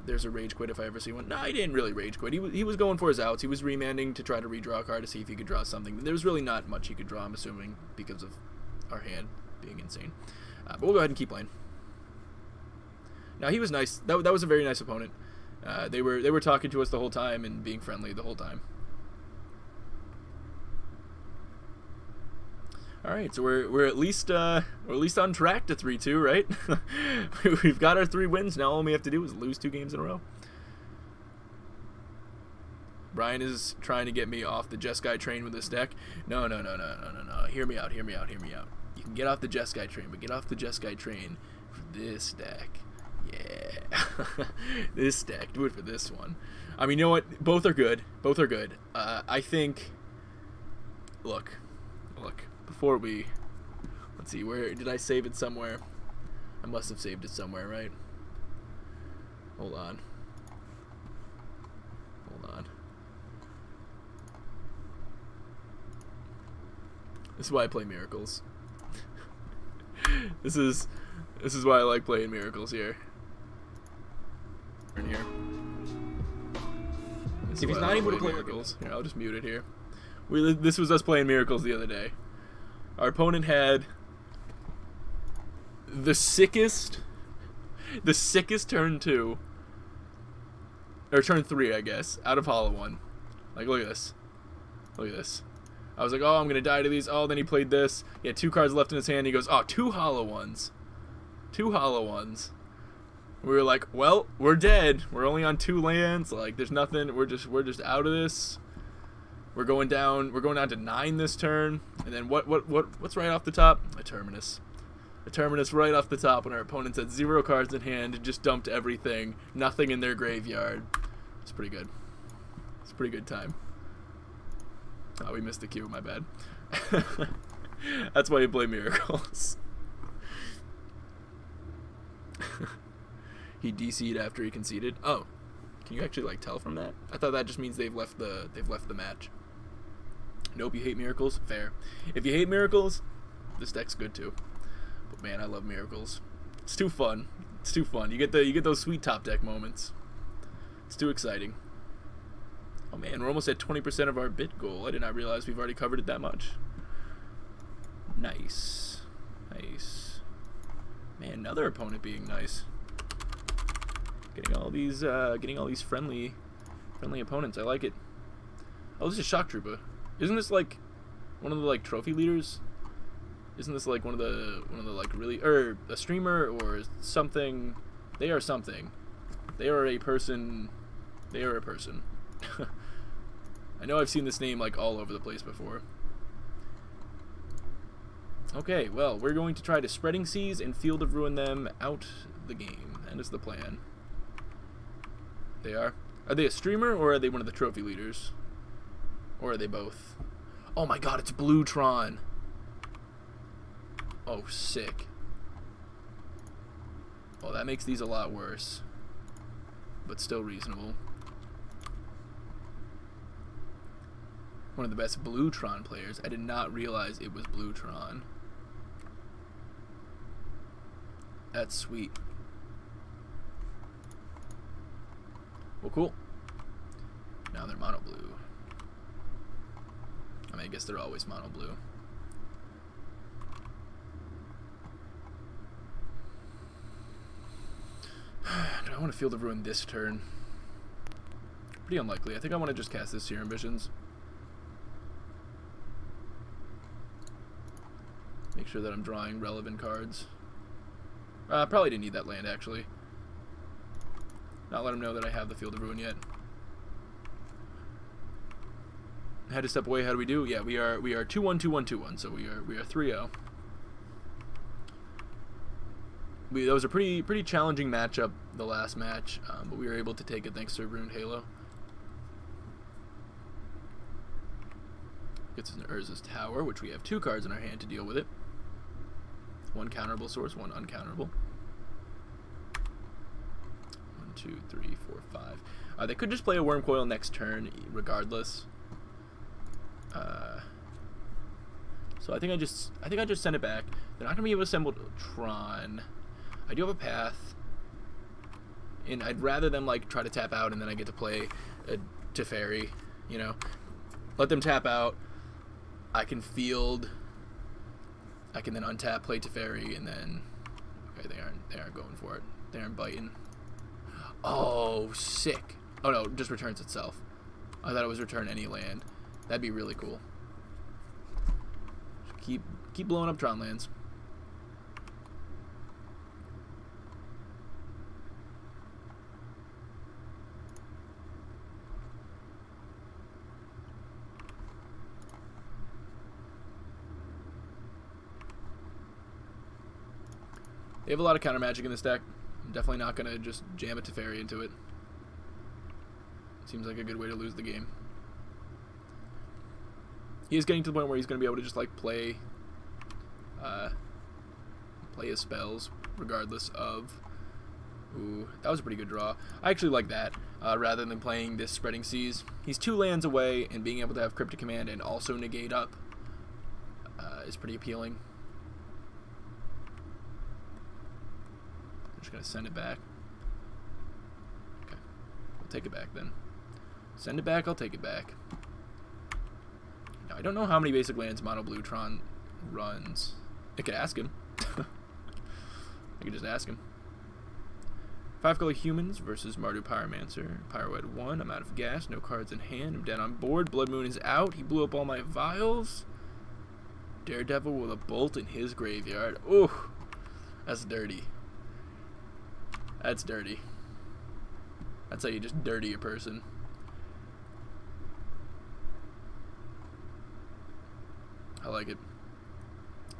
There's a rage quit if I ever see one. No, he didn't really rage quit. He was going for his outs. He was remanding to try to redraw a card to see if he could draw something. There was really not much he could draw, I'm assuming, because of our hand being insane. But we'll go ahead and keep playing. Now, he was nice. That was a very nice opponent. They were talking to us the whole time and being friendly the whole time. All right, so we're at least on track to 3-2, right? We've got our 3 wins now. All we have to do is lose 2 games in a row. Brian is trying to get me off the Jeskai train with this deck. No. Hear me out. You can get off the Jeskai train, but get off the Jeskai train for this deck. Yeah, this deck. Do it for this one. I mean, you know what? Both are good. I think. Look. Before we, let's see, where did I save it somewhere? I must have saved it somewhere, right? Hold on. This is why I play Miracles. This is why I like playing Miracles here. If he's not able to play Miracles, here, I'll just mute it here. This was us playing Miracles the other day. Our opponent had the sickest turn 2, or turn 3, I guess, out of Hollow 1. Like, look at this. Look at this. I was like, oh, I'm gonna die to these. Oh, then he played this. He had 2 cards left in his hand. He goes, oh, 2 Hollow 1s. 2 Hollow 1s. We were like, well, we're dead. We're only on 2 lands. Like, there's nothing. We're just out of this. We're going down to 9 this turn. And then what's right off the top? A Terminus. A Terminus right off the top when our opponents had 0 cards in hand and just dumped everything. Nothing in their graveyard. It's pretty good. It's a pretty good time. Oh, we missed the cue. My bad. That's why you play Miracles. He DC'd after he conceded. Oh, can you actually like tell from that? I thought that just means they've left the match. Nope, you hate Miracles. Fair. If you hate Miracles, this deck's good too. But man, I love Miracles. It's too fun. It's too fun. You get those sweet top deck moments. It's too exciting. Oh man, we're almost at 20% of our bid goal. I did not realize we've already covered it that much. Nice. Nice. Man, another opponent being nice. Getting all these friendly opponents. I like it. Oh, this is Shock Trooper. Isn't this like one of the like trophy leaders? Isn't this like one of the like really a streamer or something? They are something. They are a person. They are a person. I know I've seen this name like all over the place before. Okay, well, we're going to try to Spreading Seas and Field of Ruin them out the game. That is the plan. They are? Are they a streamer or are they one of the trophy leaders? Or are they both? Oh my god, it's Bluetron. Oh, sick. Oh, that makes these a lot worse. But still reasonable. One of the best Bluetron players. I did not realize it was Bluetron. That's sweet. Well, cool. Now they're mono blue. I mean, I guess they're always mono blue. Do I want to Field of Ruin this turn? Pretty unlikely. I think I want to just cast this Seer Ambitions. Make sure that I'm drawing relevant cards. Probably didn't need that land, actually. Not let him know that I have the Field of Ruin yet. I had to step away. How do we do? Yeah, we are 2-1, 2-1, 2-1. So we are 3-0. That was a pretty challenging matchup, the last match, but we were able to take it thanks to Ruined Halo. Gets an Urza's Tower, which we have 2 cards in our hand to deal with it. 1 counterable source, 1 uncounterable. 1, 2, 3, 4, 5. They could just play a Worm Coil next turn, regardless. So I think I just send it back. They're not gonna be able to assemble Tron. I do have a path, and I'd rather them like try to tap out, and then I get to play a Teferi. You know, let them tap out. I can field. I can then untap, play Teferi, and then okay, they aren't going for it. They aren't biting. Oh, sick. Oh no, it just returns itself. I thought it was return any land. That'd be really cool. Keep blowing up Tron lands. They have a lot of counter magic in this deck. I'm definitely not going to just jam a Teferi into it. Seems like a good way to lose the game. He is getting to the point where he's going to be able to just like play his spells regardless of. Ooh, that was a pretty good draw. I actually like that rather than playing this Spreading Seas. He's 2 lands away, and being able to have Cryptic Command and also negate up is pretty appealing. I'm just going to send it back. Okay, we'll take it back then. Send it back, I'll take it back. Now, I don't know how many basic lands Mono Blue Tron runs. I could ask him. I could just ask him. 5-color humans versus Mardu Pyromancer. Pyro at 1. I'm out of gas. No cards in hand. I'm dead on board. Blood Moon is out. He blew up all my vials. Daredevil with a bolt in his graveyard. Ooh, that's dirty. That's dirty. That's how you just dirty a person. I like it.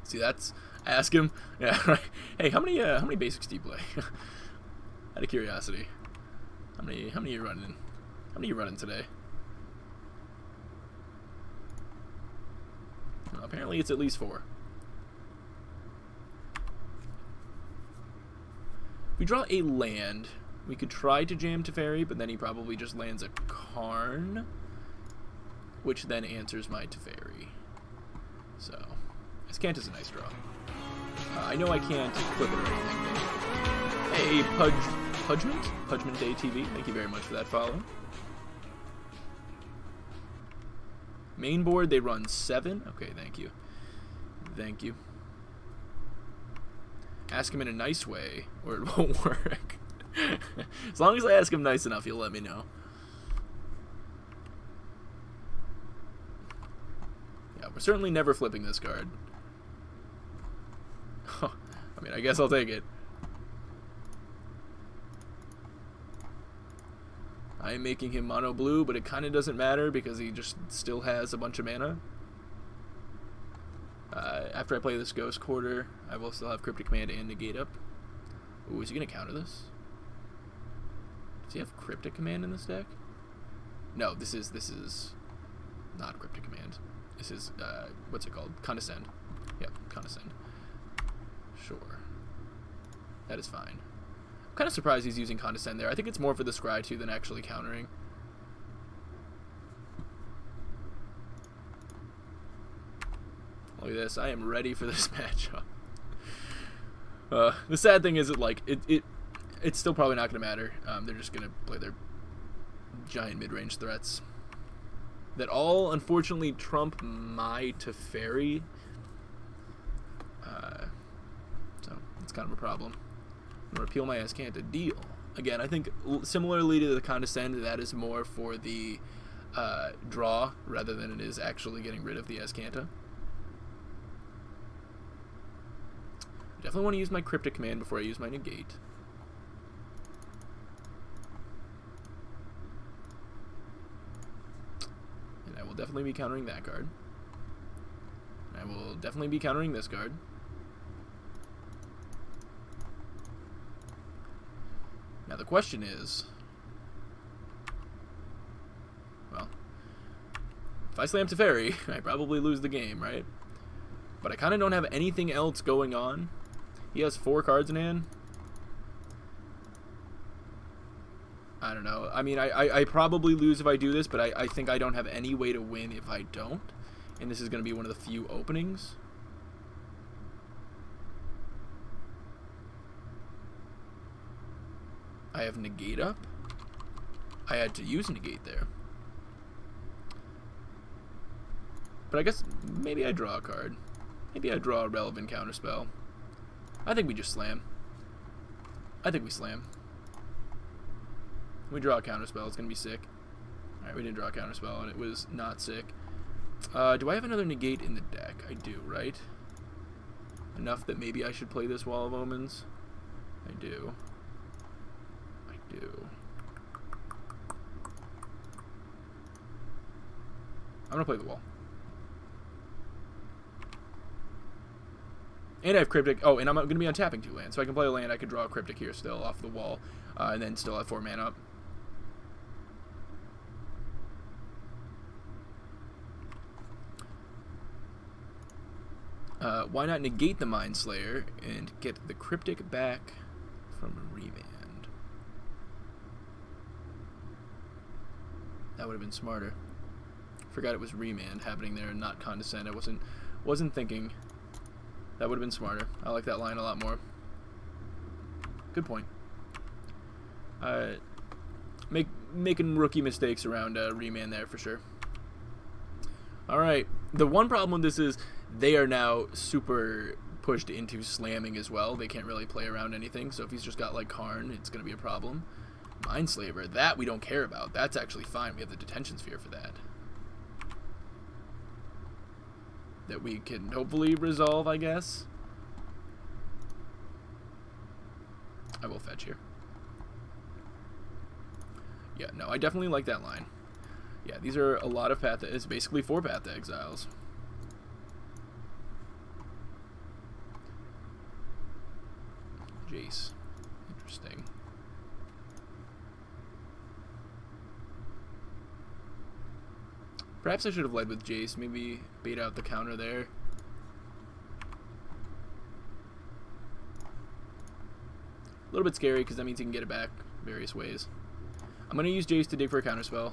See, that's ask him. Yeah, right. Hey, how many basics do you play? Out of curiosity, how many are you running? How many are you running today? Well, apparently, it's at least 4. If we draw a land, we could try to jam Teferi, but then he probably just lands a Karn, which then answers my Teferi. So, Azcanta is a nice draw. I know I can't flip it or anything, but hey, Pudgment Day TV, thank you very much for that follow. Main board, they run 7. Okay, thank you. Thank you. Ask him in a nice way, or it won't work. As long as I ask him nice enough, he'll let me know. Yeah, we're certainly never flipping this card. I mean, I guess I'll take it. I am making him mono blue, but it kind of doesn't matter because he just still has a bunch of mana. After I play this Ghost Quarter, I will still have Cryptic Command and Negate up. Ooh, is he going to counter this? Does he have Cryptic Command in this deck? No, this is not Cryptic Command. This is, what's it called? Condescend. Yep, Condescend. Sure. That is fine. I'm kind of surprised he's using Condescend there. I think it's more for the Scry 2 than actually countering. Look at this. I am ready for this matchup. The sad thing is that, like, it's still probably not going to matter. They're just going to play their giant mid-range threats that all, unfortunately, trump my Teferi. So, it's kind of a problem. I'm going to repeal my Azcanta. Deal. Again, I think similarly to the Condescend, that is more for the draw rather than it is actually getting rid of the Azcanta. Definitely want to use my Cryptic Command before I use my Negate. And I will definitely be countering that card. I will definitely be countering this card. Now the question is, well, if I slam Teferi, I probably lose the game, right? But I kind of don't have anything else going on. He has 4 cards in hand. I don't know. I mean, I probably lose if I do this, but I think I don't have any way to win if I don't. And this is going to be one of the few openings. I have Negate up. I had to use Negate there. But I guess maybe I draw a card. Maybe I draw a relevant counterspell. I think we just slam. I think we slam. We draw a counterspell. It's going to be sick. Alright, we didn't draw a counterspell, and it was not sick. Do I have another Negate in the deck? I do, right? Enough that maybe I should play this Wall of Omens? I do. I do. I'm going to play the wall. And I have Cryptic. Oh, and I'm going to be untapping 2 lands. So I can play a land. I could draw a Cryptic here still off the wall. And then still have 4 mana up. Why not negate the Mind Slayer and get the Cryptic back from Remand? That would have been smarter. Forgot it was Remand happening there and not Condescend. I wasn't thinking. That would have been smarter. I like that line a lot more. Good point. making rookie mistakes around Remand there for sure. Alright, the one problem with this is they are now super pushed into slamming as well. They can't really play around anything, so if he's just got like Karn, it's going to be a problem. Mindslaver, that we don't care about. That's actually fine. We have the Detention Sphere for that. That we can hopefully resolve, I guess. I will fetch here. Yeah, no, I definitely like that line. Yeah, these are a lot of path. It's basically 4 Path to Exiles. Jace. Interesting. Perhaps I should have led with Jace. Maybe bait out the counter there. A little bit scary because that means he can get it back various ways. I'm going to use Jace to dig for a counterspell.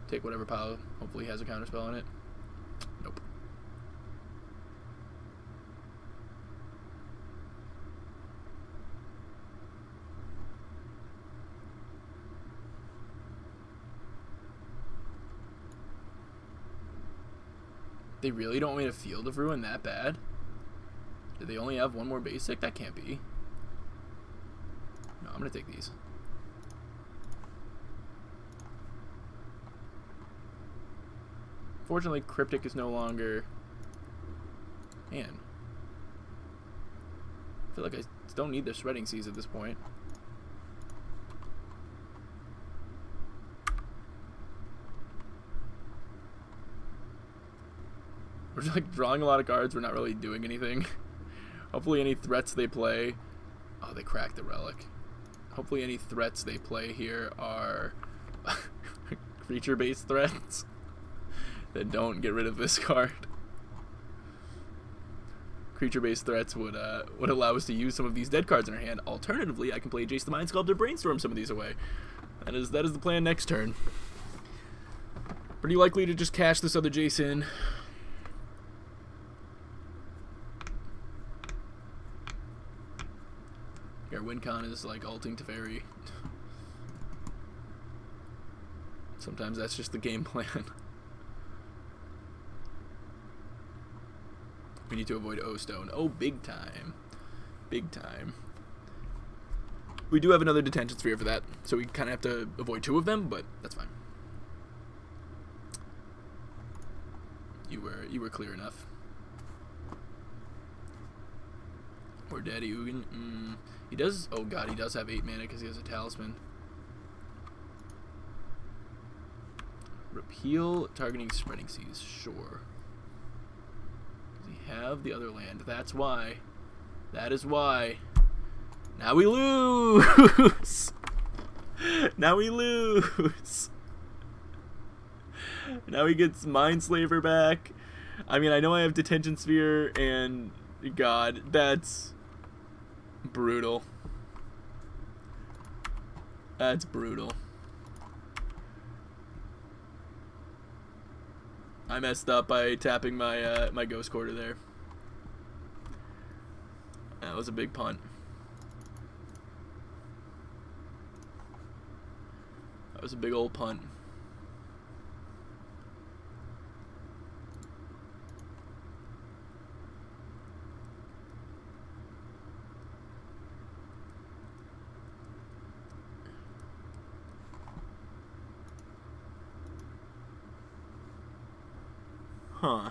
Take whatever pile hopefully has a counterspell on it. Nope. They really don't want me to Field of Ruin that bad? Do they only have one more basic? That can't be. No, I'm gonna take these. Fortunately, Cryptic is no longer... Man. I feel like I don't need the Shredding Seas at this point. We're just like drawing a lot of cards, we're not really doing anything. Hopefully any threats they play... Oh, they cracked the Relic. Hopefully any threats they play here are creature-based threats that don't get rid of this card. Creature-based threats would allow us to use some of these dead cards in our hand. Alternatively, I can play Jace the Mind Sculptor, Brainstorm some of these away. That is the plan next turn. Pretty likely to just cash this other Jace in. Here, WinCon is like alting Teferi. Sometimes that's just the game plan. We need to avoid O-Stone. Oh, big time. Big time. We do have another Detention Sphere for that, so we kind of have to avoid 2 of them, but that's fine. You were clear enough. Or Daddy Ugin. He does... Oh, God, he does have 8 mana because he has a Talisman. Repeal targeting Spreading Seas. Sure. Have the other land. That's why. That is why. Now we lose. Now we lose. Now he gets Mindslaver back. I mean, I know I have Detention Sphere, and God, that's brutal. That's brutal. I messed up by tapping my my Ghost Quarter there. That was a big punt. That was a big old punt. Huh.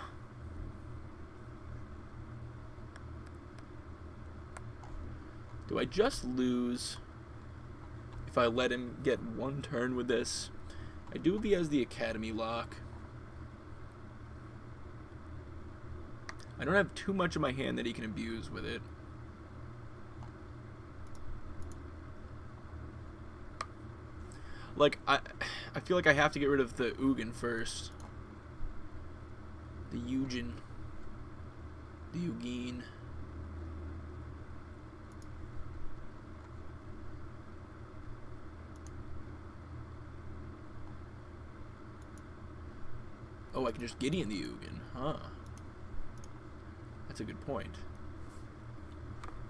Do I just lose if I let him get 1 turn with this? I do if he has the Academy lock. I don't have too much in my hand that he can abuse with it. Like, I feel like I have to get rid of the Ugin first. The Eugen. The Eugene. Oh, can just Gideon the Ugin. Huh. That's a good point.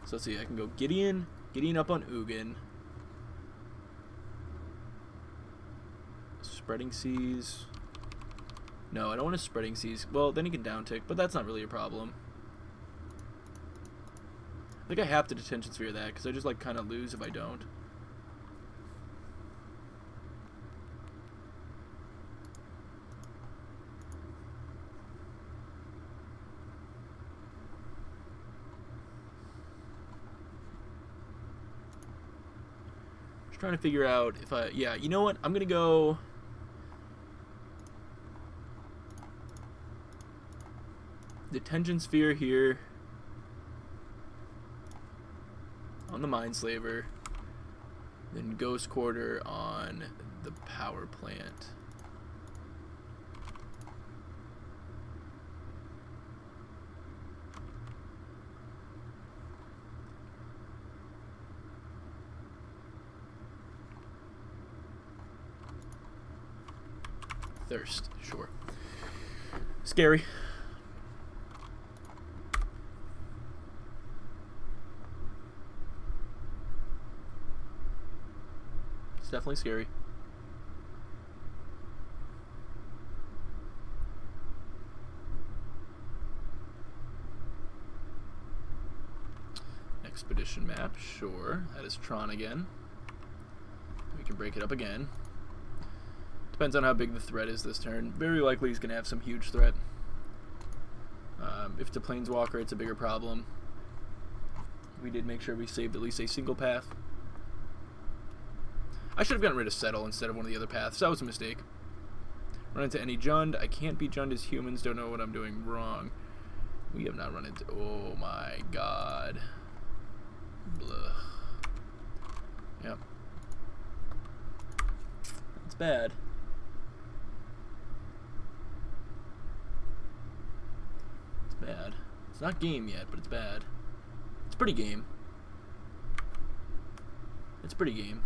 So let's see, I can go Gideon up on Ugin. Spreading Seas. No, I don't want to Spreading Seas. Well, then he can down tick, but that's not really a problem. I think I have to Detention Sphere that, because I just like kind of lose if I don't. Just trying to figure out if I... Yeah, you know what? I'm going to go... Detention Sphere here. On the Mindslaver, then Ghost Quarter on the power plant. Thirst, sure. Scary. Definitely scary. Expedition map, sure. That is Tron again. We can break it up again. Depends on how big the threat is this turn. Very likely he's going to have some huge threat. If it's a Planeswalker, it's a bigger problem. We did make sure we saved at least a single path. I should have gotten rid of Settle instead of one of the other paths. That was a mistake. Run into any Jund. I can't be Jund as humans. Don't know what I'm doing wrong. We have not run into... Oh my god. Blah. Yep. It's bad. It's bad. It's not game yet, but it's bad. It's pretty game. It's pretty game.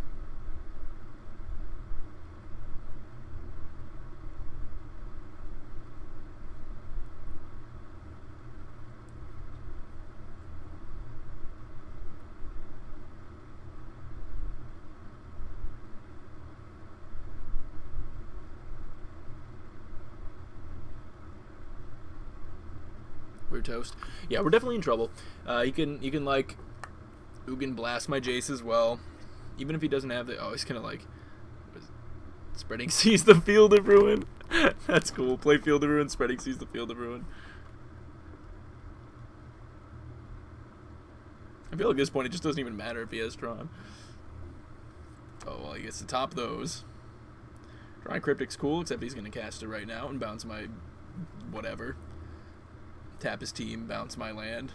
We're toast. Yeah, we're definitely in trouble. You can like Ugin blast my Jace as well, even if he doesn't have the. Oh, he's gonna like Spreading Seas the Field of Ruin. That's cool. Play Field of Ruin. Spreading Seas the Field of Ruin. I feel like at this point it just doesn't even matter if he has Tron. Oh well, he gets to top those. Tron Cryptic's cool, except he's gonna cast it right now and bounce my whatever. Tap his team, bounce my land.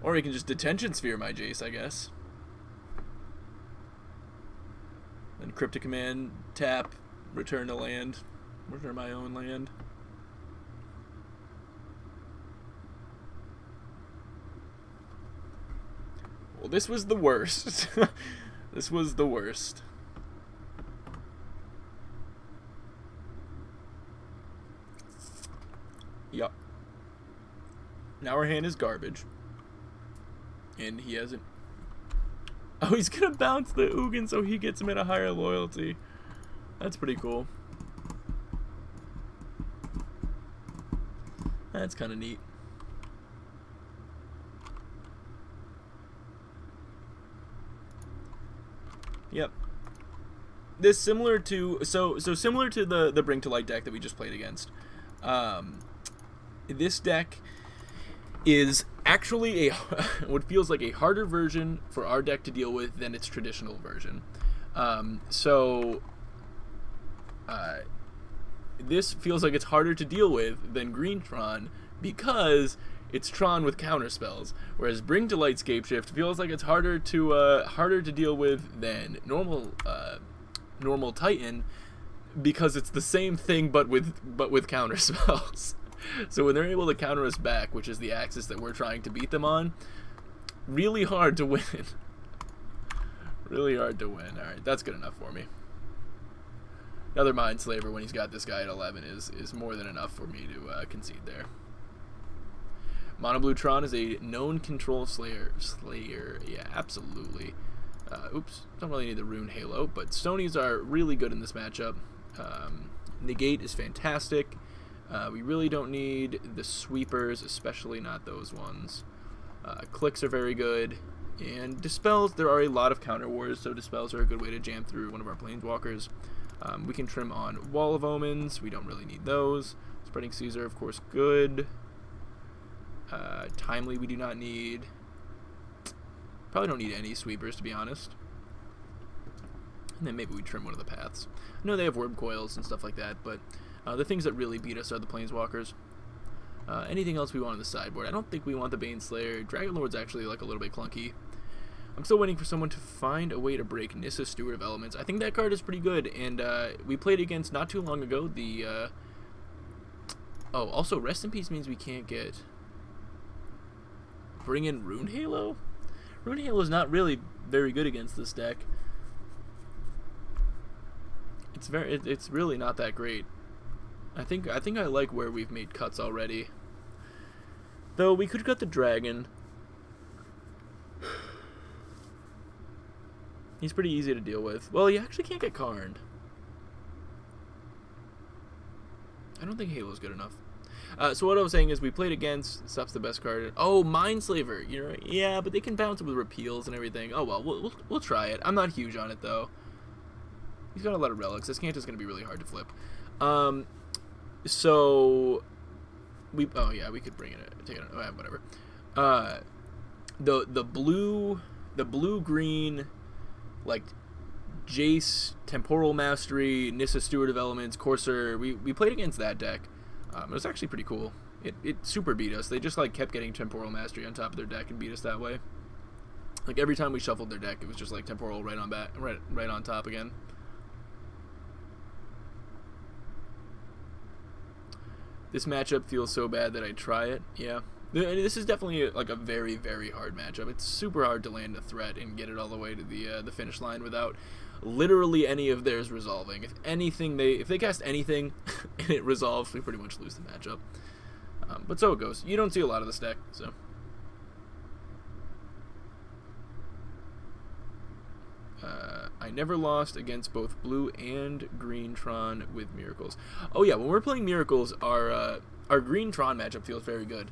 Or he can just Detention Sphere my Jace, I guess. Then Cryptic Command, tap, return to land. Return my own land. Well, this was the worst. This was the worst. Yup. Now our hand is garbage. And he hasn't... Oh, he's gonna bounce the Ugin so he gets him at a higher loyalty. That's pretty cool. That's kind of neat. Yep. This similar to... So similar to the Bring to Light deck that we just played against. This deck is actually what feels like a harder version for our deck to deal with than its traditional version. This feels like it's harder to deal with than Green Tron because it's Tron with counter spells, whereas Bring to Light Scapeshift feels like it's harder to deal with than normal Titan because it's the same thing but with counter spells. So when they're able to counter us back, which is the axis that we're trying to beat them on, really hard to win. Really hard to win. Alright, that's good enough for me. Another Mindslaver when he's got this guy at 11 is more than enough for me to concede there. Mono Blue Tron is a known control Slayer. Yeah, absolutely. Oops, don't really need the Rune Halo, but Stonies are really good in this matchup. Negate is fantastic. We really don't need the Sweepers, especially not those ones. Clicks are very good. And Dispels, there are a lot of counter wars, so Dispels are a good way to jam through one of our Planeswalkers. We can trim on Wall of Omens. We don't really need those. Spreading Caesar, of course, good. Timely, we do not need. Probably don't need any Sweepers, to be honest. And then maybe we trim one of the paths. I know they have Worm Coils and stuff like that, but the things that really beat us are the Planeswalkers. Anything else we want on the sideboard? I don't think we want the Baneslayer. Dragon Lord's actually like a little bit clunky. I'm still waiting for someone to find a way to break Nissa, Steward of Elements. I think that card is pretty good, and we played against, not too long ago, the... Oh, also, Rest in Peace means we can't get... Bring in Rune Halo? Rune Halo is not really very good against this deck. It's really not that great. I think I like where we've made cuts already. Though we could cut the dragon. He's pretty easy to deal with. Well, you actually can't get Karn. I don't think Halo's good enough. So what I was saying is we played against, Sup's the best card. Oh, Mindslaver. You know, yeah, but they can bounce it with repeals and everything. Oh well, we'll try it. I'm not huge on it though. He's got a lot of relics. This Canta's gonna be really hard to flip. So we we could bring it. Take it. Whatever. The blue green, like Jace, Temporal Mastery, Nissa, Steward of Elements, Courser. We played against that deck. It was actually pretty cool. It super beat us. They just like kept getting Temporal Mastery on top of their deck and beat us that way. Like every time we shuffled their deck, it was just like Temporal right on top again. This matchup feels so bad that I try it. Yeah, this is definitely like a very, very hard matchup. It's super hard to land a threat and get it all the way to the finish line without literally any of theirs resolving. If they cast anything and it resolves, we pretty much lose the matchup. But so it goes. You don't see a lot of this deck, so. I never lost against both blue and green Tron with Miracles. Oh yeah, when we're playing Miracles, our green Tron matchup feels very good.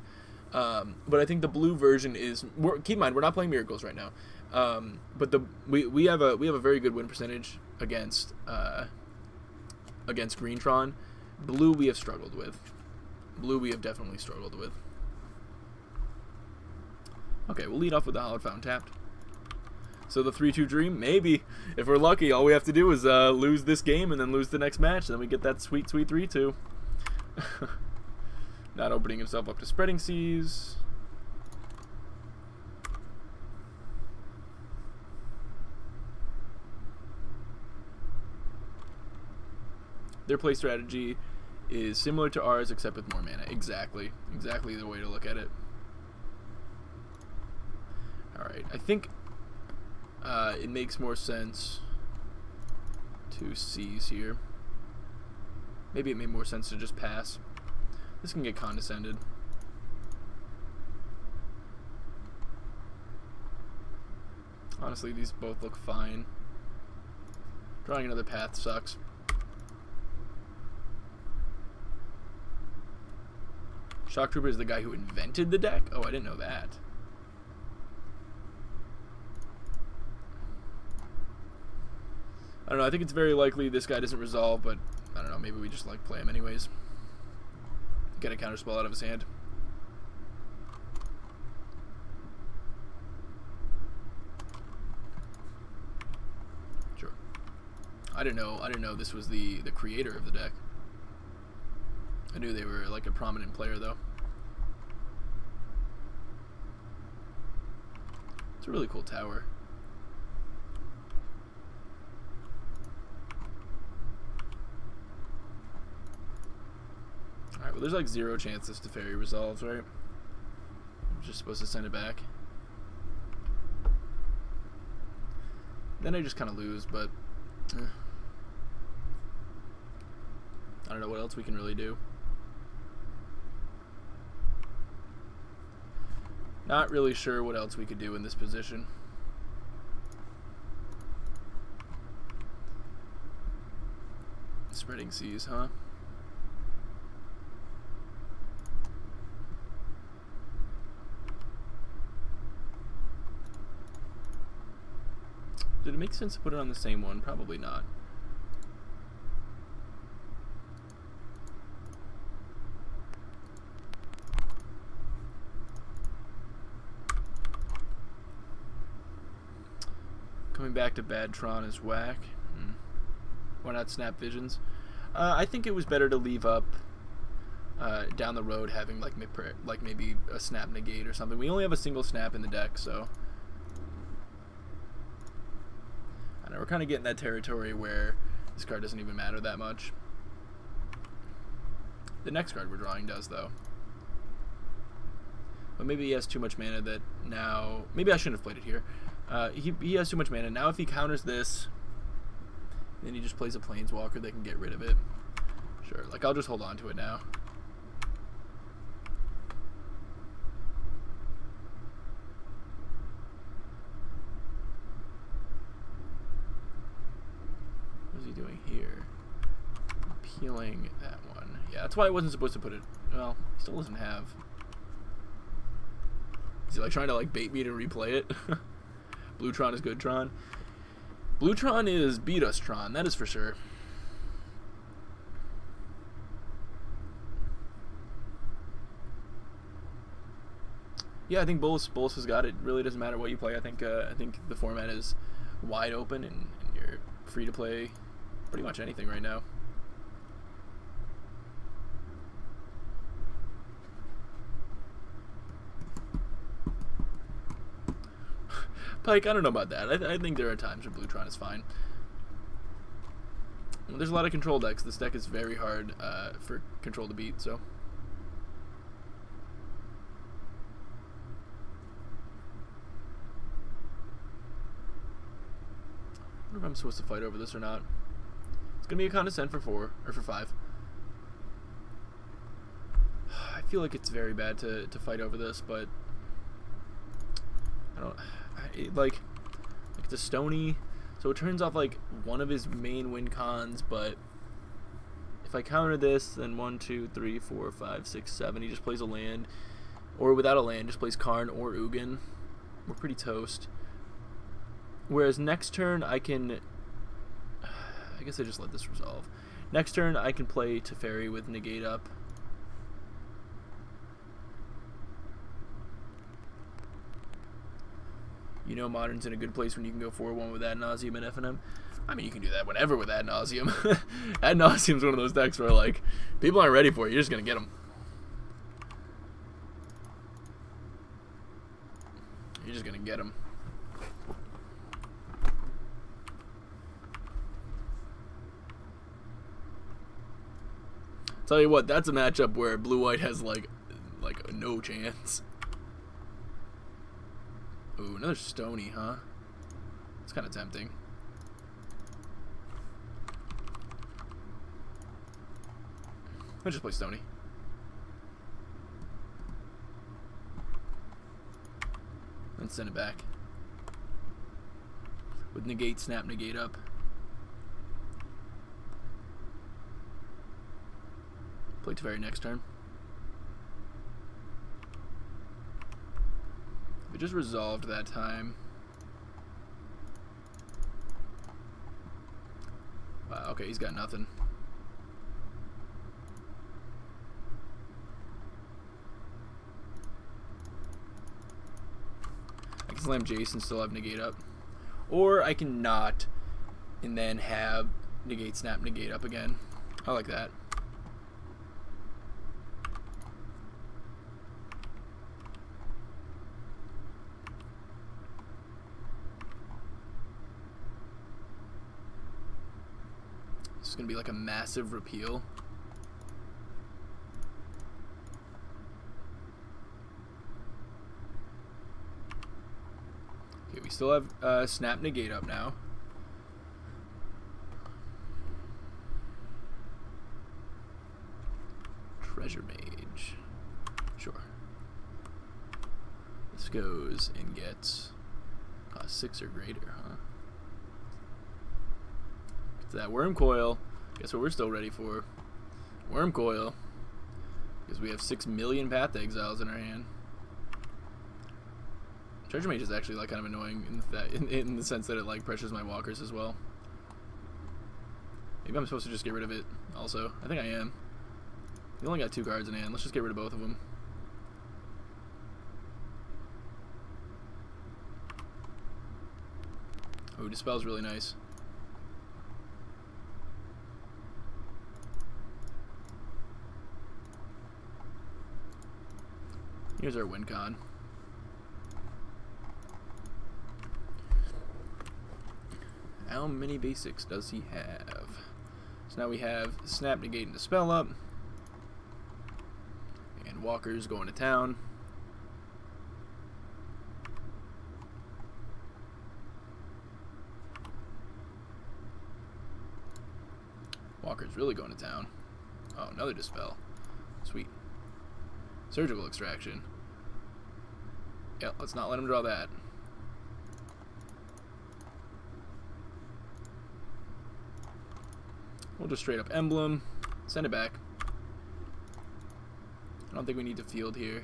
But I think the blue version is. Keep in mind, we're not playing Miracles right now. But we have a very good win percentage against green Tron. Blue we have struggled with. Blue we have definitely struggled with. Okay, we'll lead off with the Hallowed Fountain tapped. So the 3-2 Dream, maybe. If we're lucky, all we have to do is lose this game and then lose the next match. Then we get that sweet, sweet 3-2. Not opening himself up to Spreading Seas. Their play strategy is similar to ours, except with more mana. Exactly. Exactly the way to look at it. Alright, I think it makes more sense to seize here. Maybe it made more sense to just pass. This can get condescended. Honestly, these both look fine. Drawing another path sucks. Shock Trooper is the guy who invented the deck? Oh, I didn't know that. I don't know, I think it's very likely this guy doesn't resolve, but I don't know, maybe we just like play him anyways. Get a counterspell out of his hand. Sure. I didn't know this was the creator of the deck. I knew they were like a prominent player though. It's a really cool tower. Alright, well there's like 0 chances to Fairy resolves, right? I'm just supposed to send it back. Then I just kind of lose, but... I don't know what else we can really do. Not really sure what else we could do in this position. Spreading seas, huh? Did it make sense to put it on the same one? Probably not. Coming back to bad Tron is whack. Why not snap visions? I think it was better to leave up down the road having like maybe a snap negate or something. We only have a single snap in the deck, so I know we're kind of getting that territory where this card doesn't even matter that much. The next card we're drawing does, though. But maybe he has too much mana that now... Maybe I shouldn't have played it here. He has too much mana. Now if he counters this, then he just plays a Planeswalker that can get rid of it. Sure, like I'll just hold on to it now. What is he doing here? Appealing that one. Yeah, that's why I wasn't supposed to put it... Well, he still doesn't have... Is he like trying to like bait me to replay it? Blue Tron is good Tron. Blue Tron is beat us Tron, that is for sure. Yeah, I think Bolas has got it. It really doesn't matter what you play. I think the format is wide open and you're free to play pretty much anything right now. Pike, I don't know about that. I think there are times where Blue Tron is fine. Well, there's a lot of control decks. This deck is very hard for control to beat, so. I wonder if I'm supposed to fight over this or not. It's going to be a Condescend for 4, or for 5. I feel like it's very bad to fight over this, but I don't... Like the Stony, so it turns off like one of his main win cons, but if I counter this, then 1, 2, 3, 4, 5, 6, 7, he just plays a land, or without a land, just plays Karn or Ugin. We're pretty toast. Whereas next turn I can, I guess I just let this resolve. Next turn I can play Teferi with negate up. You know Modern's in a good place when you can go 4-1 with Ad Nauseam and FNM. I mean, you can do that whenever with Ad Nauseam. Ad Nauseam's one of those decks where, like, people aren't ready for it. You're just going to get them. You're just going to get them. Tell you what, that's a matchup where Blue-White has, like no chance. Ooh, another Stony, huh? It's kind of tempting. I'll just play Stony. And send it back. With negate, snap, negate up. Play Teferi next turn. We just resolved that time. Wow, okay, he's got nothing. I can slam Jace and still have negate up. Or I can not and then have negate, snap, negate up again. I like that. It's going to be like a massive repeal. Okay, we still have snap negate up now. goes and gets 6 or greater, huh? Gets that worm coil. Guess what we're still ready for? Worm coil. Because we have 6 million Path Exiles in our hand. Treasure Mage is actually like kind of annoying in the sense that it like pressures my walkers as well. Maybe I'm supposed to just get rid of it also. I think I am. We only got 2 cards in hand. Let's just get rid of both of them. Oh, Dispel's really nice. Here's our win con. How many basics does he have? So now we have Snap, Negate, and Dispel up. And Walker's going to town. Walker's really going to town. Oh, another Dispel. Sweet. Surgical Extraction. Yeah, let's not let him draw that. We'll just straight up Emblem. Send it back. I don't think we need to field here.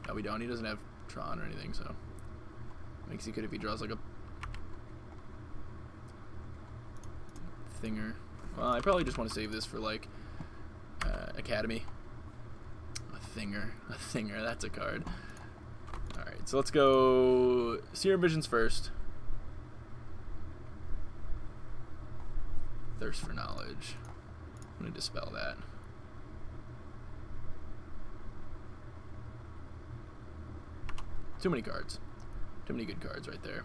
No, we don't. He doesn't have Tron or anything, so makes he good if he draws like a thinger. Well, I probably just want to save this for like Academy. A thinger, that's a card. Alright, so let's go Serum Visions first. Thirst for Knowledge. I'm going to dispel that. Too many cards. Too many good cards right there.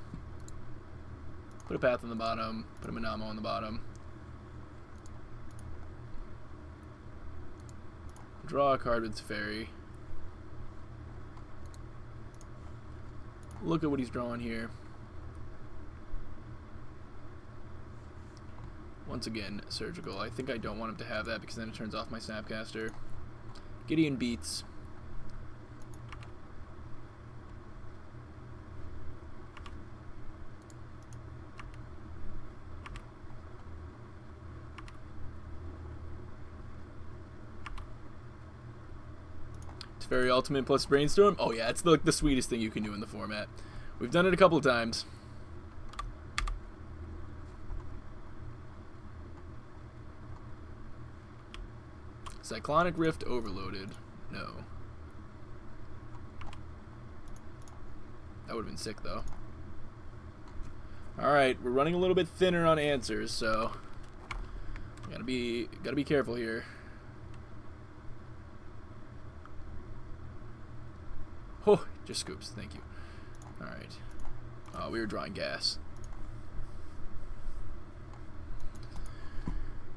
Put a Path on the bottom. Put a Manamo on the bottom. Draw a card with Fairy. Look at what he's drawing here. Once again, Surgical. I think I don't want him to have that because then it turns off my Snapcaster. Gideon Beats. Fairy Ultimate plus Brainstorm. Oh yeah, it's like the sweetest thing you can do in the format. We've done it a couple of times. Cyclonic Rift overloaded. No. That would have been sick though. Alright, we're running a little bit thinner on answers, so gotta be careful here. Oh, just scoops. Thank you. Alright. We were drawing gas.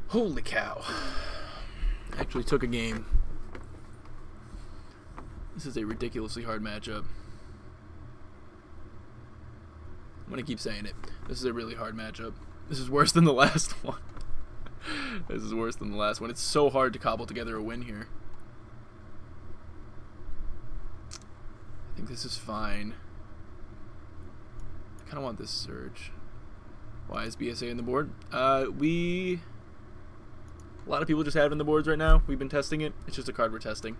Holy cow. Actually took a game. This is a ridiculously hard matchup. I'm going to keep saying it. This is a really hard matchup. This is worse than the last one. This is worse than the last one. It's so hard to cobble together a win here. I think this is fine. I kind of want this Surge. Why is BSA in the board? A lot of people just have it in the boards right now. We've been testing it. It's just a card we're testing.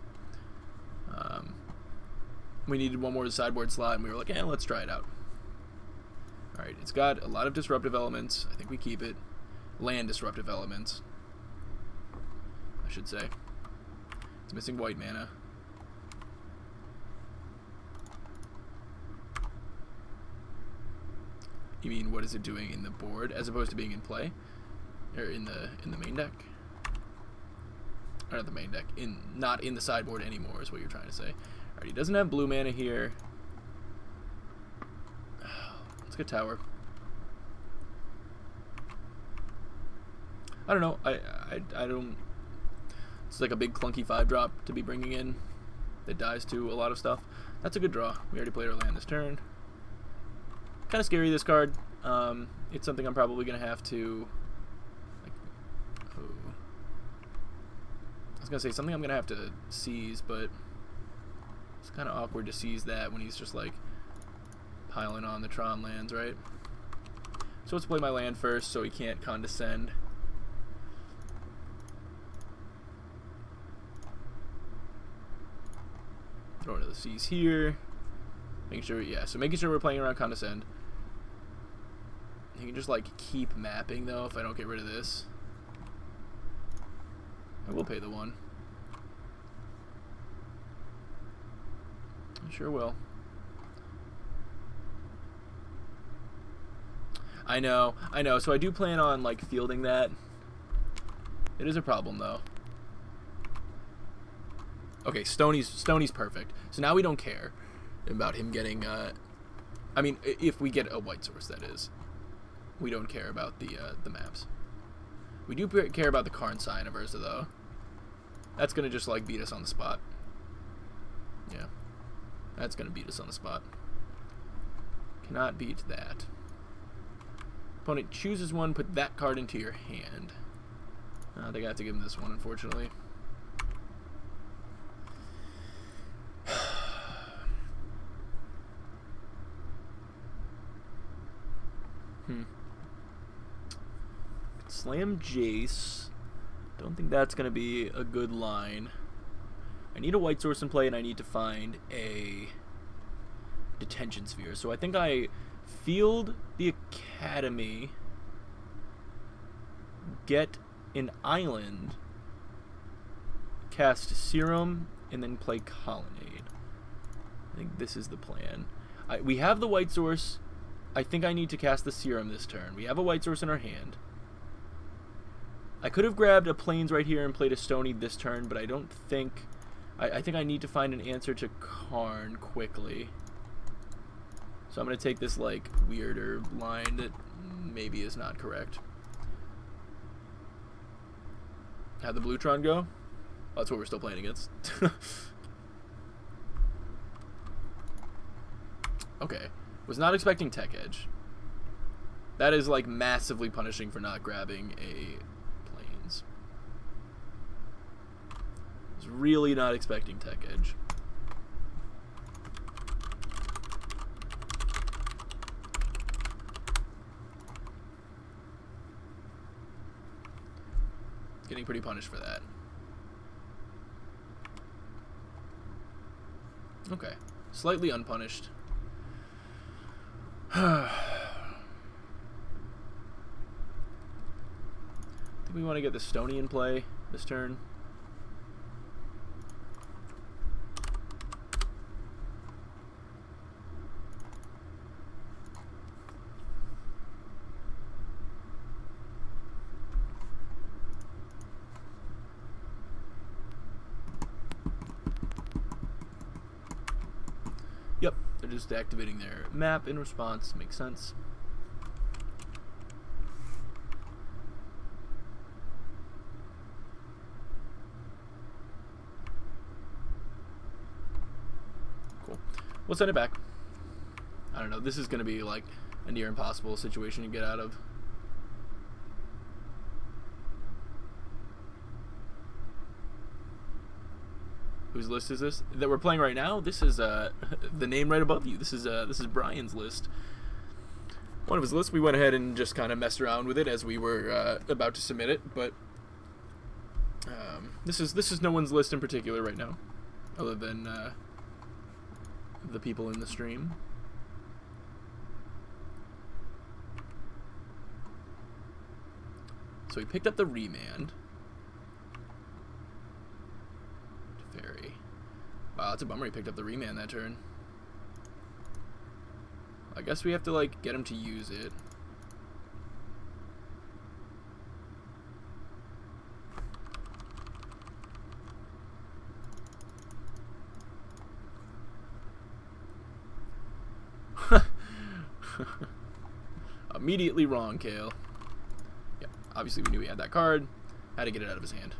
We needed one more sideboard slot, and we were like, let's try it out. Alright, it's got a lot of disruptive elements. I think we keep it. Land disruptive elements, I should say. It's missing white mana. You mean what is it doing in the board as opposed to being in play, or in the main deck? Or not the main deck, not in the sideboard anymore is what you're trying to say. Alright, he doesn't have blue mana here. Let's get Tower. I don't know. I don't. It's like a big clunky 5-drop to be bringing in that dies to a lot of stuff. That's a good draw. We already played our land this turn. Kind of scary, this card. It's something I'm probably gonna have to like, I was gonna say something I'm gonna have to seize, but it's kind of awkward to seize that when he's just like piling on the Tron lands, right? So let's play my land first so he can't condescend. Throw into the seas here. Making sure, yeah, so making sure we're playing around condescend. He can just like keep mapping though if I don't get rid of this. I will pay the 1. I sure will. I know. So I do plan on like fielding that. It is a problem though. Okay, Stoney's perfect. So now we don't care about him getting. I mean, if we get a white source, that is. We don't care about the maps. We do care about the Karn Sign of Urza though. That's gonna just like beat us on the spot. Yeah, that's gonna beat us on the spot. Cannot beat that. Opponent chooses one, put that card into your hand. I think I have to give him this one, unfortunately. Slam Jace. Don't think that's going to be a good line. I need a white source in play, and I need to find a detention sphere. So I think I field the Academy, get an island, cast Serum, and then play Colonnade. I think this is the plan. We have the white source. I think I need to cast the Serum this turn. We have a white source in our hand. I could have grabbed a Plains right here and played a Stony this turn, but I don't think... I think I need to find an answer to Karn quickly. So I'm going to take this, like, weirder line that maybe is not correct. How'd the Bluetron go? Oh, that's what we're still playing against. Okay. Was not expecting Tech Edge. That is, like, massively punishing for not grabbing a Plains. Was really not expecting Tech Edge. Getting pretty punished for that. Okay. Slightly unpunished. I think we want to get the Stony in play this turn. Yep, they're just activating their map in response. Makes sense. Cool. We'll send it back. I don't know. This is going to be like a near impossible situation to get out of. Whose list is this that we're playing right now? This is the name right above you. This is Brian's list. One of his lists. We went ahead and just kind of messed around with it as we were about to submit it, but this is no one's list in particular right now, other than the people in the stream. So we picked up the Remand. Wow, that's a bummer he picked up the Remand that turn. I guess we have to, like, get him to use it. Immediately wrong, Kale. Yeah, obviously we knew he had that card. Had to get it out of his hand.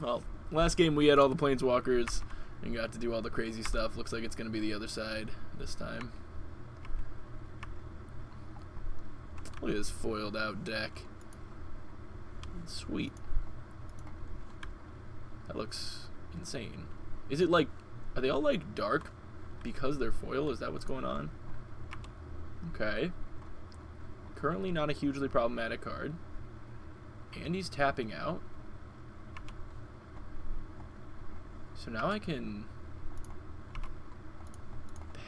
Well, last game we had all the Planeswalkers and got to do all the crazy stuff. Looks like it's going to be the other side this time. Look at this foiled out deck. Sweet. That looks insane. Is it like, are they all like dark because they're foil? Is that what's going on? Okay. Currently not a hugely problematic card. And he's tapping out. So now I can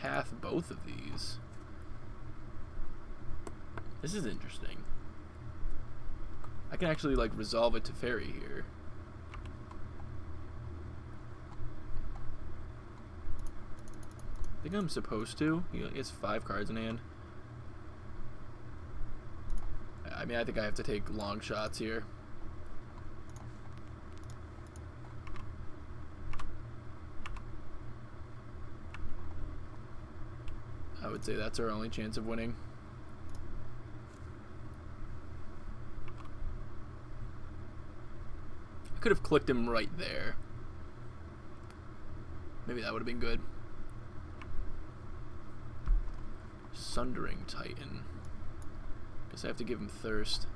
path both of these. This is interesting. I can actually like resolve it to fairy here. I think I'm supposed to. He has 5 cards in hand. I mean, I think I have to take long shots here. I would say that's our only chance of winning. I could have clicked him right there. Maybe that would have been good. Sundering Titan. Guess I have to give him Thirst.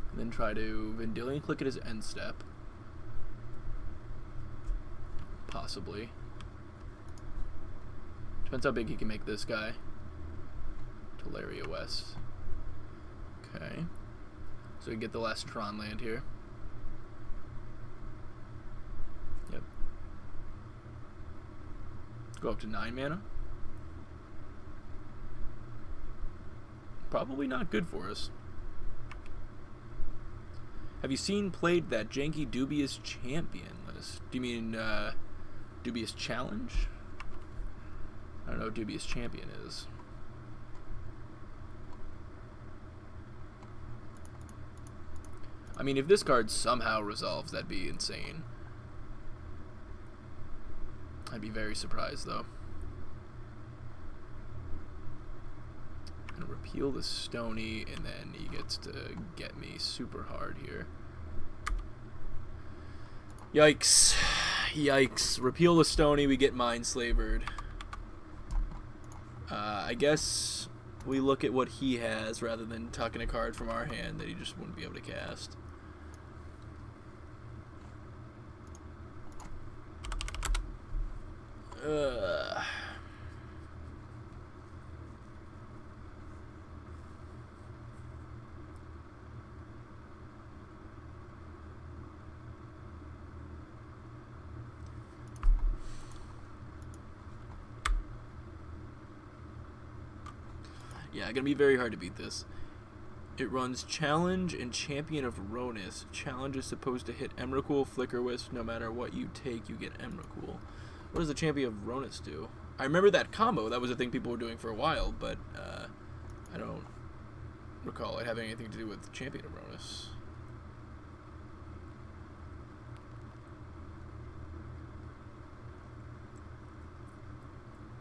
And then try to Vendilion Click at his end step. Possibly. Depends how big he can make this guy. Teleria West. Okay. So we get the last Tron land here. Yep. Go up to 9 mana. Probably not good for us. Have you seen played that janky Dubious Champion list? Do you mean Dubious Challenge? I don't know what Dubious Champion is. I mean, if this card somehow resolves, that'd be insane. I'd be very surprised, though. I'm gonna repeal the Stony, and then he gets to get me super hard here. Yikes. Yikes. Repeal the Stony, we get Mind-Slavered. I guess we look at what he has rather than tucking a card from our hand that he just wouldn't be able to cast. Yeah, gonna be very hard to beat this. It runs Challenge and Champion of Ronus. Challenge is supposed to hit Emrakul, Flicker Wisp. No matter what you take, you get Emrakul. What does the Champion of Ronus do? I remember that combo. That was a thing people were doing for a while, but I don't recall it having anything to do with Champion of Ronus.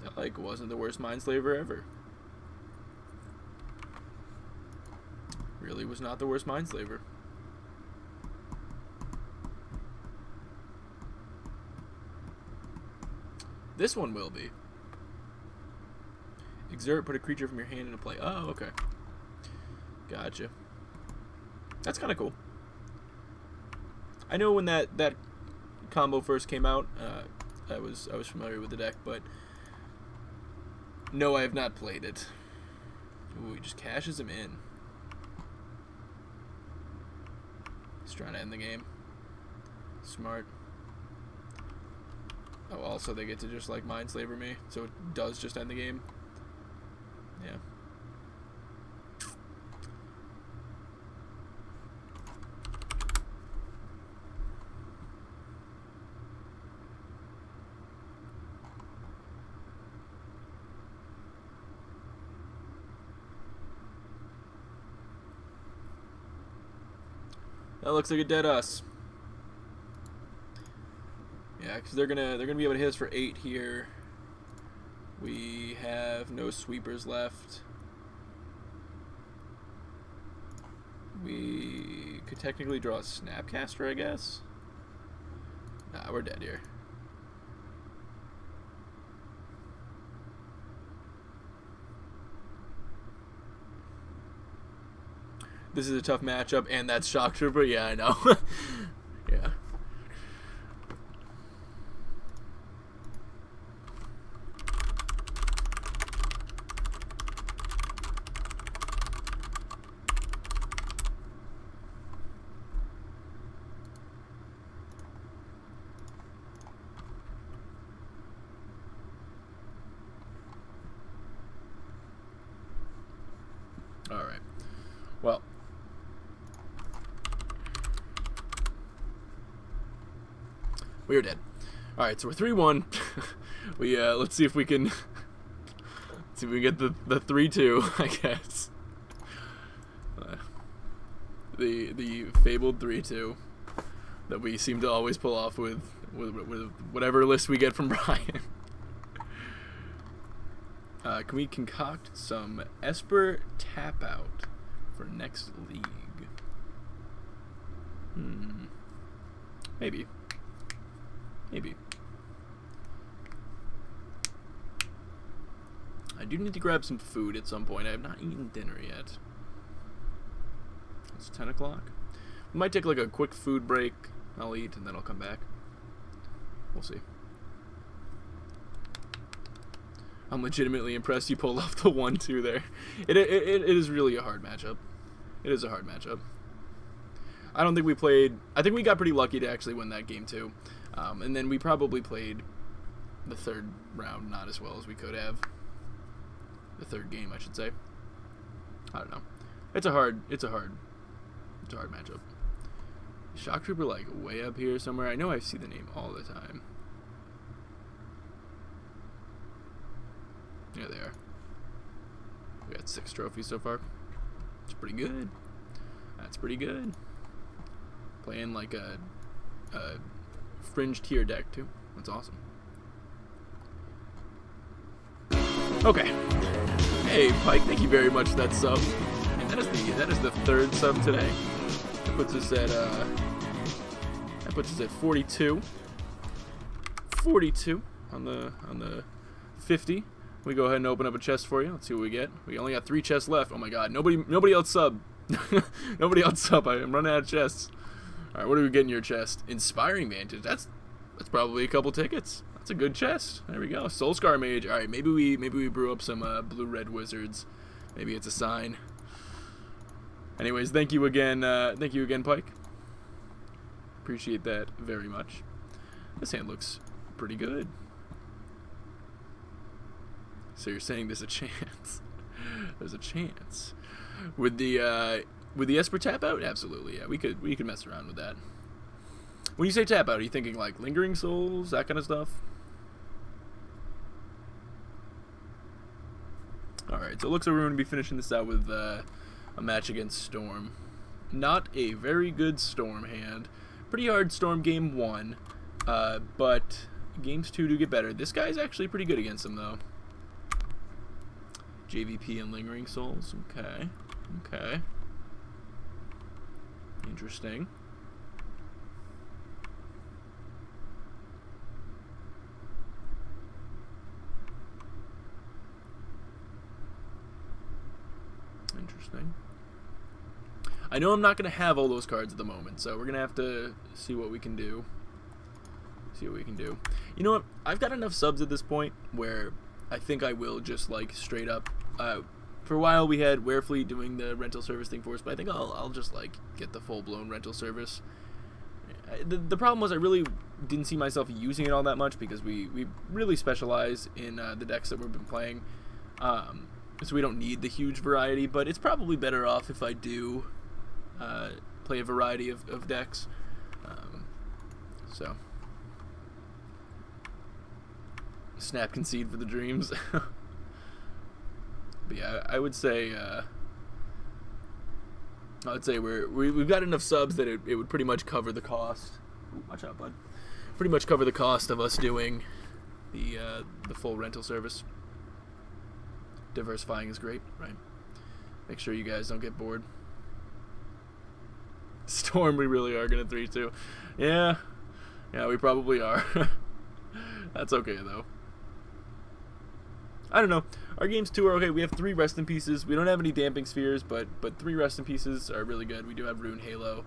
That, like, wasn't the worst Mindslaver ever. Really was not the worst Mindslaver. This one will be. Exert, put a creature from your hand into play. Oh, okay. Gotcha. That's kind of cool. I know when that combo first came out, I was familiar with the deck, but no, I have not played it. Ooh, he just cashes him in. He's trying to end the game. Smart. Oh, also they get to just like Mindslaver me, so it does just end the game. Yeah. That looks like a dead us. Yeah, because they're gonna be able to hit us for 8 here. We have no sweepers left. We could technically draw a Snapcaster, I guess. Nah, we're dead here. This is a tough matchup, and that's Shock Trooper. Yeah, I know. Well. We are dead. Alright, so we're 3-1. Let's see if we can... see if we can get the 3-2, I guess. The fabled 3-2 that we seem to always pull off with whatever list we get from Brian. Can we concoct some Esper tap out for next league? Maybe. Maybe. I do need to grab some food at some point. I have not eaten dinner yet. It's 10 o'clock. We might take like a quick food break. I'll eat and then I'll come back. We'll see. I'm legitimately impressed you pulled off the 1-2 there. It is really a hard matchup. It is a hard matchup. I don't think we played... I think we got pretty lucky to actually win that game too. And then we probably played the third round not as well as we could have. The third game, I should say. I don't know. It's a hard matchup. Shock Trooper like way up here somewhere. I know I see the name all the time. There they are. We got 6 trophies so far. It's pretty good. That's pretty good. Playing like a fringe tier deck too. That's awesome. Okay. Hey Pike, thank you very much for that sub. And that is the 3rd sub today. That puts us at 42. 42 on the 50. We go ahead and open up a chest for you. Let's see what we get. We only got 3 chests left. Oh my god, nobody else sub. Nobody else sub. I'm running out of chests. All right, what do we get in your chest? Inspiring Vantage. That's probably a couple tickets. That's a good chest. There we go. Soulscar Mage. All right, maybe we brew up some blue-red wizards. Maybe it's a sign. Anyways, thank you again, Pike. Appreciate that very much. This hand looks pretty good. So you're saying there's a chance? There's a chance with the Esper tap out? Absolutely, yeah. We could mess around with that. When you say tap out, are you thinking like Lingering Souls, that kind of stuff? All right, so it looks like we're going to be finishing this out with a match against Storm. Not a very good Storm hand. Pretty hard Storm game 1, but games 2 do get better. This guy's actually pretty good against him though. JVP and Lingering Souls. Okay. Okay. Interesting. Interesting. I know I'm not going to have all those cards at the moment, so we're going to have to see what we can do. See what we can do. You know what? I've got enough subs at this point where I think I will just like straight up. For a while we had Warefleet doing the rental service thing for us, but I think I'll just like get the full-blown rental service. The problem was I really didn't see myself using it all that much because we really specialize in the decks that we've been playing, so we don't need the huge variety. But it's probably better off if I do play a variety of decks. So snap concede for the dreams. But yeah, I would say we've got enough subs that it would pretty much cover the cost. Ooh, watch out, bud. Pretty much cover the cost of us doing the full rental service. Diversifying is great, right? Make sure you guys don't get bored. Storm, we really are gonna 3-2. Yeah, we probably are. That's okay though. I don't know. Our games 2 are okay. We have 3 Rest in Pieces. We don't have any Damping Spheres, but 3 Rest in Pieces are really good. We do have Rune Halo,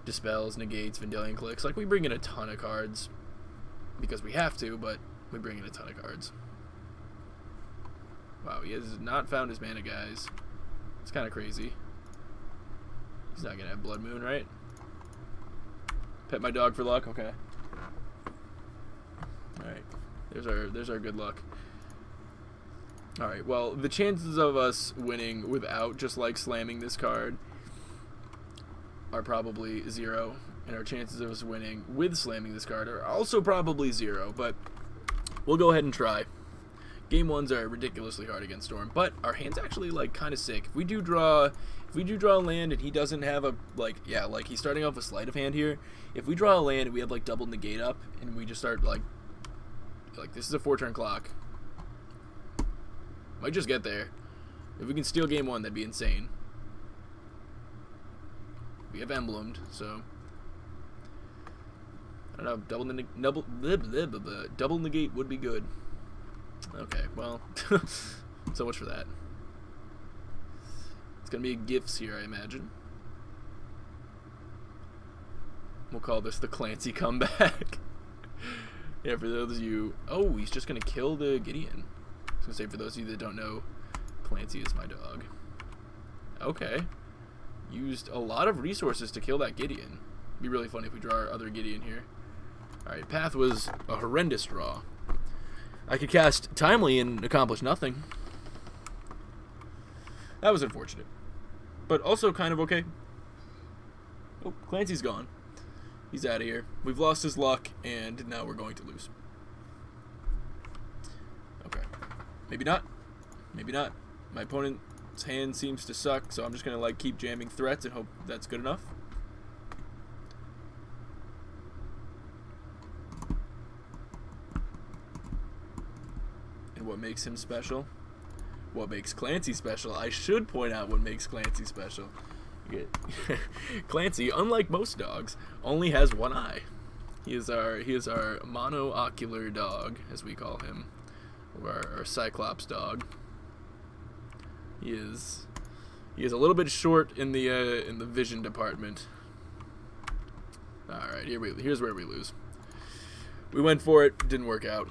Dispels, Negates, Vendilion Clicks. Like, we bring in a ton of cards because we have to, but we bring in a ton of cards. Wow, he has not found his mana, guys. It's kind of crazy. He's not going to have Blood Moon, right? Pet my dog for luck? Okay. Alright. There's our good luck. Alright, well, the chances of us winning without just, like, slamming this card are probably 0. And our chances of us winning with slamming this card are also probably 0. But we'll go ahead and try. Game 1s are ridiculously hard against Storm, but our hand's actually, like, kind of sick. If we do draw a land and he doesn't have a, like, yeah, like, he's starting off with sleight of hand here. If we draw a land and we have, like, double negate up and we just start, like, this is a 4-turn clock. Might just get there. If we can steal game 1, that'd be insane. We have emblemed, so I don't know. Double negate would be good. Okay, well, so much for that. It's gonna be gifts here, I imagine. We'll call this the Clancy comeback. Yeah, for those of you... Oh, he's just gonna kill the Gideon. I was gonna say, for those of you that don't know, Clancy is my dog. Okay. Used a lot of resources to kill that Gideon. It'd be really funny if we draw our other Gideon here. Alright, path was a horrendous draw. I could cast Timely and accomplish nothing. That was unfortunate. But also kind of okay. Oh, Clancy's gone. He's out of here. We've lost his luck, and now we're going to lose. Okay. Maybe not. Maybe not. My opponent's hand seems to suck, so I'm just going to, like, keep jamming threats and hope that's good enough. And what makes him special? What makes Clancy special? I should point out what makes Clancy special. Clancy, unlike most dogs, only has one eye. He is our monoocular dog, as we call him, or our Cyclops dog. He is a little bit short in the vision department. All right, here's where we lose. We went for it, didn't work out.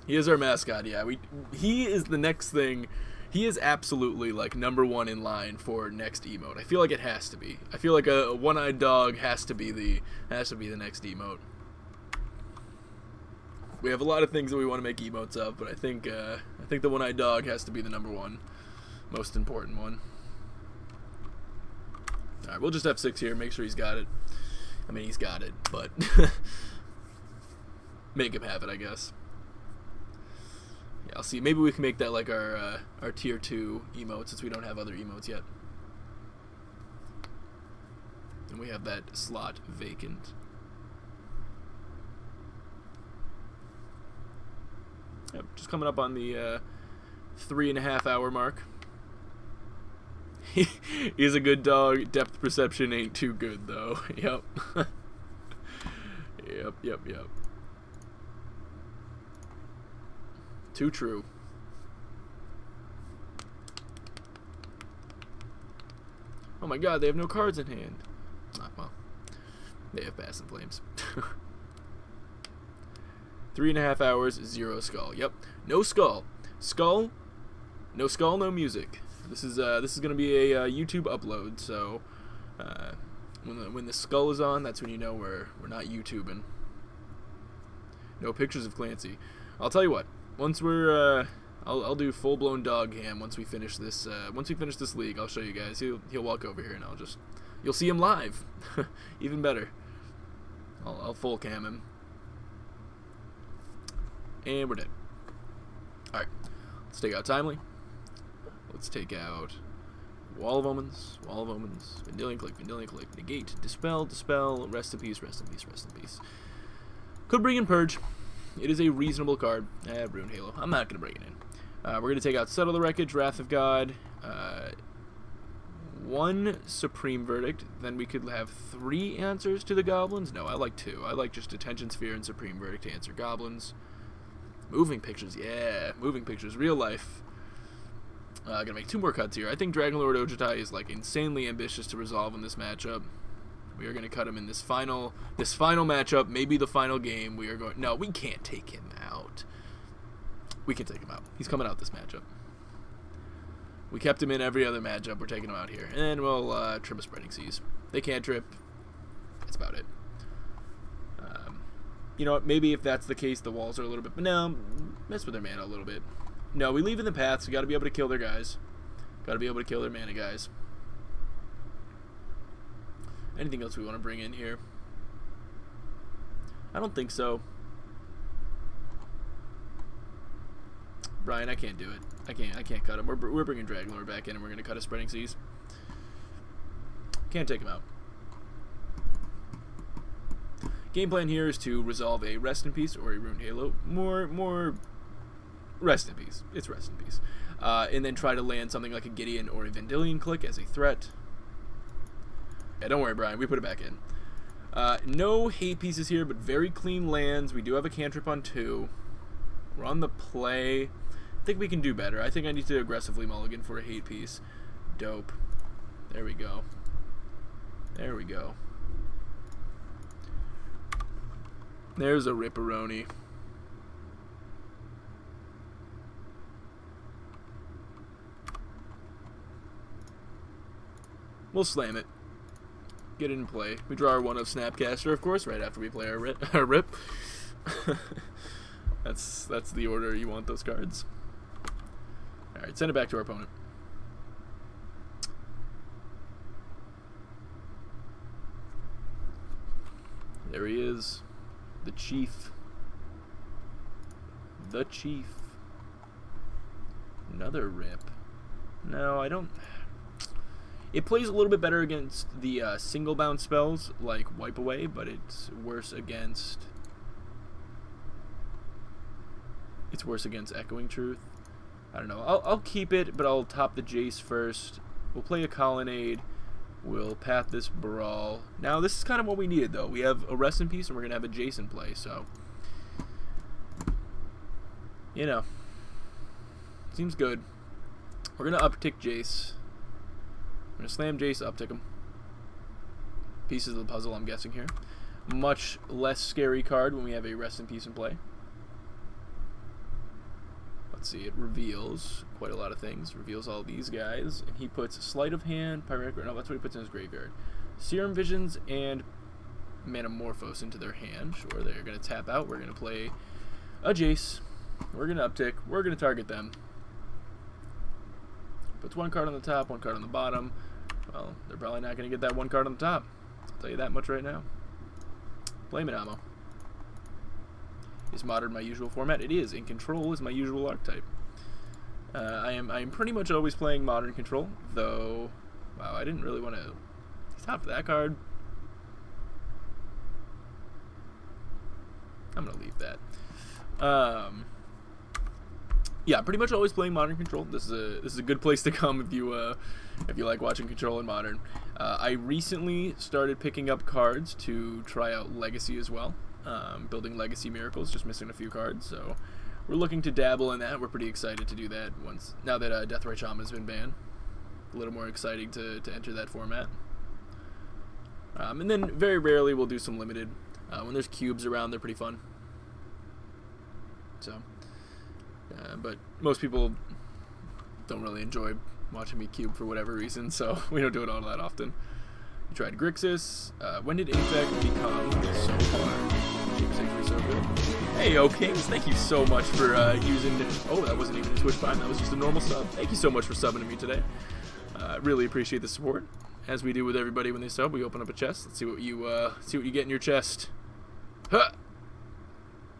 He is our mascot. Yeah, he is the next thing. He is absolutely, like, #1 in line for next emote. I feel like it has to be. I feel like a one-eyed dog has to be the next emote. We have a lot of things that we want to make emotes of, but I think the one-eyed dog has to be the #1, most important one. All right, we'll just F6 here, make sure he's got it. I mean, he's got it, but make him have it, I guess. I'll see. Maybe we can make that like our tier 2 emote, since we don't have other emotes yet. And we have that slot vacant. Yep, just coming up on the 3.5 hour mark. He's a good dog. Depth perception ain't too good though. Yep. Yep. Too true. Oh my god, they have no cards in hand. Ah, well, they have Pass and Flames. 3.5 hours, 0 skull. Yep, no skull. No skull, no music. This is gonna be a YouTube upload. So when the skull is on, that's when you know we're not YouTubing. No pictures of Clancy. I'll tell you what. Once we're, I'll do full-blown dog cam once we finish this. Once we finish this league, I'll show you guys. He'll walk over here and you'll see him live. Even better. I'll full cam him. And we're dead. All right, let's take out Timely. Let's take out Wall of Omens, Vendilion Click, Negate, Dispel, Rest in Peace, Rest in Peace, Rest in Peace. Could bring in Purge. It is a reasonable card. Rune Halo. I'm not going to bring it in. We're going to take out Settle the Wreckage, Wrath of God, 1 Supreme Verdict. Then we could have 3 answers to the Goblins. No, I like 2. I like just Attention Sphere and Supreme Verdict to answer Goblins. Moving Pictures. Yeah, Moving Pictures. Real life. Gonna make 2 more cuts here. I think Dragonlord Ojutai is, like, insanely ambitious to resolve in this matchup. We are going to cut him in this final matchup, maybe the final game. We are going... No, we can't take him out. We can take him out. He's coming out this matchup. We kept him in every other matchup. We're taking him out here. And we'll trim a Spreading Seas. They can't trip. That's about it. You know what? Maybe if that's the case, the walls are a little bit... But no, mess with their mana a little bit. No, we leave in the paths. We got to be able to kill their guys. Got to be able to kill their mana guys. Anything else we want to bring in here? I don't think so. Brian, I can't do it. I can't cut him. We're bringing Dragonlord back in, and we're going to cut a Spreading Seas. Can't take him out. Game plan here is to resolve a Rest in Peace or a Ruined Halo. More Rest in Peace. It's Rest in Peace. And then try to land something like a Gideon or a Vendilion Click as a threat. Yeah, don't worry, Brian. We put it back in. No hate pieces here, but very clean lands. We do have a cantrip on 2. We're on the play. I think we can do better. I think I need to aggressively mulligan for a hate piece. Dope. There we go. There we go. There's a Ripperoni. We'll slam it. Get it in play. We draw our 1 of Snapcaster, of course, right after we play our rip. That's the order you want those cards. Alright, send it back to our opponent. There he is. The Chief. The Chief. Another rip. No, I don't... It plays a little bit better against the single bounce spells, like Wipe Away, but it's worse against... It's worse against Echoing Truth. I don't know. I'll keep it, but I'll top the Jace first. We'll play a Colonnade. We'll path this Brawl. Now, this is kind of what we needed, though. We have a Rest in Peace, and we're going to have a Jace in play, so... You know. Seems good. We're going to uptick Jace. I'm going to slam Jace, uptick him. Pieces of the puzzle, I'm guessing here. Much less scary card when we have a Rest in Peace in play. Let's see, it reveals quite a lot of things. Reveals all these guys, and he puts Sleight of Hand, Pyramic... No, that's what he puts in his graveyard. Serum Visions and Manamorphose into their hand. Sure, they're going to tap out. We're going to play a Jace. We're going to uptick. We're going to target them. Puts 1 card on the top, 1 card on the bottom. Well, they're probably not going to get that 1 card on the top. I'll tell you that much right now. Blame it, Ammo. Is Modern my usual format? It is. And Control is my usual archetype. I am pretty much always playing Modern Control, though... Wow, I didn't really want to top that card. I'm going to leave that. Yeah, pretty much always playing Modern Control. This is a good place to come if you like watching Control in Modern. I recently started picking up cards to try out Legacy as well. Building Legacy Miracles, just missing a few cards, so we're looking to dabble in that. We're pretty excited to do that now that Deathrite Shaman has been banned. A little more exciting to enter that format. And then very rarely we'll do some limited. When there's cubes around, they're pretty fun. So, but most people don't really enjoy watching me cube for whatever reason, so we don't do it all that often. We tried Grixis. When did Infect become so hard? So good. Hey, Kings, thank you so much for using the... Oh, that wasn't even a Twitch Prime. That was just a normal sub. Thank you so much for subbing to me today. Really appreciate the support. As we do with everybody when they sub, we open up a chest. Let's see what you get in your chest. Huh!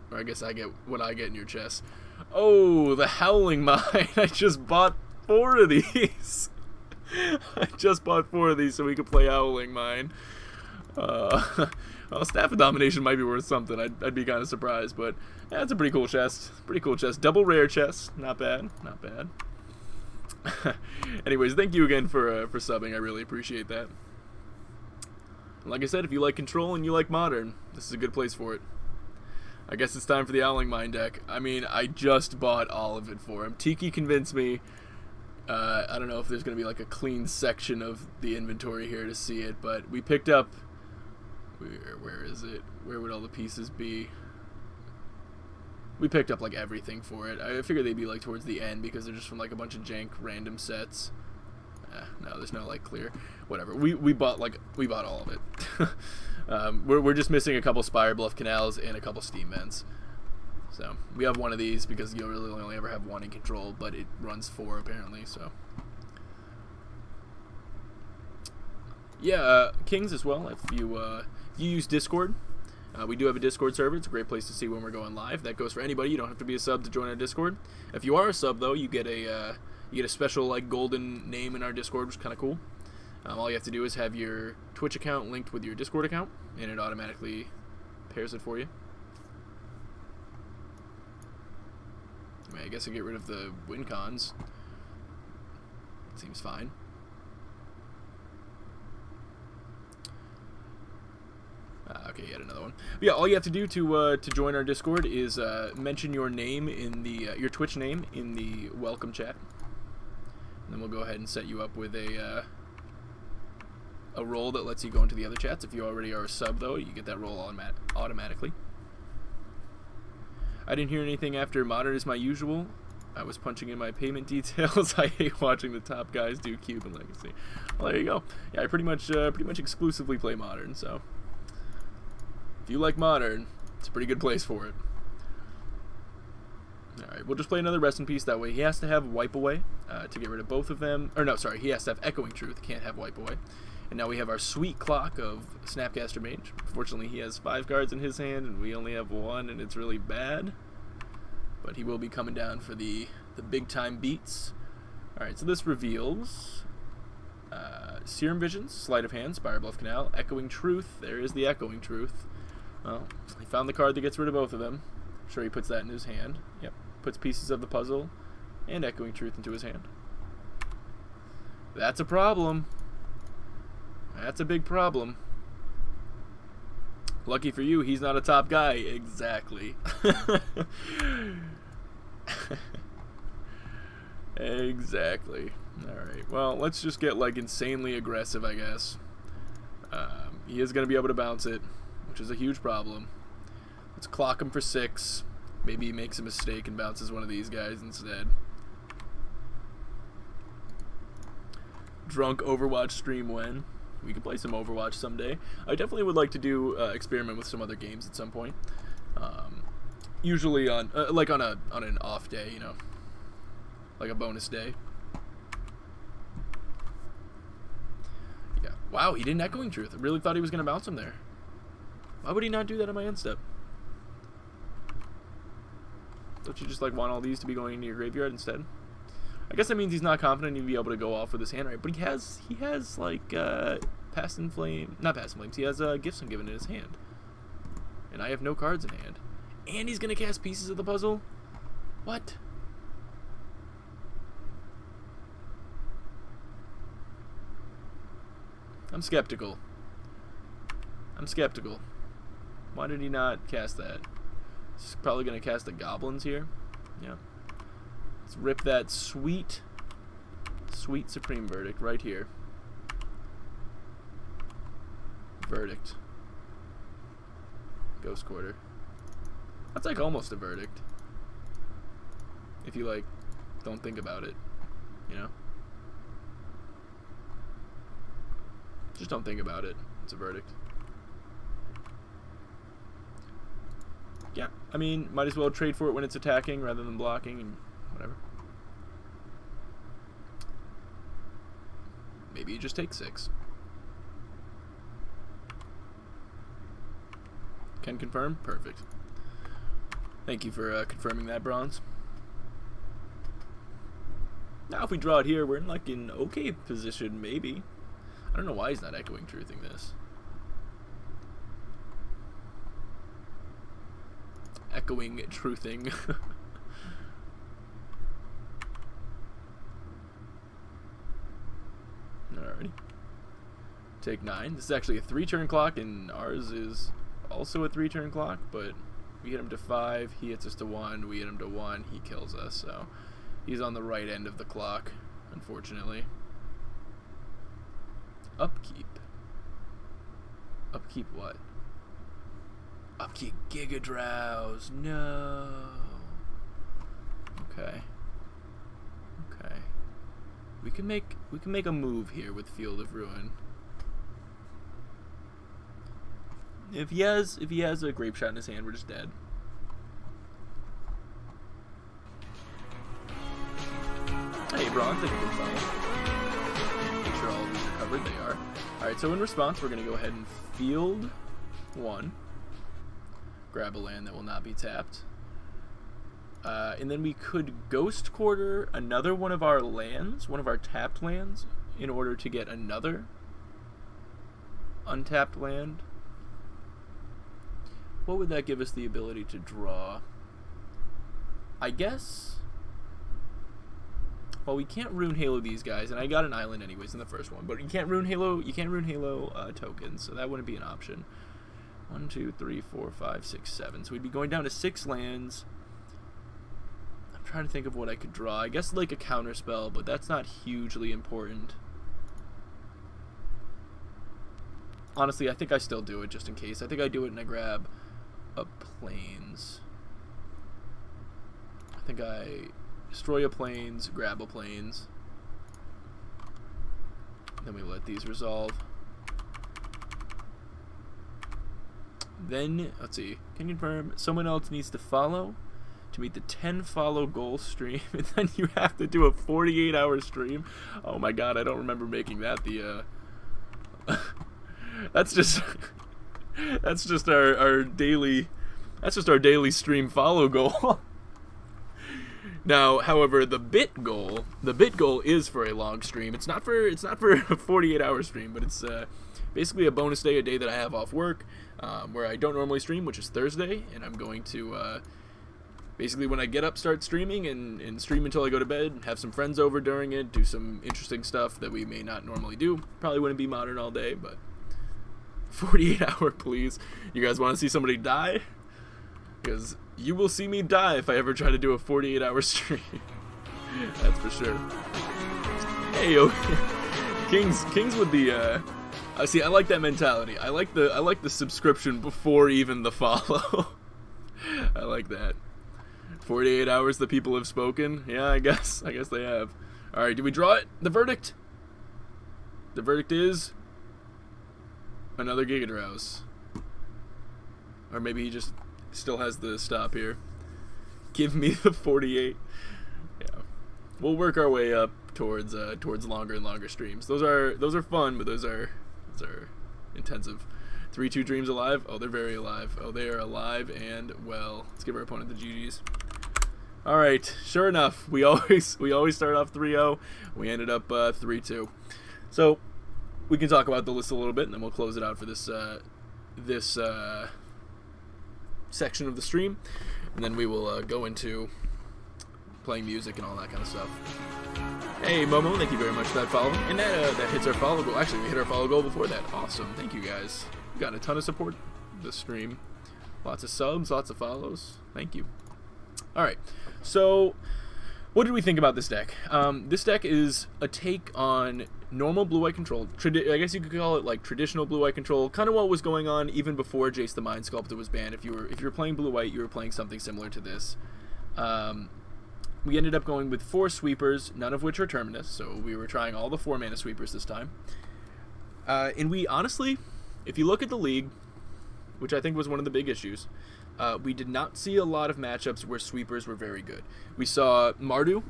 Or I guess I get what I get in your chest. Oh, the Howling Mine. I just bought 4 of these. I just bought 4 of these so we could play Howling Mine. Well, Staff of Domination might be worth something. I'd be kind of surprised, but yeah, it's a pretty cool chest. Pretty cool chest. Double rare chest. Not bad. Not bad. Anyways, thank you again for subbing. I really appreciate that. Like I said, if you like Control and you like Modern, this is a good place for it. I guess it's time for the Howling Mine deck. I mean, I just bought all of it for him. Tiki convinced me. I don't know if there's going to be like a clean section of the inventory here to see it, but we picked up... Where is it? Where would all the pieces be? We picked up like everything for it. I figured they'd be like towards the end because they're just from like a bunch of jank random sets. No, there's no like clear. Whatever. We bought all of it. We're just missing a couple Spire Bluff Canals and a couple Steam Vents. So we have one of these because you really only ever have one in control, but it runs 4 apparently. So yeah, Kings as well. If you use Discord, we do have a Discord server. It's a great place to see when we're going live. That goes for anybody. You don't have to be a sub to join our Discord. If you are a sub though, you get a special like golden name in our Discord, which is kind of cool. All you have to do is have your Twitch account linked with your Discord account, and it automatically pairs it for you. I guess I get rid of the win cons. Seems fine. Okay, yet another one. But yeah, all you have to do to join our Discord is mention your name in the your Twitch name in the welcome chat, and then we'll go ahead and set you up with a role that lets you go into the other chats. If you already are a sub, though, you get that role automatically. I didn't hear anything after Modern is my usual. I was punching in my payment details. I hate watching the top guys do Cube and Legacy. Well, there you go. Yeah, I pretty much exclusively play Modern, so if you like Modern, it's a pretty good place for it. Alright, we'll just play another Rest in Peace that way. He has to have Wipe Away to get rid of both of them. Or no, sorry, he has to have Echoing Truth. Can't have Wipe Away. And now we have our sweet clock of Snapcaster Mage. Unfortunately, he has 5 cards in his hand, and we only have 1, and it's really bad. But he will be coming down for the big-time beats. Alright, so this reveals Serum Visions, Sleight of Hand, Spire Bluff Canal, Echoing Truth. There is the Echoing Truth. Well, he found the card that gets rid of both of them. I'm sure he puts that in his hand. Yep, puts pieces of the puzzle and Echoing Truth into his hand. That's a problem. That's a big problem. Lucky for you, he's not a top guy. Exactly. Exactly. Alright, well, let's just get, like, insanely aggressive, I guess. He is going to be able to bounce it, which is a huge problem. Let's clock him for 6. Maybe he makes a mistake and bounces one of these guys instead. Drunk Overwatch stream when? We can play some Overwatch someday. I definitely would like to do experiment with some other games at some point. Usually on like on an off day, you know, like a bonus day. Yeah. Wow, he didn't Echoing Truth. I really thought he was gonna bounce him there. Why would he not do that on my end step? Don't you just like want all these to be going into your graveyard instead? I guess that means he's not confident he'd be able to go off with his hand right, but he has like Past in Flame, not Past in Flames. He has Gifts Ungiven in his hand, and I have no cards in hand. And he's gonna cast pieces of the puzzle. What? I'm skeptical. I'm skeptical. Why did he not cast that? He's probably gonna cast the goblins here. Yeah. Let's rip that sweet Supreme Verdict right here. Verdict. Ghost Quarter. That's like almost a verdict. If you like, don't think about it, you know? Just don't think about it. It's a verdict. Yeah, I mean, might as well trade for it when it's attacking rather than blocking and whatever. Maybe you just take 6. Can confirm? Perfect. Thank you for confirming that, Bronze. Now if we draw it here, we're in like an okay position, maybe. I don't know why he's not Echoing Truthing this. Echoing Truthing. Alrighty. Take 9. This is actually a 3-turn clock, and ours is also a 3-turn clock, but we hit him to 5, he hits us to 1, we hit him to 1, he kills us, so he's on the right end of the clock, unfortunately. Upkeep. Upkeep what? Upkeep Giga Drowse. No. Okay. Okay. We can make a move here with Field of Ruin. If he has a Grape Shot in his hand, we're just dead. response. Thank you for the follow. Make sure all of these are covered. They are. Alright, so in response, we're going to go ahead and field 1. Grab a land that will not be tapped. And then we could ghost quarter another one of our lands, one of our tapped lands, in order to get another untapped land. What would that give us the ability to draw? I guess. Well, we can't rune halo these guys, and I got an island anyways in the first one, but you can't rune halo. You can't rune halo tokens, so that wouldn't be an option. 1, 2, 3, 4, 5, 6, 7. So we'd be going down to 6 lands. I'm trying to think of what I could draw. I guess like a counter spell, but that's not hugely important. Honestly, I think I still do it just in case. I think I do it and I grab a plains. I think I destroy a plains, grab a plains. Then we let these resolve. Then, let's see, can you confirm someone else needs to follow to meet the 10 follow goal stream, and then you have to do a 48-hour stream? Oh my god, I don't remember making that the, that's just our daily stream follow goal. Now, however, the bit goal is for a long stream. It's not for a 48-hour stream, but it's basically a bonus day, a day that I have off work, where I don't normally stream, which is Thursday, and I'm going to basically when I get up start streaming and stream until I go to bed, have some friends over during it, do some interesting stuff that we may not normally do. Probably wouldn't be modern all day, but 48-hour, please. You guys want to see somebody die? Because you will see me die if I ever try to do a 48-hour stream. That's for sure. Hey, yo, Kings with the see, I like that mentality. I like the subscription before even the follow. I like that. 48 hours the people have spoken. Yeah, I guess they have. All right, do we draw it? The verdict. The verdict is another Giga Drowse. Or maybe he just still has the stop here. Give me the 48. Yeah, we'll work our way up towards longer and longer streams. Those are fun, but those are intensive. 3-2 Dreams alive. Oh, they're very alive. Oh, they are alive and well. Let's give our opponent the GGs. All right, sure enough, we always start off 3-0. We ended up 3-2. So we can talk about the list a little bit, and then we'll close it out for this section of the stream, and then we will go into playing music and all that kind of stuff. Hey Momo, thank you very much for that follow, and that hits our follow goal. Actually, we hit our follow goal before that. Awesome, thank you guys. We got a ton of support this stream, lots of subs, lots of follows. Thank you. All right, so what did we think about this deck? This deck is a take on normal blue-white control. I guess you could call it like traditional blue-white control. Kind of what was going on even before Jace the Mind Sculptor was banned. If you were playing blue-white, you were playing something similar to this. We ended up going with 4 sweepers, none of which are Terminus. So we were trying all the 4-mana sweepers this time. And we honestly, if you look at the league, which I think was one of the big issues, we did not see a lot of matchups where sweepers were very good. We saw Mardu,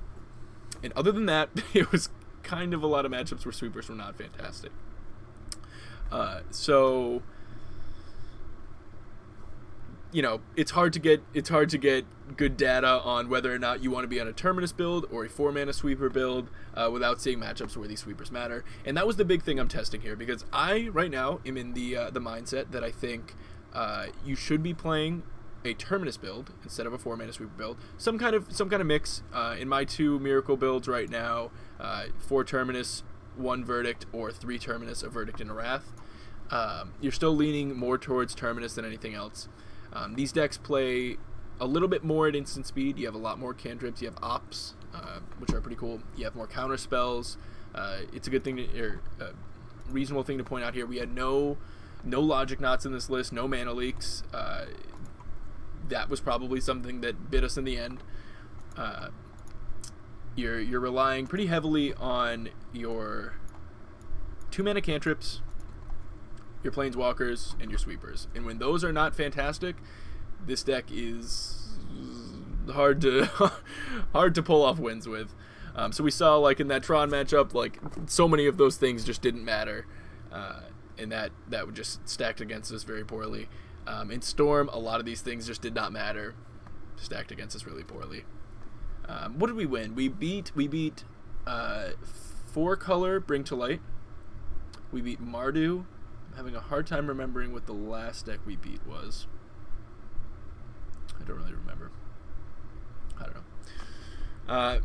and other than that, it was kind of a lot of matchups where sweepers were not fantastic. So, you know, it's hard to get good data on whether or not you want to be on a Terminus build or a 4-mana sweeper build without seeing matchups where these sweepers matter. And that was the big thing I'm testing here, because I right now am in the mindset that I think you should be playing a Terminus build instead of a 4-mana sweeper build. Some kind of mix. In my 2 Miracle builds right now, 4 Terminus, 1 Verdict, or 3 Terminus, a Verdict, and a Wrath. You're still leaning more towards Terminus than anything else. These decks play a little bit more at instant speed. You have a lot more cantrips. You have ops, which are pretty cool. You have more counter spells. It's a good thing or reasonable thing to point out here. We had no logic knots in this list, no mana leaks. That was probably something that bit us in the end. You're relying pretty heavily on your 2-mana cantrips, your planeswalkers, and your sweepers. And when those are not fantastic, this deck is hard to pull off wins with. So we saw, like, in that Tron matchup, like, so many of those things just didn't matter, and that would just stacked against us very poorly. In Storm, a lot of these things just did not matter, stacked against us really poorly. What did we win? We beat 4-color Bring to Light. We beat Mardu. I'm having a hard time remembering what the last deck we beat was. I don't really remember. I don't know.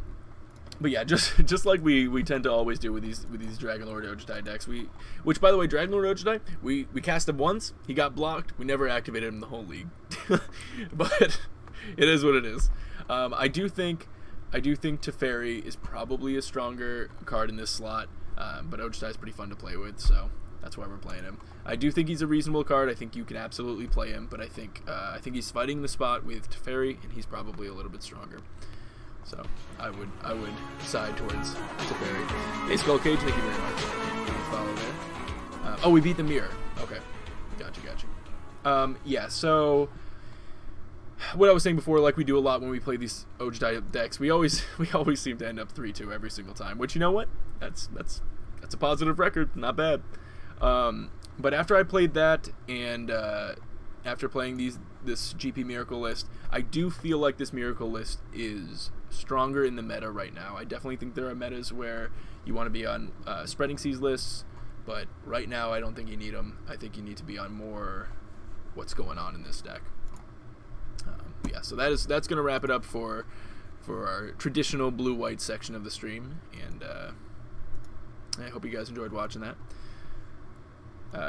But yeah, just like we tend to always do with these Dragonlord Ojidai decks. Which, by the way, Dragonlord Ojidai, we cast him once, he got blocked, we never activated him the whole league. But it is what it is. I do think Teferi is probably a stronger card in this slot, but Ojidai is pretty fun to play with, so that's why we're playing him. I do think he's a reasonable card. I think you can absolutely play him, but I think he's fighting the spot with Teferi, and he's probably a little bit stronger. So I would side towards Teferi. Hey, Skull Cage, thank you very much. Follow there. Oh, we beat the mirror. Okay, gotcha. Yeah. So what I was saying before, like we do a lot when we play these Ojidai decks, we always seem to end up 3-2 every single time. Which, you know what? That's a positive record. Not bad. But after I played that, and after playing this GP Miracle list, I do feel like this Miracle list is stronger in the meta right now. I definitely think there are metas where you want to be on Spreading Seas lists, but right now I don't think you need them. I think you need to be on more what's going on in this deck. Yeah, so that's going to wrap it up for our traditional blue-white section of the stream, and I hope you guys enjoyed watching that.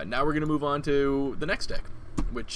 Now we're going to move on to the next deck, which